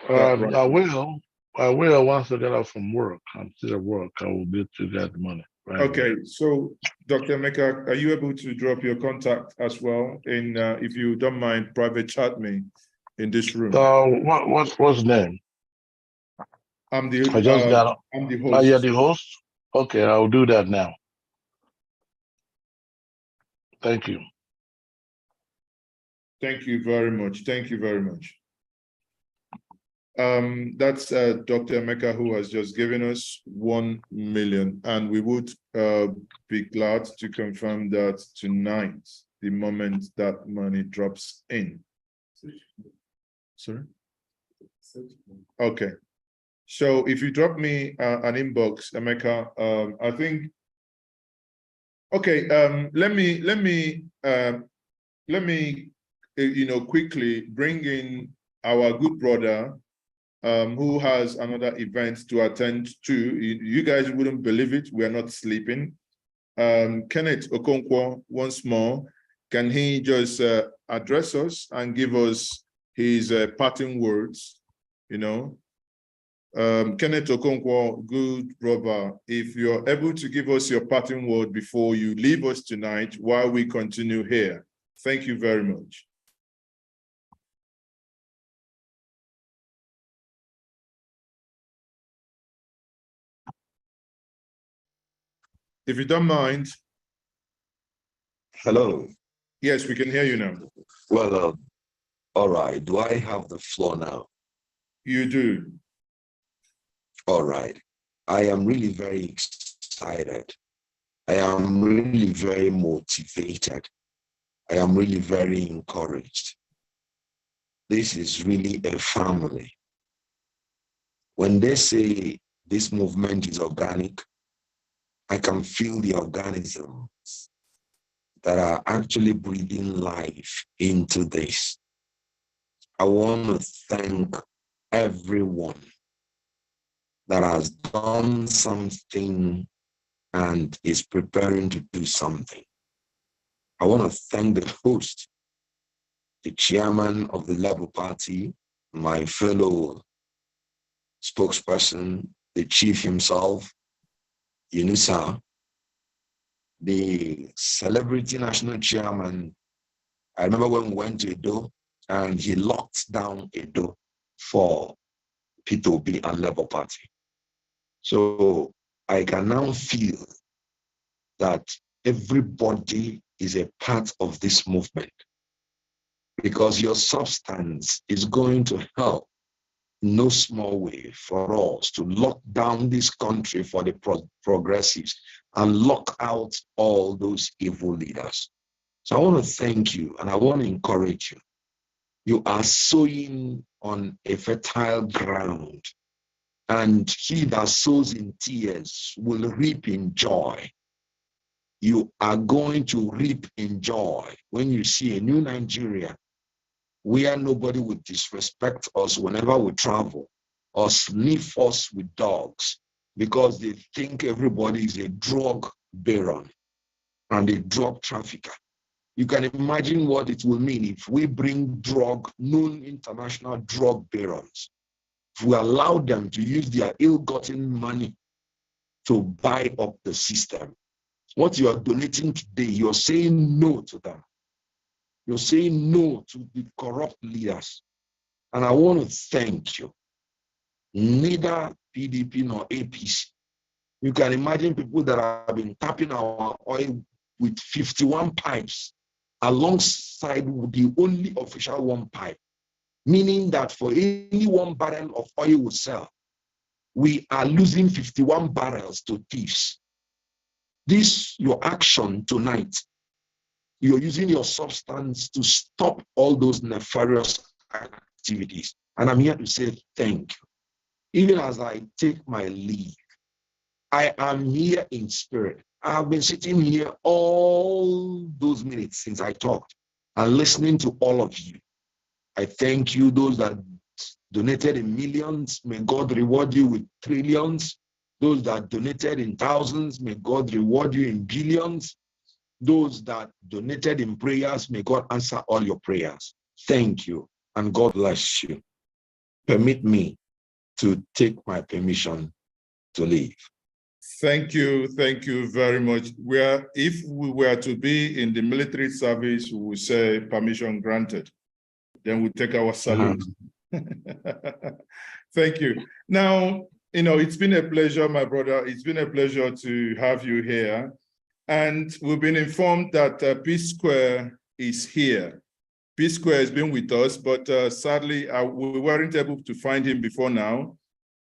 Right. I will once I get out from work. I'm still at work. I will get to that money. Right. Okay. So Dr. Mecca, are you able to drop your contact as well? In if you don't mind, private chat me in this room. What's the name? I'm the I just got I'm the host. host. You're the host? Okay, I'll do that now. Thank you. Thank you very much. Thank you very much. That's Dr. Emeka, who has just given us 1 million, and we would be glad to confirm that tonight, the moment that money drops in. Sorry? Okay. So if you drop me an inbox, Emeka, I think. Okay. Let me quickly bring in our good brother, who has another event to attend to. You guys wouldn't believe it. We are not sleeping. Kenneth Okonkwo, once more, can he just address us and give us his parting words? Kenneth Okonkwo, good brother, if you're able to give us your parting word before you leave us tonight while we continue here. Thank you very much. If you don't mind. Hello. Yes, we can hear you now. Well, all right. Do I have the floor now? You do. All right. I am really very excited. I am really very motivated. I am really very encouraged. This is really a family. When they say this movement is organic, I can feel the organisms that are actually breathing life into this. I want to thank everyone that has done something and is preparing to do something. I want to thank the host, the chairman of the Labour Party, my fellow spokesperson, the chief himself, Yunusa, the celebrity national chairman. I remember when we went to Edo and he locked down Edo for P2B and Labour Party. So I can now feel that everybody is a part of this movement, because your substance is going to help in no small way for us to lock down this country for the progressives and lock out all those evil leaders. So I want to thank you and I want to encourage you. You are sowing on a fertile ground, and he that sows in tears will reap in joy. You are going to reap in joy when you see a new Nigeria where nobody would disrespect us whenever we travel or sniff us with dogs because they think everybody is a drug baron and a drug trafficker. You can imagine what it will mean if we bring known international drug barons, if we allow them to use their ill-gotten money to buy up the system. What you are donating today, you're saying no to them. You're saying no to the corrupt leaders. And I want to thank you. Neither PDP nor APC. You can imagine people that have been tapping our oil with 51 pipes alongside the only official one pipe, meaning that for any 1 barrel of oil we sell, we are losing 51 barrels to thieves. This, your action tonight, you're using your substance to stop all those nefarious activities. And I'm here to say thank you. Even as I take my leave, I am here in spirit. I've been sitting here all those minutes since I talked and listening to all of you. I thank you, those that donated in millions. May God reward you with trillions. Those that donated in thousands, may God reward you in billions. Those that donated in prayers, may God answer all your prayers. Thank you, and God bless you. Permit me to take my permission to leave. Thank you very much. If we were to be in the military service, we would say permission granted. Then we take our salute. Thank you. Now, it's been a pleasure, my brother. It's been a pleasure to have you here. And we've been informed that P-Square is here. P-Square has been with us, but sadly, we weren't able to find him before now.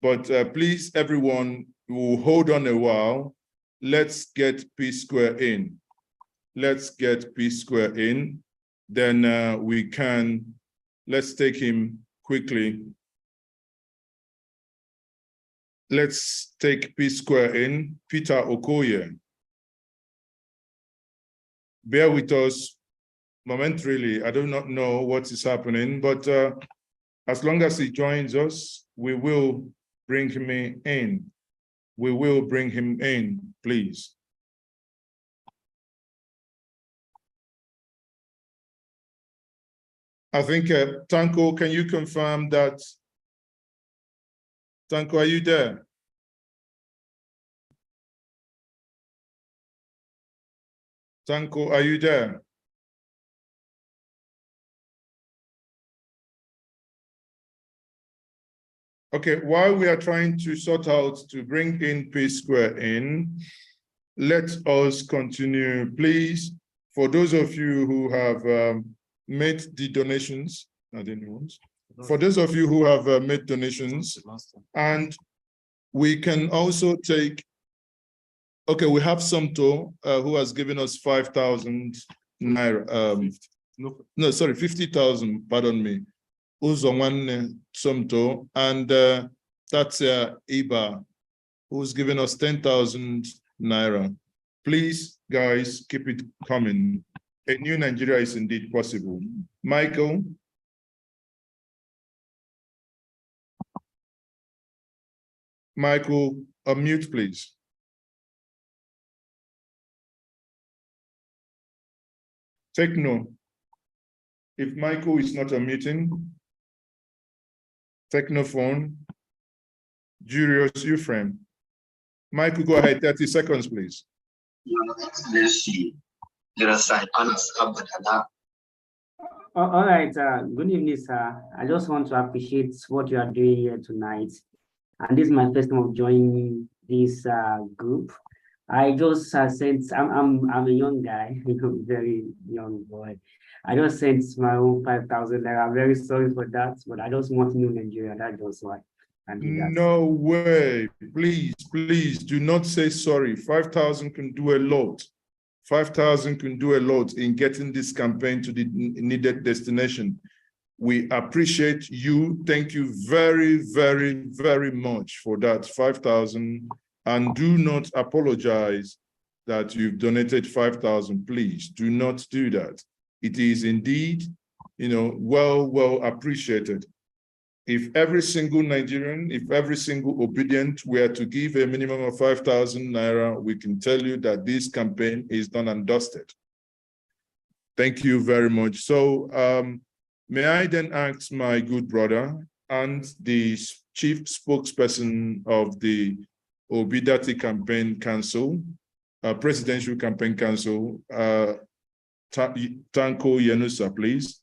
But please, everyone, we'll hold on a while. Let's get P-Square in. Let's get P-Square in. Then let's take him quickly. Let's take P-Square in. Peter Okoye. Bear with us momentarily. I do not know what is happening, but as long as he joins us, we will bring him in. We will bring him in, please. I think, Tanko, can you confirm that? Tanko, are you there? Tanko, are you there? Okay, while we are trying to sort out to bring in P-Square in, let us continue, please. For those of you who have made the donations, for those of you who have made donations, and we can also take, okay, we have Somto who has given us 5,000 naira, no, sorry, 50,000, pardon me. Uzonwane Somto, and that's Iba, who's given us 10,000 naira. Please, guys, keep it coming. A new Nigeria is indeed possible. Michael. Michael, unmute, please. Techno. If Michael is not unmuting, Technophone, Julius, Euphrem. Michael, go ahead, 30 seconds, please. All right, good evening, sir. I just want to appreciate what you are doing here tonight. And this is my first time of joining this group. I just sent, I'm a young guy, very young boy. I just sent my own 5,000 there. I'm very sorry for that, but I just want to know Nigeria. That's just why I did that. No way. Please, please do not say sorry. 5,000 can do a lot. 5,000 can do a lot in getting this campaign to the needed destination. We appreciate you. Thank you very, very, very much for that 5,000. And do not apologize that you've donated 5,000. Please do not do that. It is indeed, well appreciated. If every single Nigerian, if every single obedient were to give a minimum of 5,000 naira, we can tell you that this campaign is done and dusted. Thank you very much. So may I then ask my good brother and the chief spokesperson of the Obidati Campaign Council, Presidential Campaign Council, Tanko Yunusa, please.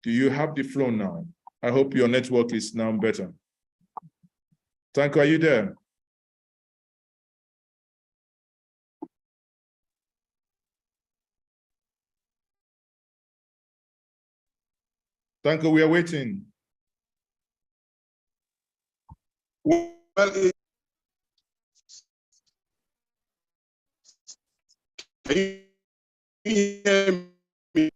Do you have the floor now? I hope your network is now better. Tanko, are you there? Tanko, we are waiting. Well, can you hear me?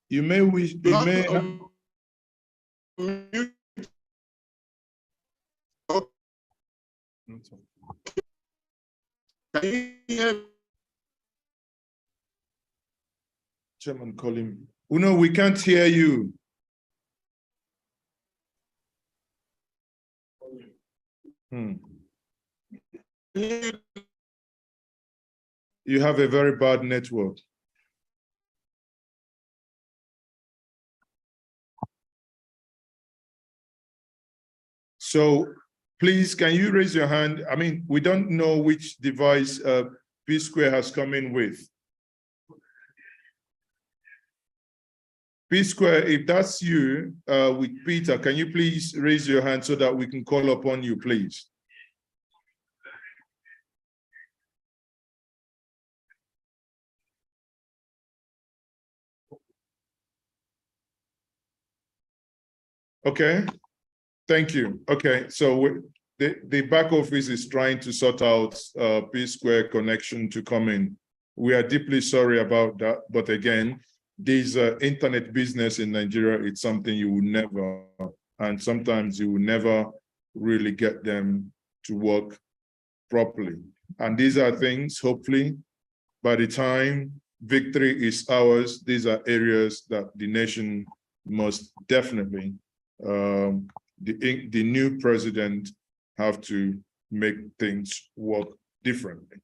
You may wish, you may have... Can you hear me? Chairman, call him. Uno, we can't hear you. You have a very bad network. So please, can you raise your hand? I mean, we don't know which device P Square has come in with. P Square, if that's you with Peter, can you please raise your hand so that we can call upon you, please? Okay, thank you. Okay, so the back office is trying to sort out P Square connection to come in. We are deeply sorry about that, but again, this internet business in Nigeria, it's something you will never, and sometimes you will never really get them to work properly. And these are things, hopefully, by the time victory is ours, these are areas that the nation must definitely, the new president have to make things work differently.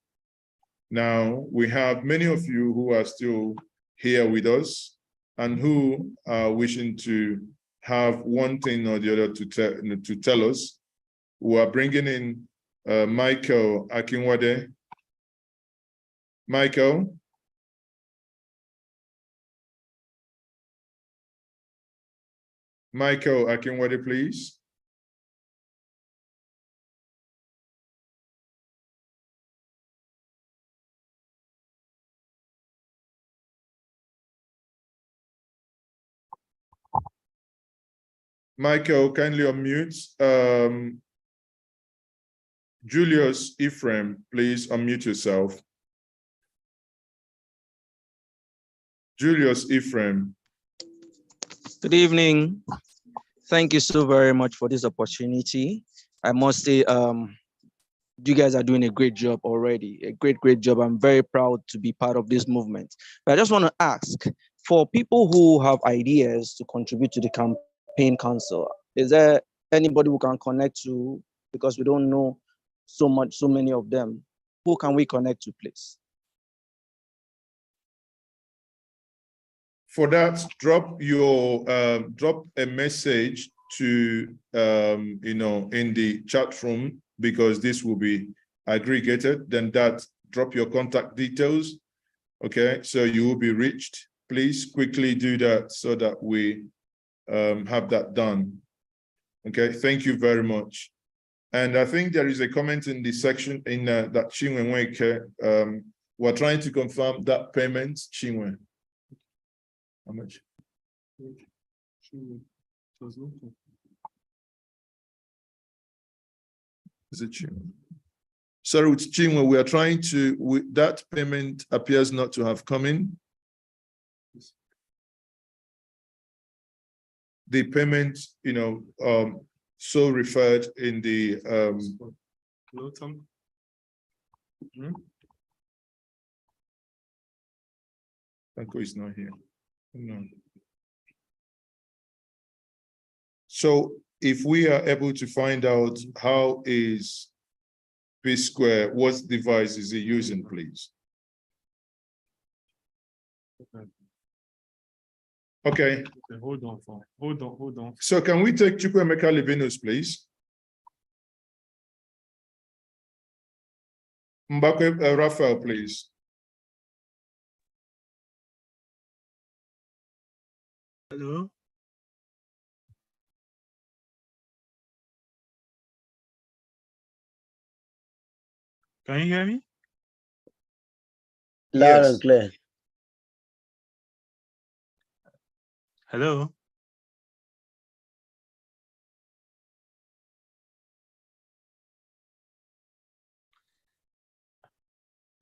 Now, we have many of you who are still here with us and who are wishing to have one thing or the other to tell us. We are bringing in Michael Akinwade. Michael. Michael Akinwade, please. Michael, kindly unmute. Julius Ephraim, please unmute yourself. Julius Ephraim. Good evening. Thank you so very much for this opportunity. I must say, you guys are doing a great job already, a great job. I'm very proud to be part of this movement. But I just want to ask, for people who have ideas to contribute to the campaign council, is there anybody who can connect to, because we don't know so many of them, who can we connect to, please? For that, drop a message to in the chat room, because this will be aggregated. Then drop your contact details. Okay, so you will be reached. Please quickly do that so that we have that done. Okay, thank you very much. And I think there is a comment in the section in that Chinwe, we're trying to confirm that payment, Chinwe. How much? Is it Chinwe? Sorry, it's Chinwe. We are trying to, that payment appears not to have come in. The payment, so referred in the Tanko is not here. No. So if we are able to find out how is P Square, what device is he using, please? Okay. Hold on. So can we take Chukwuemeka Livinus, please? Mbakwe Raphael, please. Hello. Can you hear me? Loud and clear. Hello.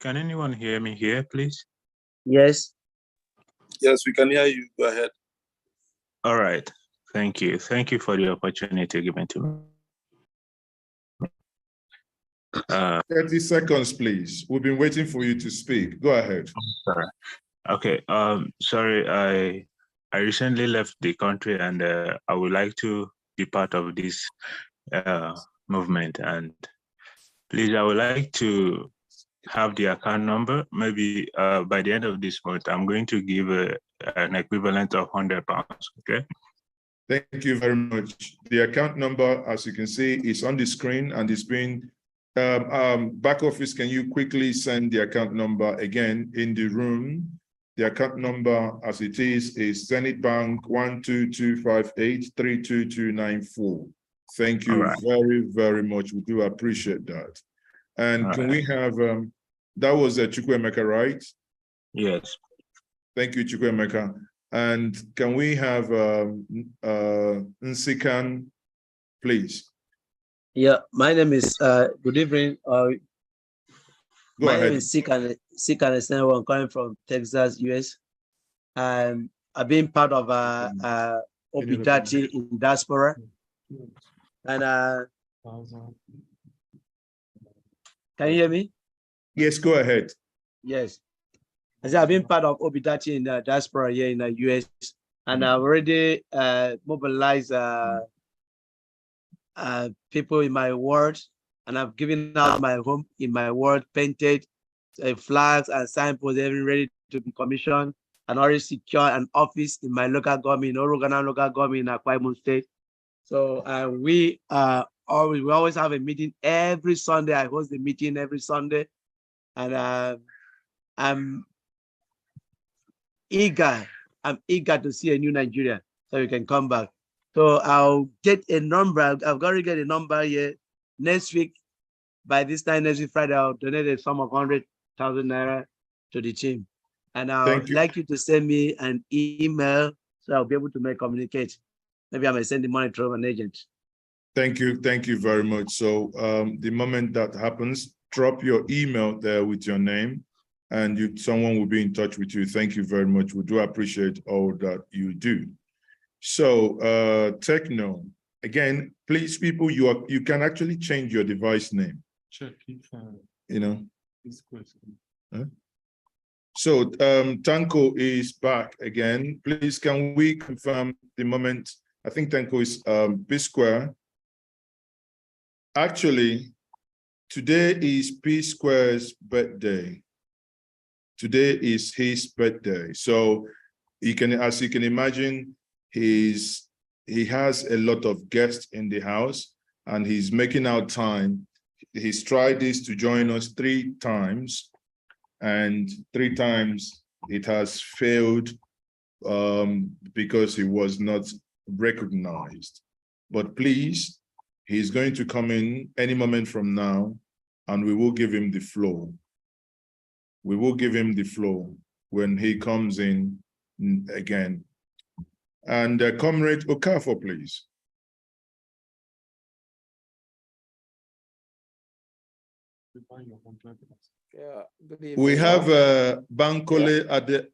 Can anyone hear me here, please? Yes. Yes, we can hear you. Go ahead. All right. Thank you. Thank you for the opportunity given to me. 30 seconds, please. We've been waiting for you to speak. Go ahead. Sorry. Okay. Sorry, I recently left the country, and I would like to be part of this movement. And please, I would like to have the account number. Maybe by the end of this month, I'm going to give an equivalent of £100. Okay. Thank you very much. The account number, as you can see, is on the screen, and it's been back office. Can you quickly send the account number again in the room? The account number, as it is Zenith Bank 12258322294. Thank you very, very much. We do appreciate that. And can we have that was Chukwuemeka, right? Yes. Thank you, Chukwuemeka. And can we have Nsikan, please? Yeah, my name is, good evening. My name is Sikan Esenwo. I'm coming from Texas, US. I've been part of Obidati in diaspora. And can you hear me? Yes, go ahead. Yes. I said I've been part of Obidati in the diaspora here in the US, and I've already mobilized people in my ward, and I've given out my home in my ward, painted flags and signposts, everything ready to be commissioned, and already secured an office in my local government, Orogana local government in Akwa Ibom State. So we always have a meeting every Sunday. I host the meeting every Sunday, and I'm eager to see a new Nigeria so we can come back. So I'll get a number. I've got to get a number here next week. By this time next week Friday, I'll donate a sum of 100,000 naira to the team. And I'd like you to send me an email so I'll be able to communicate. Maybe I may send the money through an agent. Thank you very much. So the moment that happens, drop your email there with your name, and someone will be in touch with you. Thank you very much. We do appreciate all that you do. So Techno, again, please, people, you can actually change your device name. Check if This question. So Tanko is back again. Please, can we confirm the moment? I think Tanko is P Square. Actually, today is P Square's birthday. Today is his birthday. So as you can imagine, he has a lot of guests in the house, and he's making out time. He's tried this to join us 3 times, and 3 times it has failed because he was not recognized. But please, he's going to come in any moment from now, and we will give him the floor. We will give him the floor when he comes in again. And Comrade Okafor, please. Yeah, good evening. We have Bankole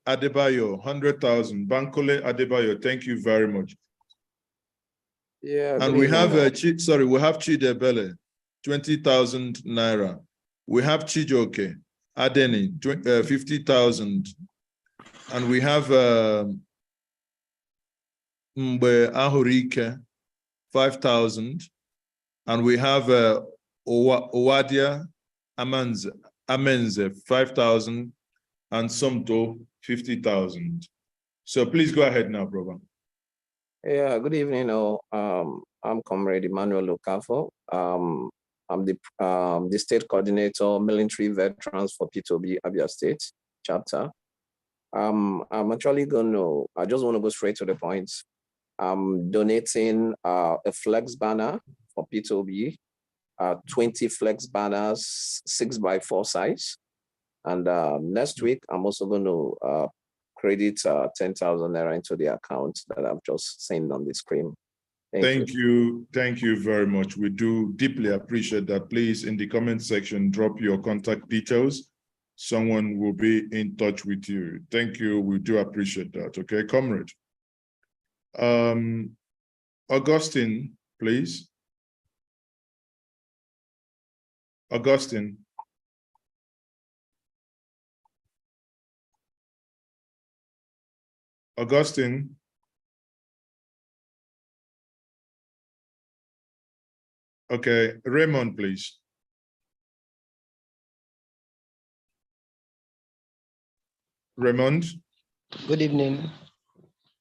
Adebayo, 100,000. Bankole Adebayo, thank you very much. Yeah, and we have we have Chidebele, 20,000 naira. We have Chijoke Adeni, 50,000, and we have Mbe Ahurike, 5,000, and we have Owadia Amenze, 5,000, and Somto, 50,000. So please go ahead now, brother. Yeah, good evening. I'm Commrade Emmanuel Okafor. I'm the state coordinator, military veterans for P2B Abure State chapter. I'm actually I just want to go straight to the point. I'm donating a flex banner for P2B, 20 flex banners, 6x4 size. And next week, I'm also going to credit 10,000 naira into the account that I've just seen on the screen. Thank you very much. We do deeply appreciate that. Please, in the comment section, drop your contact details. Someone will be in touch with you. Thank you. We do appreciate that. Okay, Comrade. Augustine, please. Augustine. Augustine. Okay, Raymond, please. Raymond. Good evening.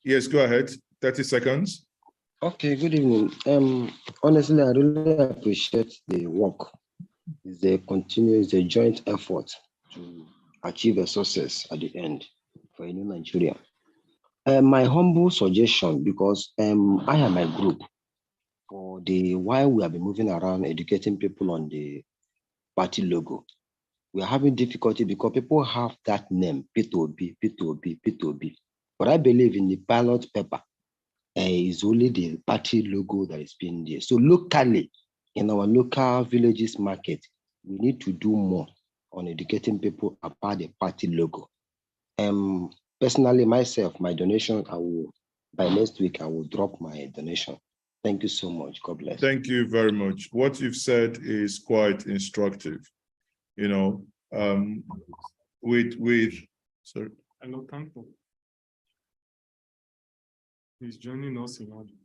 Yes, go ahead. 30 seconds. Okay, good evening. Honestly, I really appreciate the work. It's a joint effort to achieve a success at the end for a new Nigeria. My humble suggestion, because I have my group for while we have been moving around educating people on the party logo, we are having difficulty because people have that name, P2B, P2B, P2B. But I believe in the ballot paper, it's only the party logo that is being there. So locally, in our local villages market, we need to do more on educating people about the party logo. Personally, myself, my donation, by next week, I will drop my donation. Thank you so much. God bless. Thank you very much. What you've said is quite instructive. You know, sorry. Hello, Tanko. He's joining us in audio.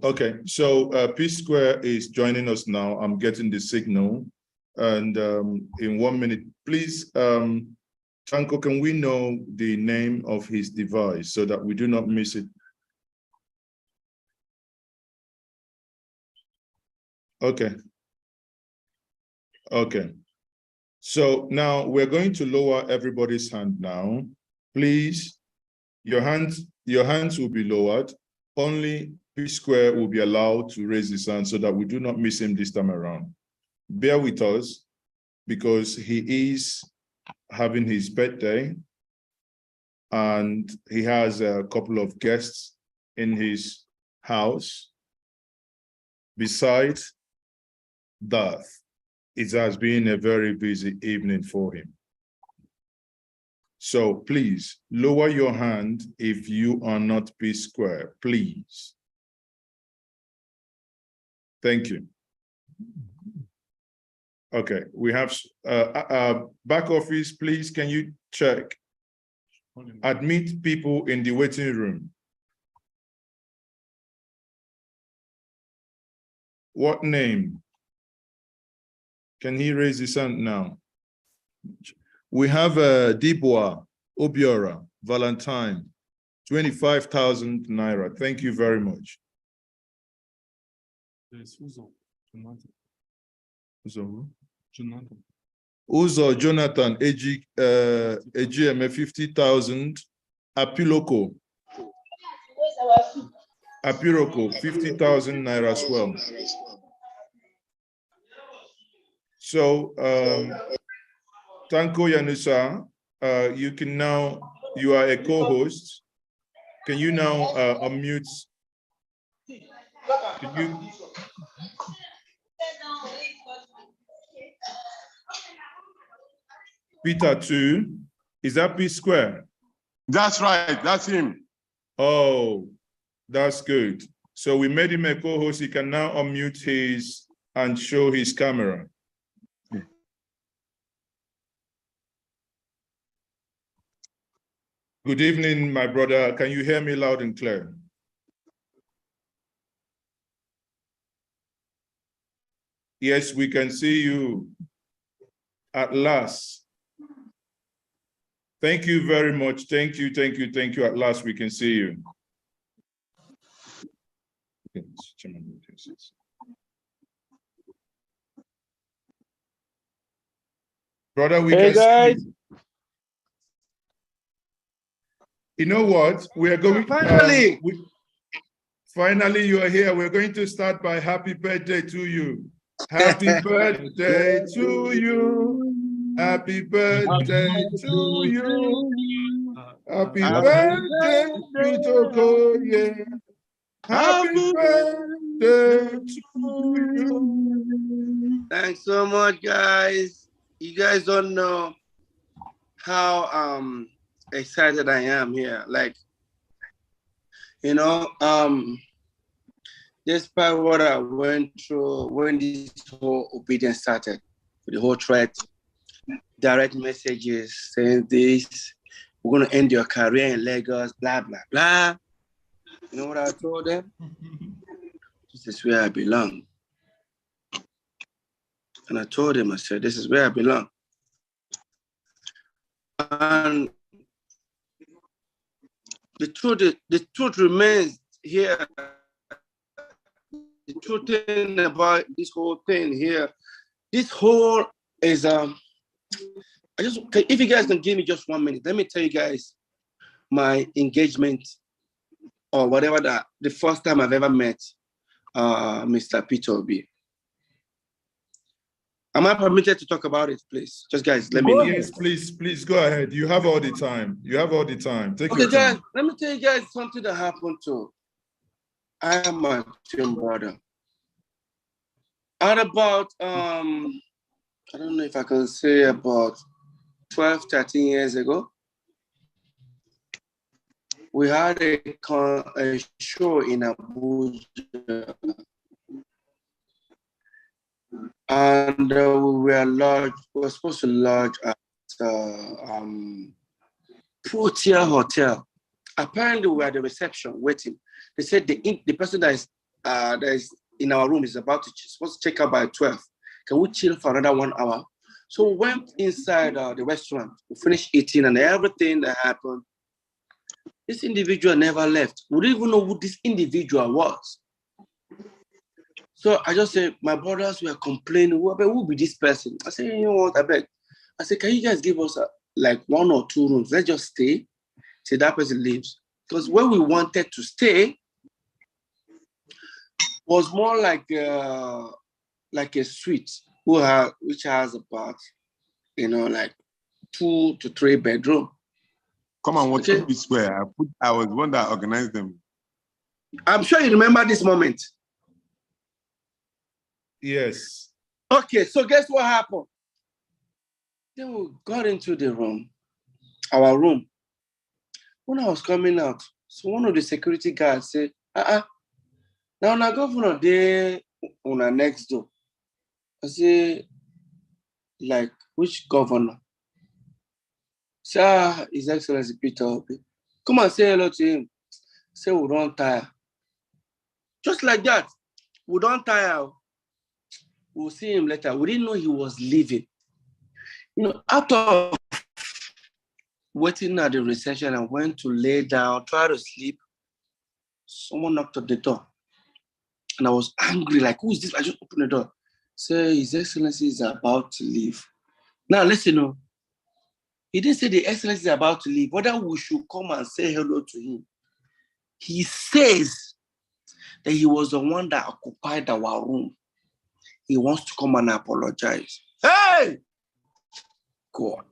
Okay, so P Square is joining us now. I'm getting the signal. And in 1 minute, please, Tanko, can we know the name of his device so that we do not miss it? Okay. Okay. So now we're going to lower everybody's hand now. Please, your hands will be lowered. Only P Square will be allowed to raise his hand so that we do not miss him this time around. Bear with us because he is having his birthday and he has a couple of guests in his house. Besides that, it has been a very busy evening for him. So please lower your hand if you are not P Square, please. Thank you. Okay, we have back office, please, can you check? Admit people in the waiting room. What name? Can he raise his hand now? We have Dibwa, Obiora, Valentine, 25,000 Naira. Thank you very much. Uzo Jonathan, AGM 50,000. Apiloko. Apiroko, 50,000 Naira as well. So, Tanko Yunusa, you are a co-host. Can you now unmute? Can you? Peter 2, is that P Square? That's right, that's him. Oh, that's good. So we made him a co-host. He can now unmute his and show his camera. Good evening, my brother. Can you hear me loud and clear? Yes, we can see you at last. Thank you very much. Thank you, thank you, thank you. At last, we can see you. Brother, we can see you. You know what? We are going. Finally, finally, you are here. We're going to start by happy birthday to you. Happy birthday to you. Happy birthday to you. Happy birthday to Okoye. Happy birthday to you. Thanks so much, guys. You guys don't know how excited I am here. Like, you know, despite what I went through when this whole obedience started, the whole threat, direct messages saying this, we're going to end your career in Lagos, blah, blah, blah. You know what I told them? This is where I belong. And I told him, I said, this is where I belong. And the truth remains here. The truth thing about this whole thing here, this whole is, if you guys can give me just 1 minute, let me tell you guys my engagement or whatever that, the first time I've ever met Mr. Peter Obi. Am I permitted to talk about it, please? Just guys, let me know. Yes, please go ahead. You have all the time. You have all the time. Take your Okay, time. guys, let me tell you guys something that happened to I am my twin brother. At about, I don't know if I can say about 12, 13 years ago, we had a show in Abuja. And we were supposed to lodge at Protea Hotel. Apparently, we were at the reception waiting. They said the person that is in our room is supposed to check out by 12. Can we chill for another 1 hour? So we went inside the restaurant. We finished eating and everything that happened. This individual never left. We didn't even know who this individual was. So I just said, my brothers were complaining, who will be this person? I said, you know what, I beg. I said, can you guys give us like 1 or 2 rooms? Let's just stay till that person leaves. Because where we wanted to stay was more like a suite which has about, like 2 to 3 bedroom. Come on, what we swear. I was one that organized them. I'm sure you remember this moment. Yes. Okay, so guess what happened? Then we got into the room, our room. When I was coming out, so one of the security guards said, now na governor there on our next door. I say, like, which governor? Say, His Excellency Peter Obi. Come and say hello to him. Say, we don't tire. Just like that. We don't tire. We'll see him later. We didn't know he was leaving. After waiting at the reception, I went to lay down, try to sleep. Someone knocked at the door. And I was angry, like, who is this? I just opened the door. Say, His Excellency is about to leave. Now, listen, he didn't say the Excellency is about to leave, whether we should come and say hello to him. He says that he was the one that occupied our room. He wants to come and apologize. Hey! God.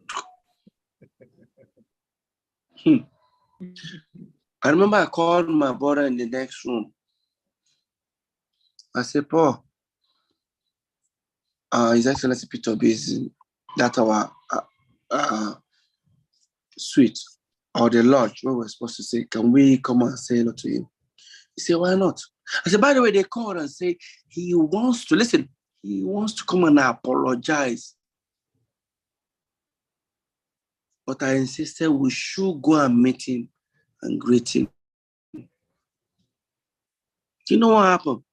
I remember I called my brother in the next room. I said, Paul, His Excellency Peter Obi is in that our suite or the lodge where we're supposed to say, can we come and say hello to him? He said, why not? I said, by the way, they called and say he wants to come and apologize. But I insisted we should go and meet him and greet him. You know what happened?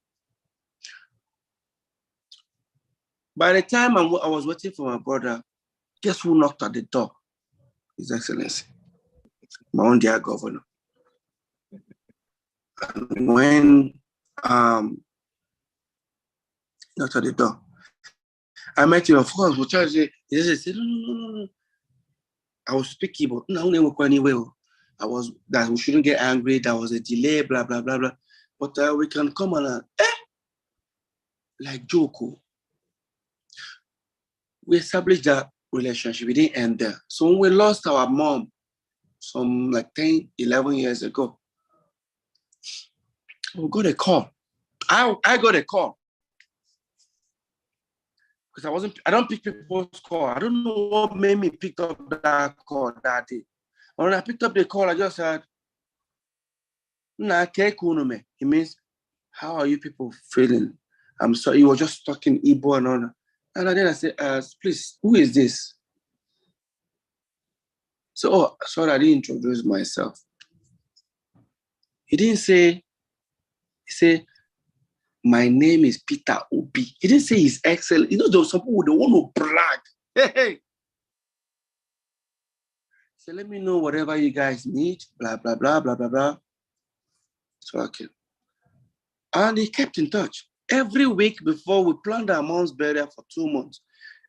By the time I was waiting for my brother, guess who knocked at the door? His Excellency, my own dear governor. And when knocked at the door, I met him, of course, but he said, no. I was speaking, but no, anyway. I was that we shouldn't get angry. There was a delay, blah, blah, blah, blah. But we can come and like Joko. We established that relationship. We didn't end there. So when we lost our mom some like 10, 11 years ago, we got a call. I got a call. Because I don't pick people's call. I don't know what made me pick up that call that day. And when I picked up the call, I just said, it means, how are you people feeling? I'm sorry, you were just talking Igbo and all that. And then I said, please, who is this? So, oh, sorry, I didn't introduce myself. He didn't say, he said, my name is Peter Obi. He didn't say his excellent. You know, there was some people who want to brag. Hey. So let me know whatever you guys need, blah, blah, blah, blah, blah, blah. So, okay. And he kept in touch. Every week before we planned our mom's burial for 2 months,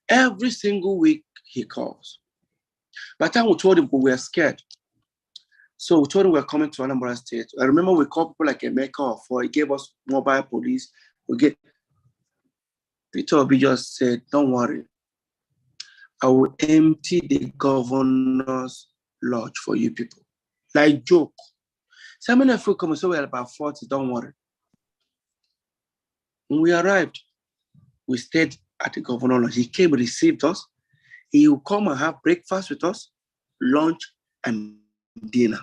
every single week he calls. By the time we told him we were scared. So we told him we were coming to Anambra State. I remember we called people like Emeka or for he gave us mobile police. Peter Obi just said, don't worry. I will empty the governor's lodge for you people. Like joke. So many of you come and say we're about 40, don't worry. When we arrived, we stayed at the governor's lodge. He came, received us. He will come and have breakfast with us, lunch, and dinner.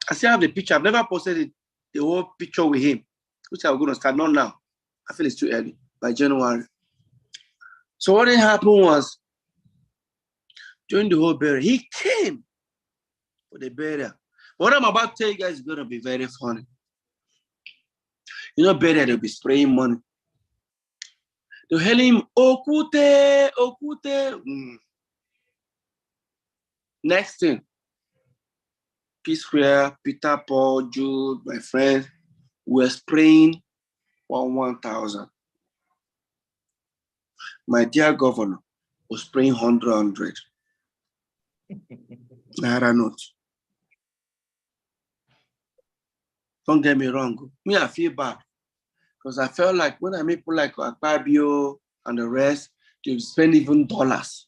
I still have the picture. I've never posted the whole picture with him, which I'm going to start, not now. I feel it's too early, by January. So what happened was, during the whole burial, he came for the burial. What I'm about to tell you guys is going to be very funny. You know, burial, they'll be spraying money. They'll hail him, Okute, Okute. Next thing, P-Square, Peter, Paul, Jude, my friends, were spraying 1,000. My dear governor was spraying 100. Naira note. Don't get me wrong. Me, I feel bad. Because I felt like when I meet people like Akpabio and the rest, they spend even dollars.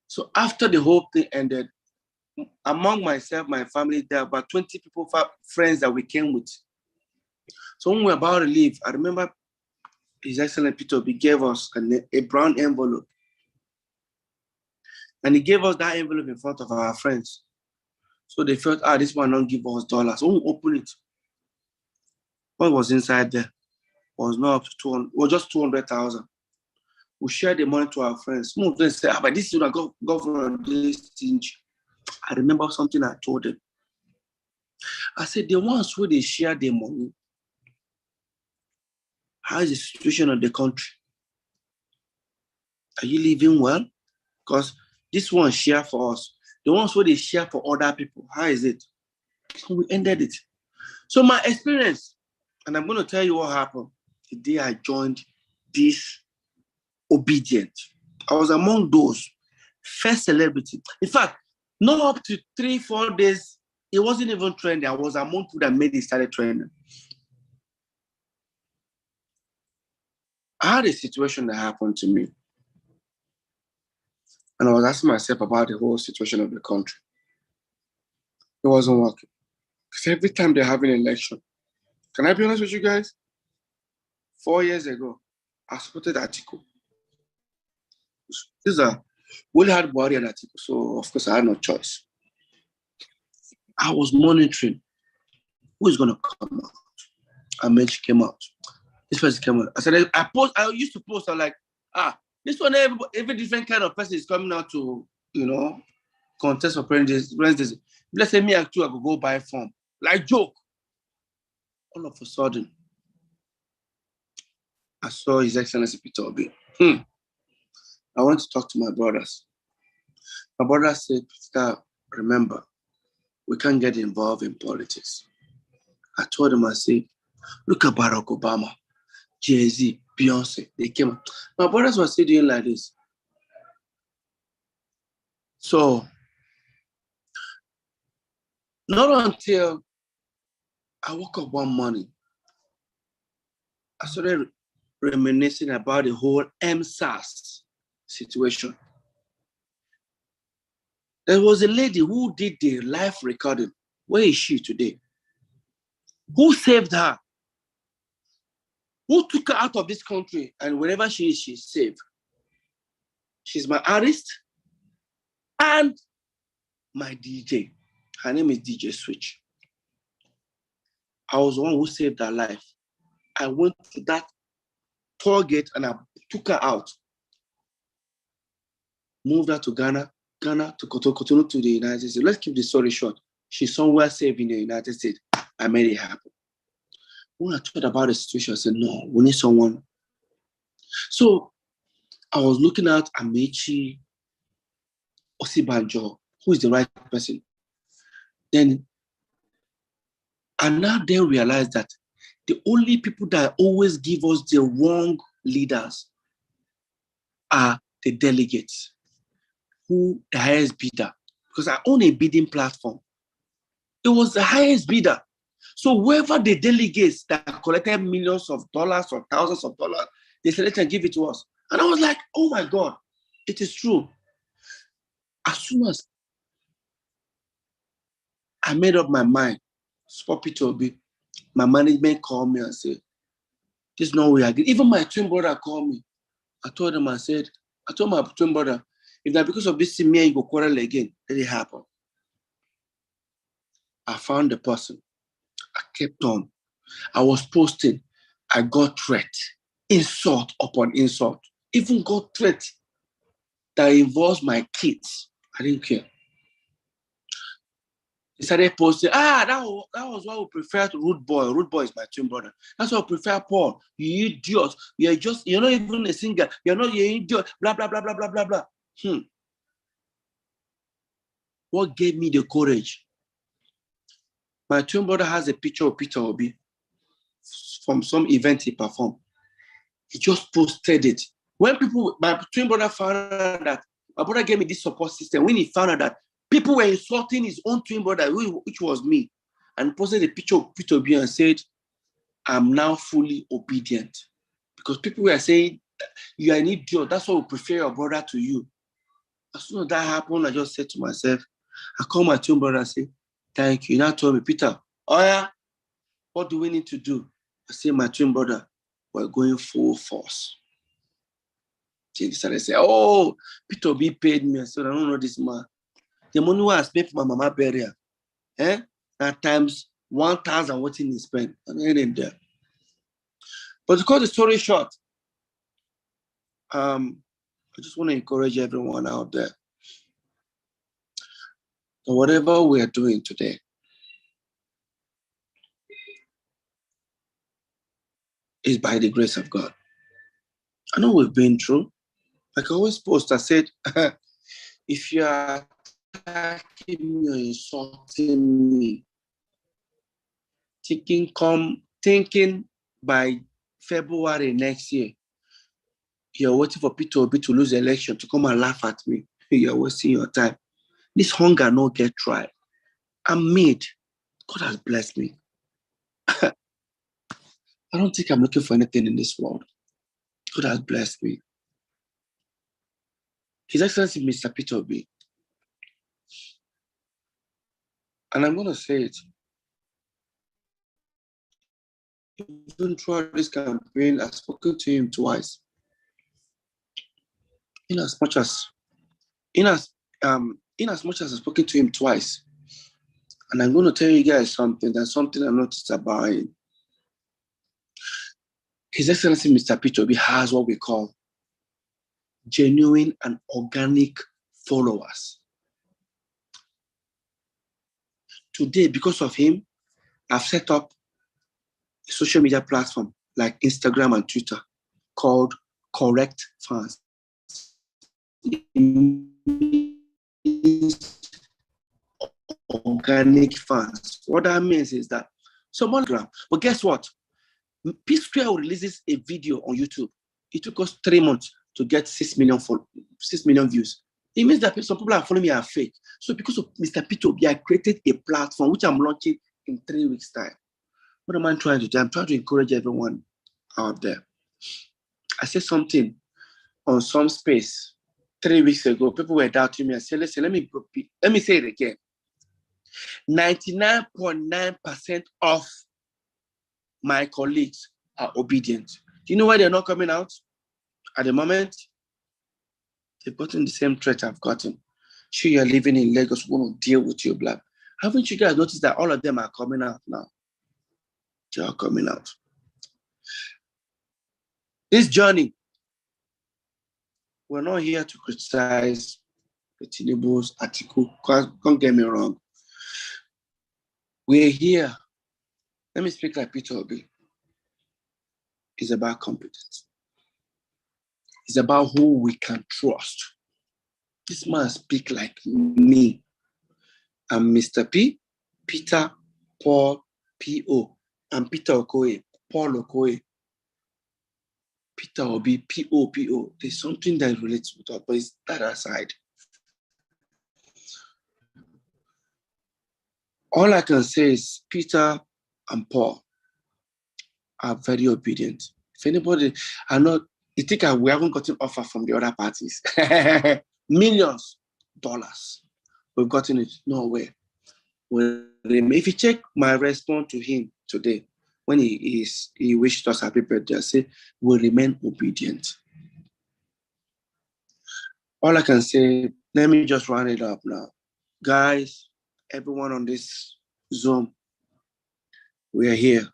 So after the whole thing ended, among myself, my family, there were about 20 people, friends that we came with. So when we were about to leave, I remember His Excellency Peter Obi gave us a brown envelope. And he gave us that envelope in front of our friends. So they felt, this one don't give us dollars. When we open it, what was inside there was not up to 200, was just 200,000. We shared the money to our friends. Some of them said, but this is what I got from this thing. I remember something I told them. I said, the ones who they share their money, how is the situation of the country? Are you living well? Because this one share for us. The ones who they share for other people, how is it? So we ended it. So my experience, and I'm going to tell you what happened the day I joined this obedient. I was among those first celebrity. In fact, not up to 3-4 days, it wasn't even trending. I was among people that made it started trending. I had a situation that happened to me. And I was asking myself about the whole situation of the country. It wasn't working. Because every time they're having an election, can I be honest with you guys? 4 years ago, I supported Atiku. These are really hard body and Atiku, so of course I had no choice. I was monitoring who is going to come out. And then she came out. This person came out. I said, I used to post, I'm like, this one, every different kind of person is coming out to, contest for president. Let's say me and two, I could go buy a form. Like joke. All of a sudden, I saw His Excellency Peter Obi. I want to talk to my brothers. My brother said, Peter, remember, we can't get involved in politics. I told him, I said, look at Barack Obama, Jay-Z, Beyonce, they came out. My brothers were still doing like this. So, not until I woke up one morning, I started reminiscing about the whole MSAS situation. There was a lady who did the live recording. Where is she today? Who saved her? Who took her out of this country? And wherever she is, she's safe. She's my artist and my DJ. Her name is DJ Switch. I was the one who saved her life. I went to that toll gate and I took her out. Moved her to Ghana to Cotonou to the United States. Let's keep the story short. She's somewhere safe in the United States. I made it happen. When I thought about the situation, I said, no, we need someone. So I was looking at Amechi Osibanjo, who is the right person. Then I now then realized that the only people that always give us the wrong leaders are the delegates, who the highest bidder. Because I own a bidding platform. It was the highest bidder. So whoever the delegates that collected millions of dollars or thousands of dollars, they select and give it to us. And I was like, oh my God, it is true. As soon as I made up my mind, my management called me and said, this is not where I get. Even my twin brother called me. I told him, I told my twin brother, if that because of this thing, me and you go quarrel again, let it happen. I found the person. I kept on. I was posting. I got threat, insult upon insult. Even got threat that involves my kids. I didn't care. He started posting, that was why we prefer Rude Boy. Rude Boy is my twin brother. That's why we prefer Paul. You idiot. You're not even a singer. You're an idiot. Blah, blah, blah, blah, blah, blah, blah. What gave me the courage? My twin brother has a picture of Peter Obi from some event he performed. He just posted it. When my twin brother found out that, my brother gave me this support system. When he found out that people were insulting his own twin brother, which was me, and posted a picture of Peter Obi and said, I'm now fully obedient. Because people were saying, you are an idiot. That's why we prefer your brother to you. As soon as that happened, I just said to myself, I called my twin brother and said, thank you. He now told me, Peter, what do we need to do? I said, my twin brother, we're going full force. He started saying, oh, Peter B paid me. I said, I don't know this man. The money I spent for my mama burial, that times 1,000 what he spent. And I ain't there. But to cut the story short, I just want to encourage everyone out there. So whatever we are doing today, is by the grace of God. I know we've been through. Like I always post, I said, if you are attacking me or insulting me, thinking by February next year, you're waiting for Peter Obi to lose the election to come and laugh at me. You're wasting your time. This hunger no get tried. I'm made. God has blessed me. I don't think I'm looking for anything in this world. God has blessed me. His Excellency, Mr. Peter Obi. And I'm going to say it. Even throughout this campaign, I've spoken to him twice. In as much as I've spoken to him twice. And I'm going to tell you guys something. That's something I noticed about him. His Excellency, Mr. Peter Obi, has what we call genuine and organic followers. Today, because of him, I've set up a social media platform like Instagram and Twitter called Correct Fans. Organic fans. What that means is that someone, but guess what? Peace Square releases a video on YouTube. It took us 3 months to get 6 million views. It means that some people are following me are fake. So because of Mr. Peter Obi, I created a platform which I'm launching in 3 weeks' time. What am I trying to do? I'm trying to encourage everyone out there. I said something on some space 3 weeks ago. People were doubting me. I said, listen, let me say it again. 99.9% of my colleagues are obedient. Do you know why they're not coming out? At the moment, they've gotten the same threat I've gotten. Sure, you're living in Lagos, we want to deal with you, black. Haven't you guys noticed that all of them are coming out now? They are coming out. This journey, we're not here to criticize the Tinubu's article. Don't get me wrong. We're here. Let me speak like Peter Obi. It's about competence. It's about who we can trust. This man speak like me. I'm Mr. P, Peter, Paul, P.O. I'm Peter Okoye, Paul Okoye. Peter Obi, P.O., P.O. There's something that relates with us, but it's that aside. All I can say is Peter and Paul are very obedient. If anybody, I know, you think we haven't gotten offer from the other parties. Millions of dollars. We've gotten it nowhere. If you check my response to him today, when he wished us happy birthday, I say, we'll remain obedient. All I can say, let me just round it up now. Guys, everyone on this Zoom, we are here.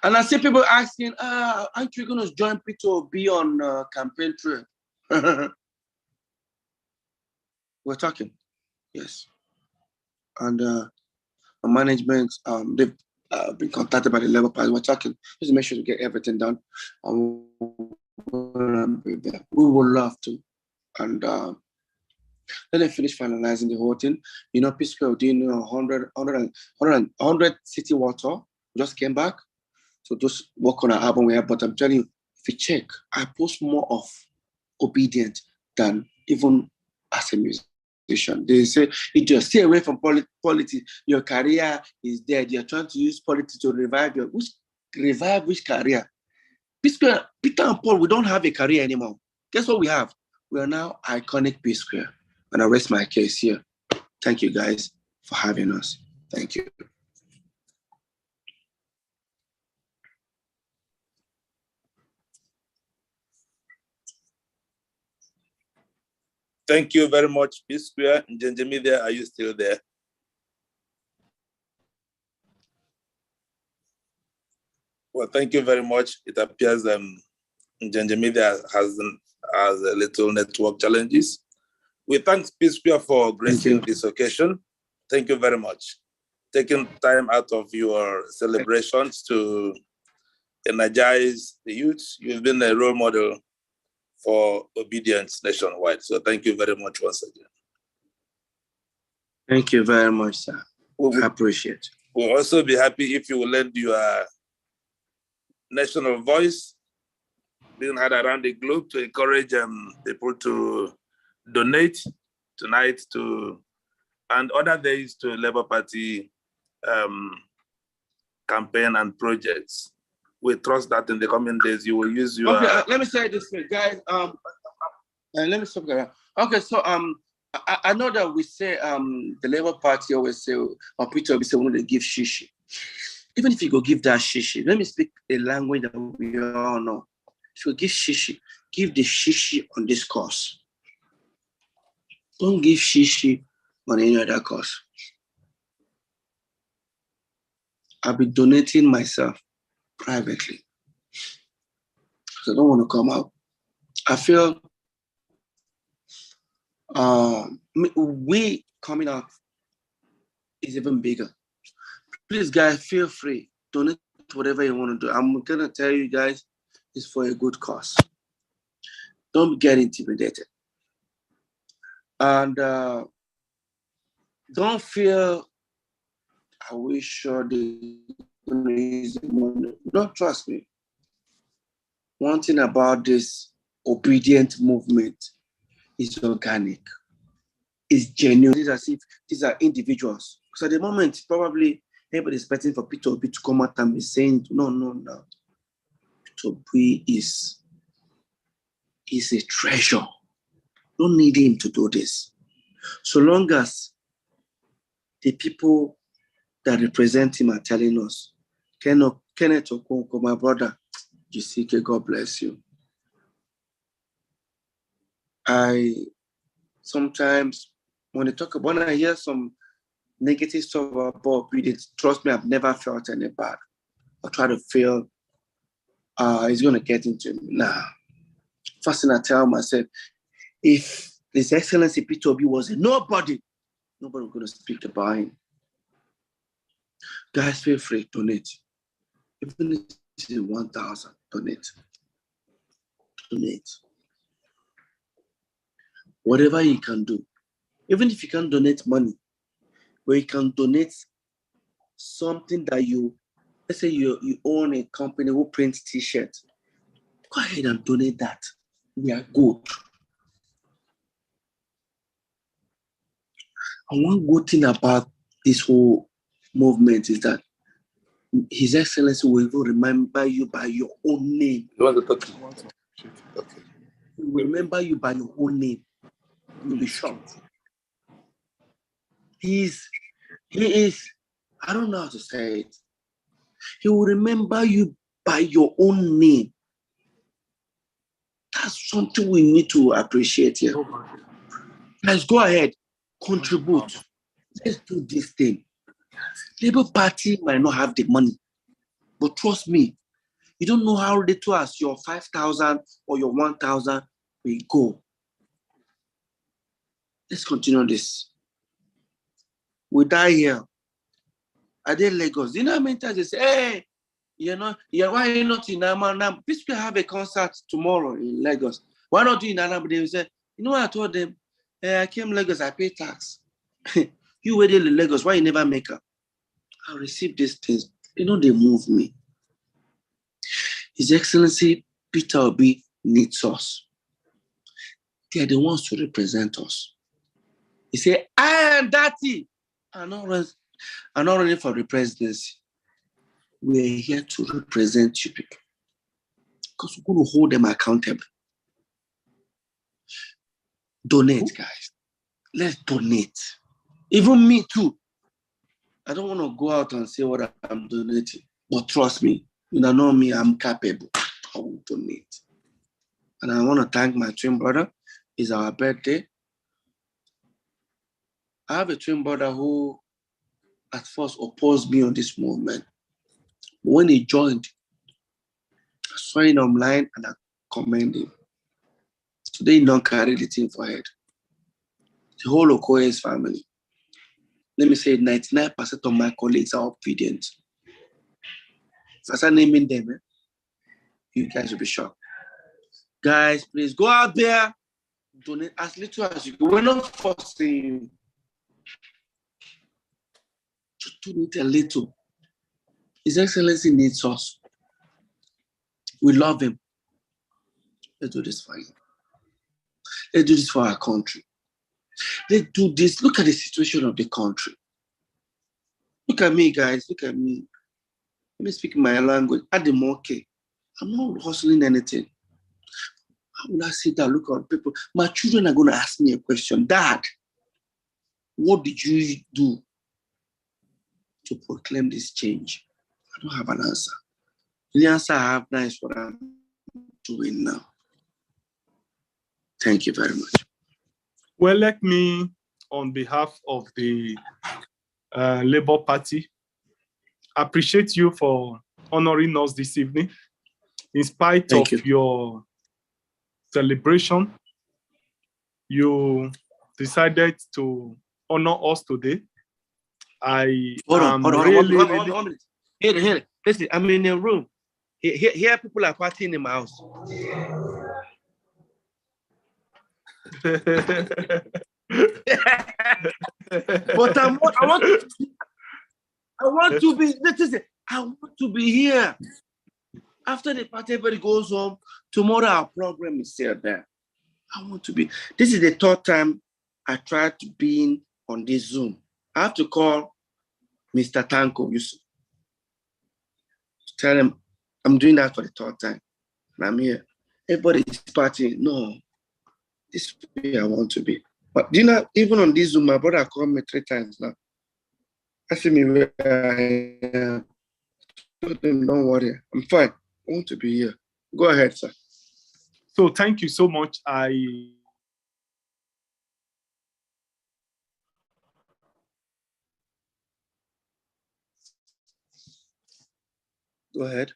And I see people asking, aren't you going to join Peter Obi on campaign trail? We're talking, yes. And management, they've been contacted by the Labour Party. We're talking, just to make sure to get everything done. We would love to. And then they finish finalizing the whole thing. You know, P-Square doing 100 city water, just came back. So just work on our album we have. But I'm telling you, if you check, I post more of obedient than even as a musician. They say, if you stay away from politics, your career is dead. You're trying to use politics to revive which career? P-Square, Peter and Paul, we don't have a career anymore. Guess what we have? We are now iconic P-Square. And I rest my case here. Thank you guys for having us. Thank you. Thank you very much, P-Square. Njemide, are you still there? Well, thank you very much. It appears Njemide has a little network challenges. We thank P-Square for gracing this occasion. Thank you very much. Taking time out of your celebrations to energize the youth. You've been a role model for obedience nationwide. So thank you very much once again. Thank you very much, sir. I appreciate it. We'll also be happy if you will lend your national voice being heard around the globe to encourage people to donate tonight to and other days to Labour Party campaign and projects. We trust that in the coming days you will use your. Okay, let me say this way, guys. Let me stop there. Okay, so I know that we say the Labour Party always say, or Peter will say, we want to give shishi. Even if you go give that shishi, let me speak a language that we all know. If you give shishi, give the shishi on this course. Don't give shishi on any other cause. I'll be donating myself privately. So I don't want to come out. I feel we coming out is even bigger. Please, guys, feel free. Donate whatever you want to do. I'm going to tell you guys, it's for a good cause. Don't get intimidated. And don't feel, I wish sure they're going to use the money. Don't trust me. One thing about this obedient movement is organic. It's genuine. It's as if these are individuals. Because at the moment, probably everybody's expecting for Peter Obi to come out and be saying, no. Peter Obi is a treasure. Don't need him to do this. So long as the people that represent him are telling us, Kenneth Okonkwo, my brother, GCK, God bless you. I sometimes, when I hear some negative stuff about obedience, trust me, I've never felt any bad. or try to feel he's going to get into it. Nah. First thing I tell myself, if His Excellency Peter Obi was a nobody was going to speak about him. Guys, feel free to donate. Even if it's 1,000, donate. Donate. Whatever you can do. Even if you can't donate money, but you can donate something that let's say you own a company who prints t-shirts. Go ahead and donate that. We are good. And one good thing about this whole movement is that His Excellency will even remember you by your own name. You want to talk? Okay. He will remember you by your own name. You'll be shocked. He is, I don't know how to say it. He will remember you by your own name. That's something we need to appreciate here. Let's go ahead, contribute. Let's do this thing. Labour Party might not have the money, but trust me, you don't know how little as your 5,000 or your 1,000 will go. Let's continue this. We die here. I did Lagos. You know how many times they say, hey, why are you not in Nama? Please have a concert tomorrow in Lagos. Why not do in Nama? They will say, you know what I told them? Hey, I came to Lagos, I pay tax. You waited in Lagos, why you never make up? I receive these things. They move me. His Excellency Peter Obi needs us. They are the ones to represent us. He said, I am Daddy. I'm not running for the presidency. We're here to represent you people. Because we're going to hold them accountable. Donate, guys. Let's donate. Even me too. I don't want to go out and say what I'm donating. But trust me, you know me, I'm capable. I will donate. And I want to thank my twin brother. It's our birthday. I have a twin brother who at first opposed me on this movement. But when he joined, I saw him online and I commend him. Today, he don't carry the thing for head. The whole Okoye's family. Let me say 99% of my colleagues are obedient. If I start naming them, you guys will be shocked. Guys, please go out there, donate as little as you can. We're not forcing you. Just donate a little. His Excellency needs us. We love him. Let's do this for him. Let's do this for our country. Let's do this. Look at the situation of the country. Look at me, guys. Look at me. Let me speak my language. Ademoke. I'm not hustling anything. How would I sit down, look at people? My children are going to ask me a question. Dad, what did you do to proclaim this change? I don't have an answer. The answer I have now is what I'm doing now. Thank you very much. Well, let me, on behalf of the Labour Party, appreciate you for honoring us this evening. In spite of your celebration, you decided to honor us today. Hold on. Here. Listen, I'm in a room. Here people are partying in my house. But I want to be here. After the party, everybody goes home. Tomorrow our program is still there. I want to be. This is the third time I tried to be on this Zoom. I have to call Mr. Tanko to tell him I'm doing that for the third time. And I'm here. Everybody is partying. No, this is where I want to be. But do you know, even on this Zoom, my brother called me 3 times now. Asking me where I am. Don't worry, I'm fine. I want to be here. Go ahead, sir. So thank you so much. Go ahead.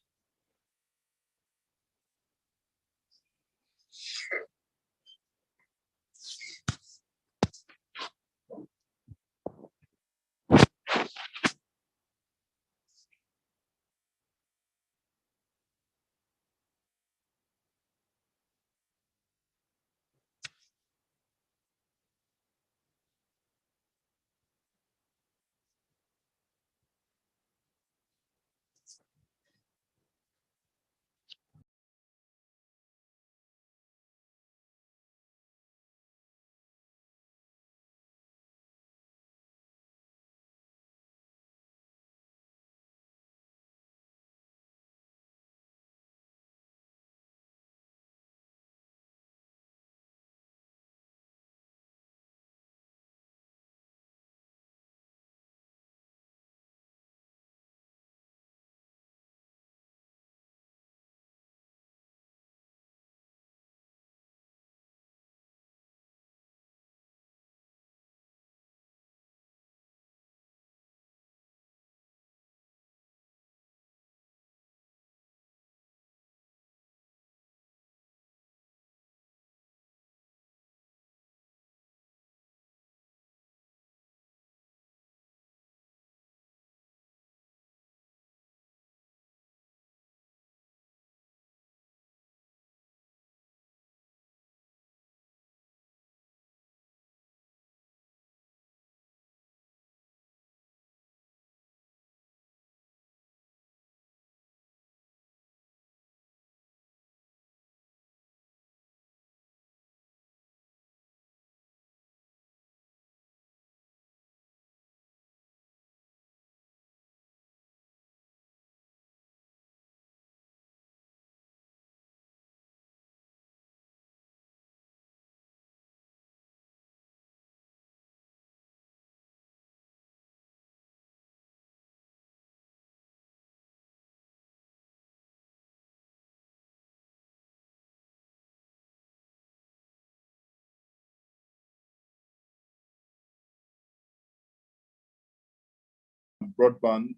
Broadband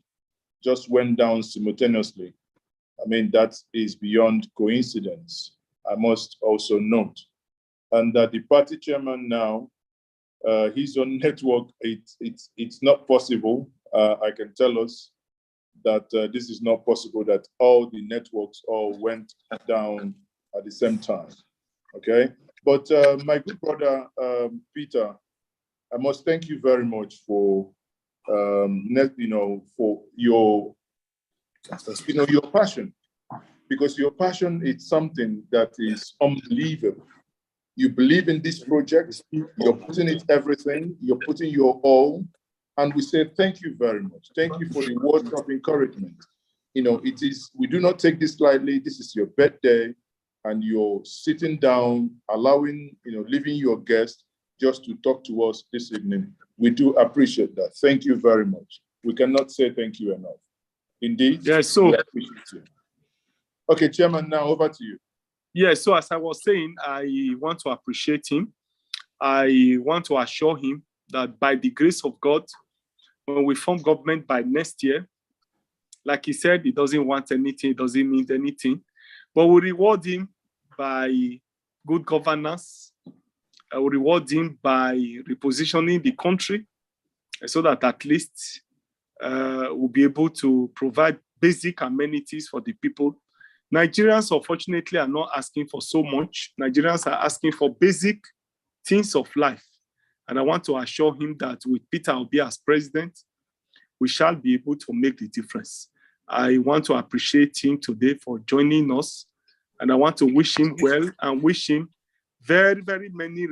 just went down simultaneously. I mean, that is beyond coincidence, I must also note. And that the party chairman now, his own network, it's not possible. I can tell us that this is not possible, that all the networks all went down at the same time, okay? But my good brother, Peter, I must thank you very much for, for your passion, because your passion is something that is unbelievable. You believe in this project, you're putting it everything, you're putting your all, and we say thank you very much. Thank you for the words of encouragement. You know, we do not take this lightly. This is your birthday, and you're sitting down, allowing, leaving your guest just to talk to us this evening. We do appreciate that. Thank you very much. We cannot say thank you enough. Indeed, yes, so we appreciate you. Okay, Chairman, now over to you. Yes, so as I was saying, I want to appreciate him. I want to assure him that by the grace of God, when we form government by next year, like he said, he doesn't want anything, it doesn't mean anything, but we reward him by good governance. I will reward him by repositioning the country so that at least we'll be able to provide basic amenities for the people. Nigerians, unfortunately, are not asking for so much. Nigerians are asking for basic things of life. And I want to assure him that with Peter Obi as president, we shall be able to make the difference. I want to appreciate him today for joining us. And I want to wish him well and wish him very, very many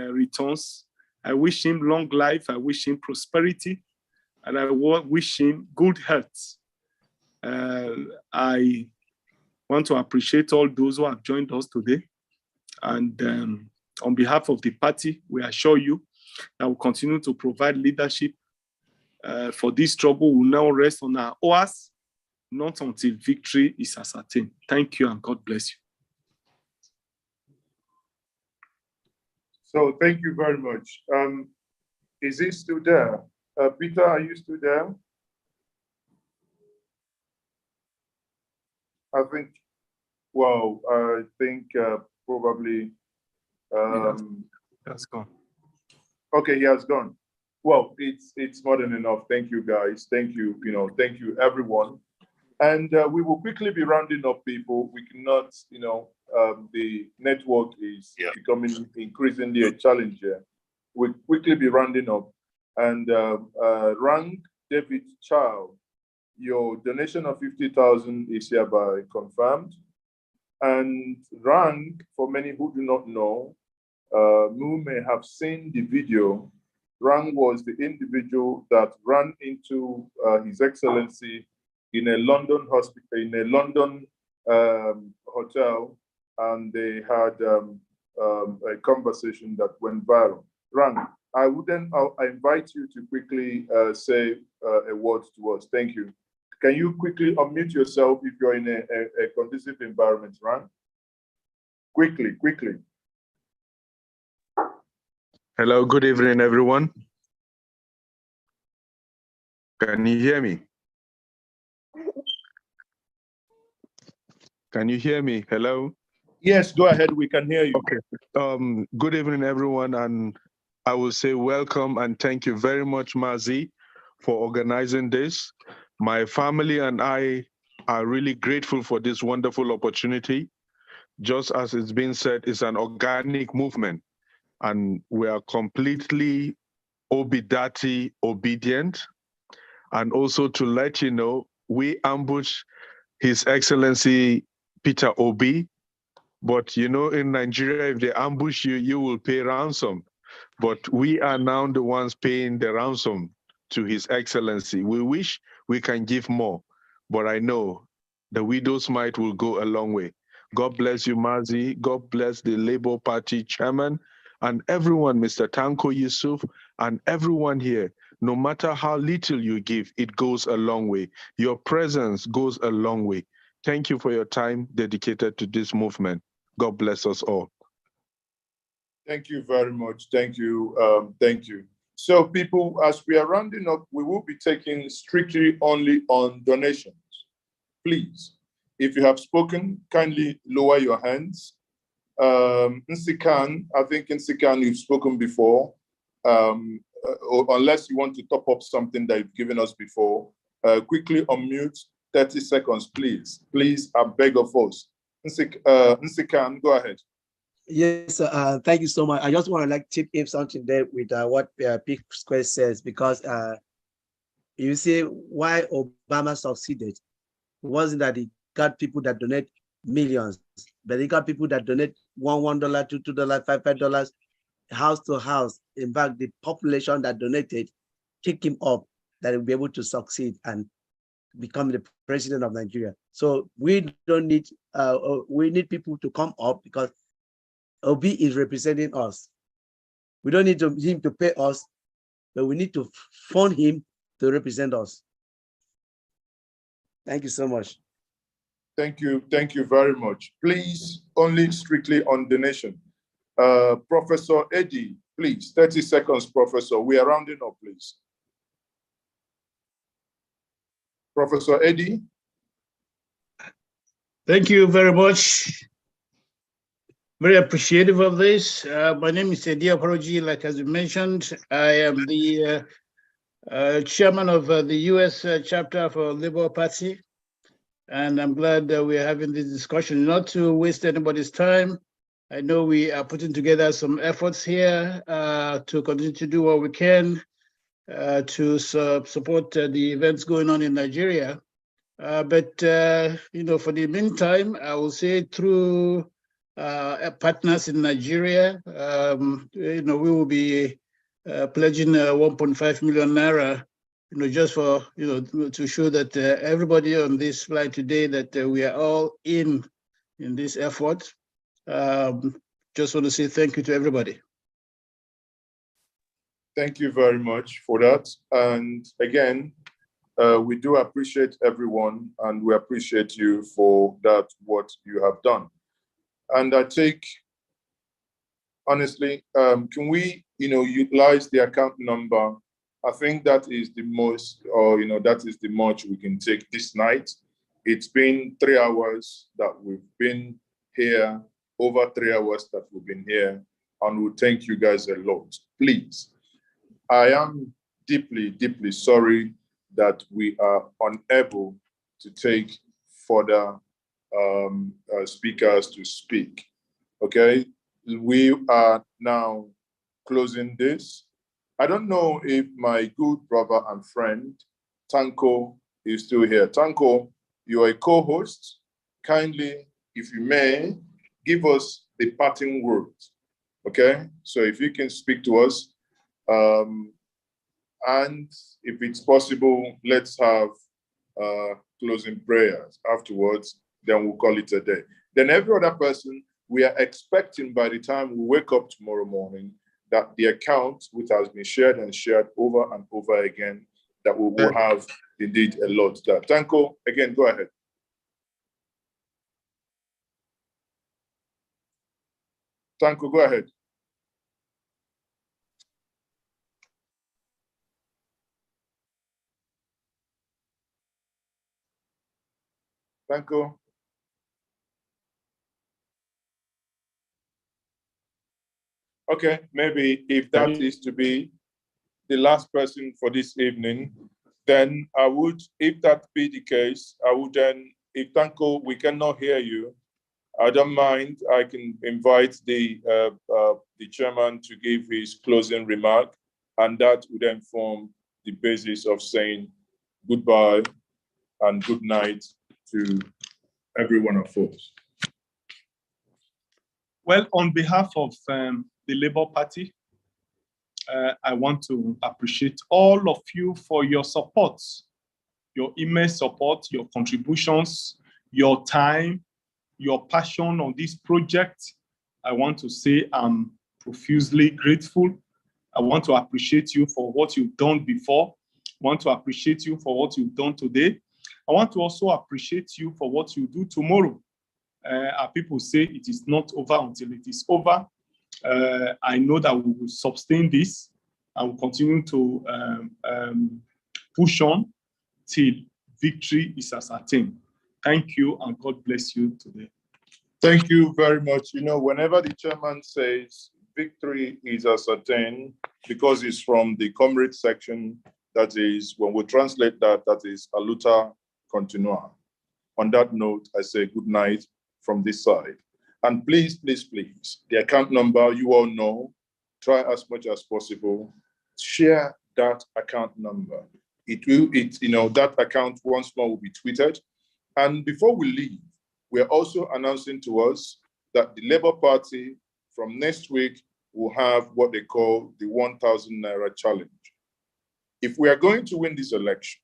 returns. I wish him long life. I wish him prosperity. And I wish him good health. I want to appreciate all those who have joined us today. And on behalf of the party, we assure you that we'll continue to provide leadership for this struggle. Will now rest on our oars, not until victory is ascertained. Thank you and God bless you. So thank you very much. Is he still there? Peter, are you still there? I think, well, I think probably, That's gone. okay, he has gone. Well, it's more than enough. Thank you, guys. Thank you, thank you, everyone. And we will quickly be rounding up, people. We cannot, the network is becoming increasingly a challenge here. We'll quickly be rounding up. And Rank David Child, your donation of 50,000 is hereby confirmed. And Rank, for many who do not know, who may have seen the video, Rank was the individual that ran into His Excellency in a London hospital, in a London hotel, and they had a conversation that went viral. Rank, I invite you to quickly say a word to us. Thank you. Can you quickly unmute yourself if you're in a conducive environment, Rank? Quickly. Hello, good evening, everyone. Can you hear me? Can you hear me? Hello? Yes, go ahead. We can hear you. Okay. Good evening, everyone. And I will say welcome and thank you very much, Mazi, for organizing this. My family and I are really grateful for this wonderful opportunity. Just as it's been said, it's an organic movement, and we are completely Obidati obedient. And also to let you know, we ambush His Excellency Peter Obi, but in Nigeria, if they ambush you, you will pay ransom. But we are now the ones paying the ransom to His Excellency. We wish we can give more, but I know the widow's mite will go a long way. God bless you, Mazi. God bless the Labour Party chairman and everyone, Mr. Tanko Yusuf, and everyone here. No matter how little you give, it goes a long way. Your presence goes a long way. Thank you for your time dedicated to this movement. God bless us all. Thank you very much. Thank you. Thank you. So people, as we are rounding up, we will be taking strictly only on donations. Please, if you have spoken, kindly lower your hands. Nsikan, I think Nsikan, you've spoken before. Unless you want to top up something that you've given us before, quickly unmute, 30 seconds, please. Please, I beg of us. Nsikan, go ahead. Yes, thank you so much. I just want to chip in something there with what Passcode says, because you see why Obama succeeded. It wasn't that he got people that donate millions, but he got people that donate $1, $2, $5, house to house. In fact, the population that donated kicked him up, that he'll be able to succeed and become the president of Nigeria. So we don't need, we need people to come up, because Obi is representing us. We don't need him to pay us, but we need to fund him to represent us. Thank you so much. Thank you. Thank you very much. Please, only strictly on donation. Professor Eddie, please, 30 seconds, Professor. We are rounding up, please. Professor Eddie. Thank you very much. Very appreciative of this. My name is Eddie Aporoji. Like as you mentioned, I am the chairman of the US chapter for Labour Party. And I'm glad that we're having this discussion, not to waste anybody's time. I know we are putting together some efforts here to continue to do what we can to support the events going on in Nigeria. But for the meantime, I will say through partners in Nigeria, we will be pledging 1.5 million naira, just for to show that everybody on this flight today that we are all in this effort. Just want to say thank you to everybody. Thank you very much for that. And again, we do appreciate everyone, and we appreciate you for that, what you have done. And I take, honestly, can we, utilize the account number? I think that is the most, or that is the much we can take this night. It's been 3 hours that we've been here, over 3 hours that we've been here, and we thank you guys a lot. Please, I am deeply, deeply sorry that we are unable to take further speakers to speak. Okay, we are now closing this. I don't know if my good brother and friend Tanko is still here. Tanko, you are a co-host. Kindly, if you may, give us the parting words. Okay, so if you can speak to us, and if it's possible, let's have closing prayers afterwards, then we'll call it a day. Then every other person, we are expecting by the time we wake up tomorrow morning that the account, which has been shared and shared over and over again, that we will have indeed a lot there. Tanko, again, go ahead. Tanko, go ahead. Tanko. Okay, maybe if that is to be the last person for this evening, then I would, if that be the case, I would then, if Tanko, we cannot hear you, I don't mind, I can invite the chairman to give his closing remark, and that would then form the basis of saying goodbye and good night to every one of us. Well, on behalf of the Labour Party, I want to appreciate all of you for your support, your immense support, your contributions, your time, your passion on this project. I want to say I'm profusely grateful. I want to appreciate you for what you've done before. I want to appreciate you for what you've done today. I want to also appreciate you for what you do tomorrow. Our people say it is not over until it is over. I know that we will sustain this and will continue to push on till victory is ascertained. Thank you, and God bless you today. Thank you very much. You know, whenever the chairman says victory is ascertained, because it's from the Commrade section, that is, when we translate that, that is aluta continua. On that note, I say good night from this side. And please, please, please, the account number you all know, try as much as possible, share that account number. That account once more will be tweeted. And before we leave, we are also announcing to us that the Labour Party from next week will have what they call the 1,000 Naira challenge. If we are going to win this election,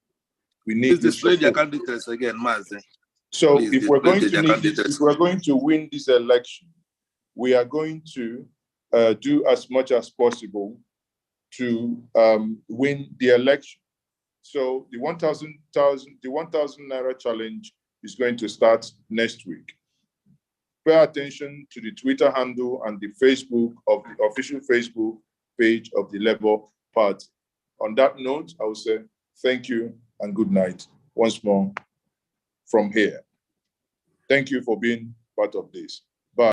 we need Please display the account details again, Mazi. So if we're going to win this election, we are going to do as much as possible to win the election. So the 1,000 Naira challenge is going to start next week. Pay attention to the Twitter handle and the Facebook of the official Facebook page of the Labour Party. On that note, I will say thank you and good night once more from here. Thank you for being part of this.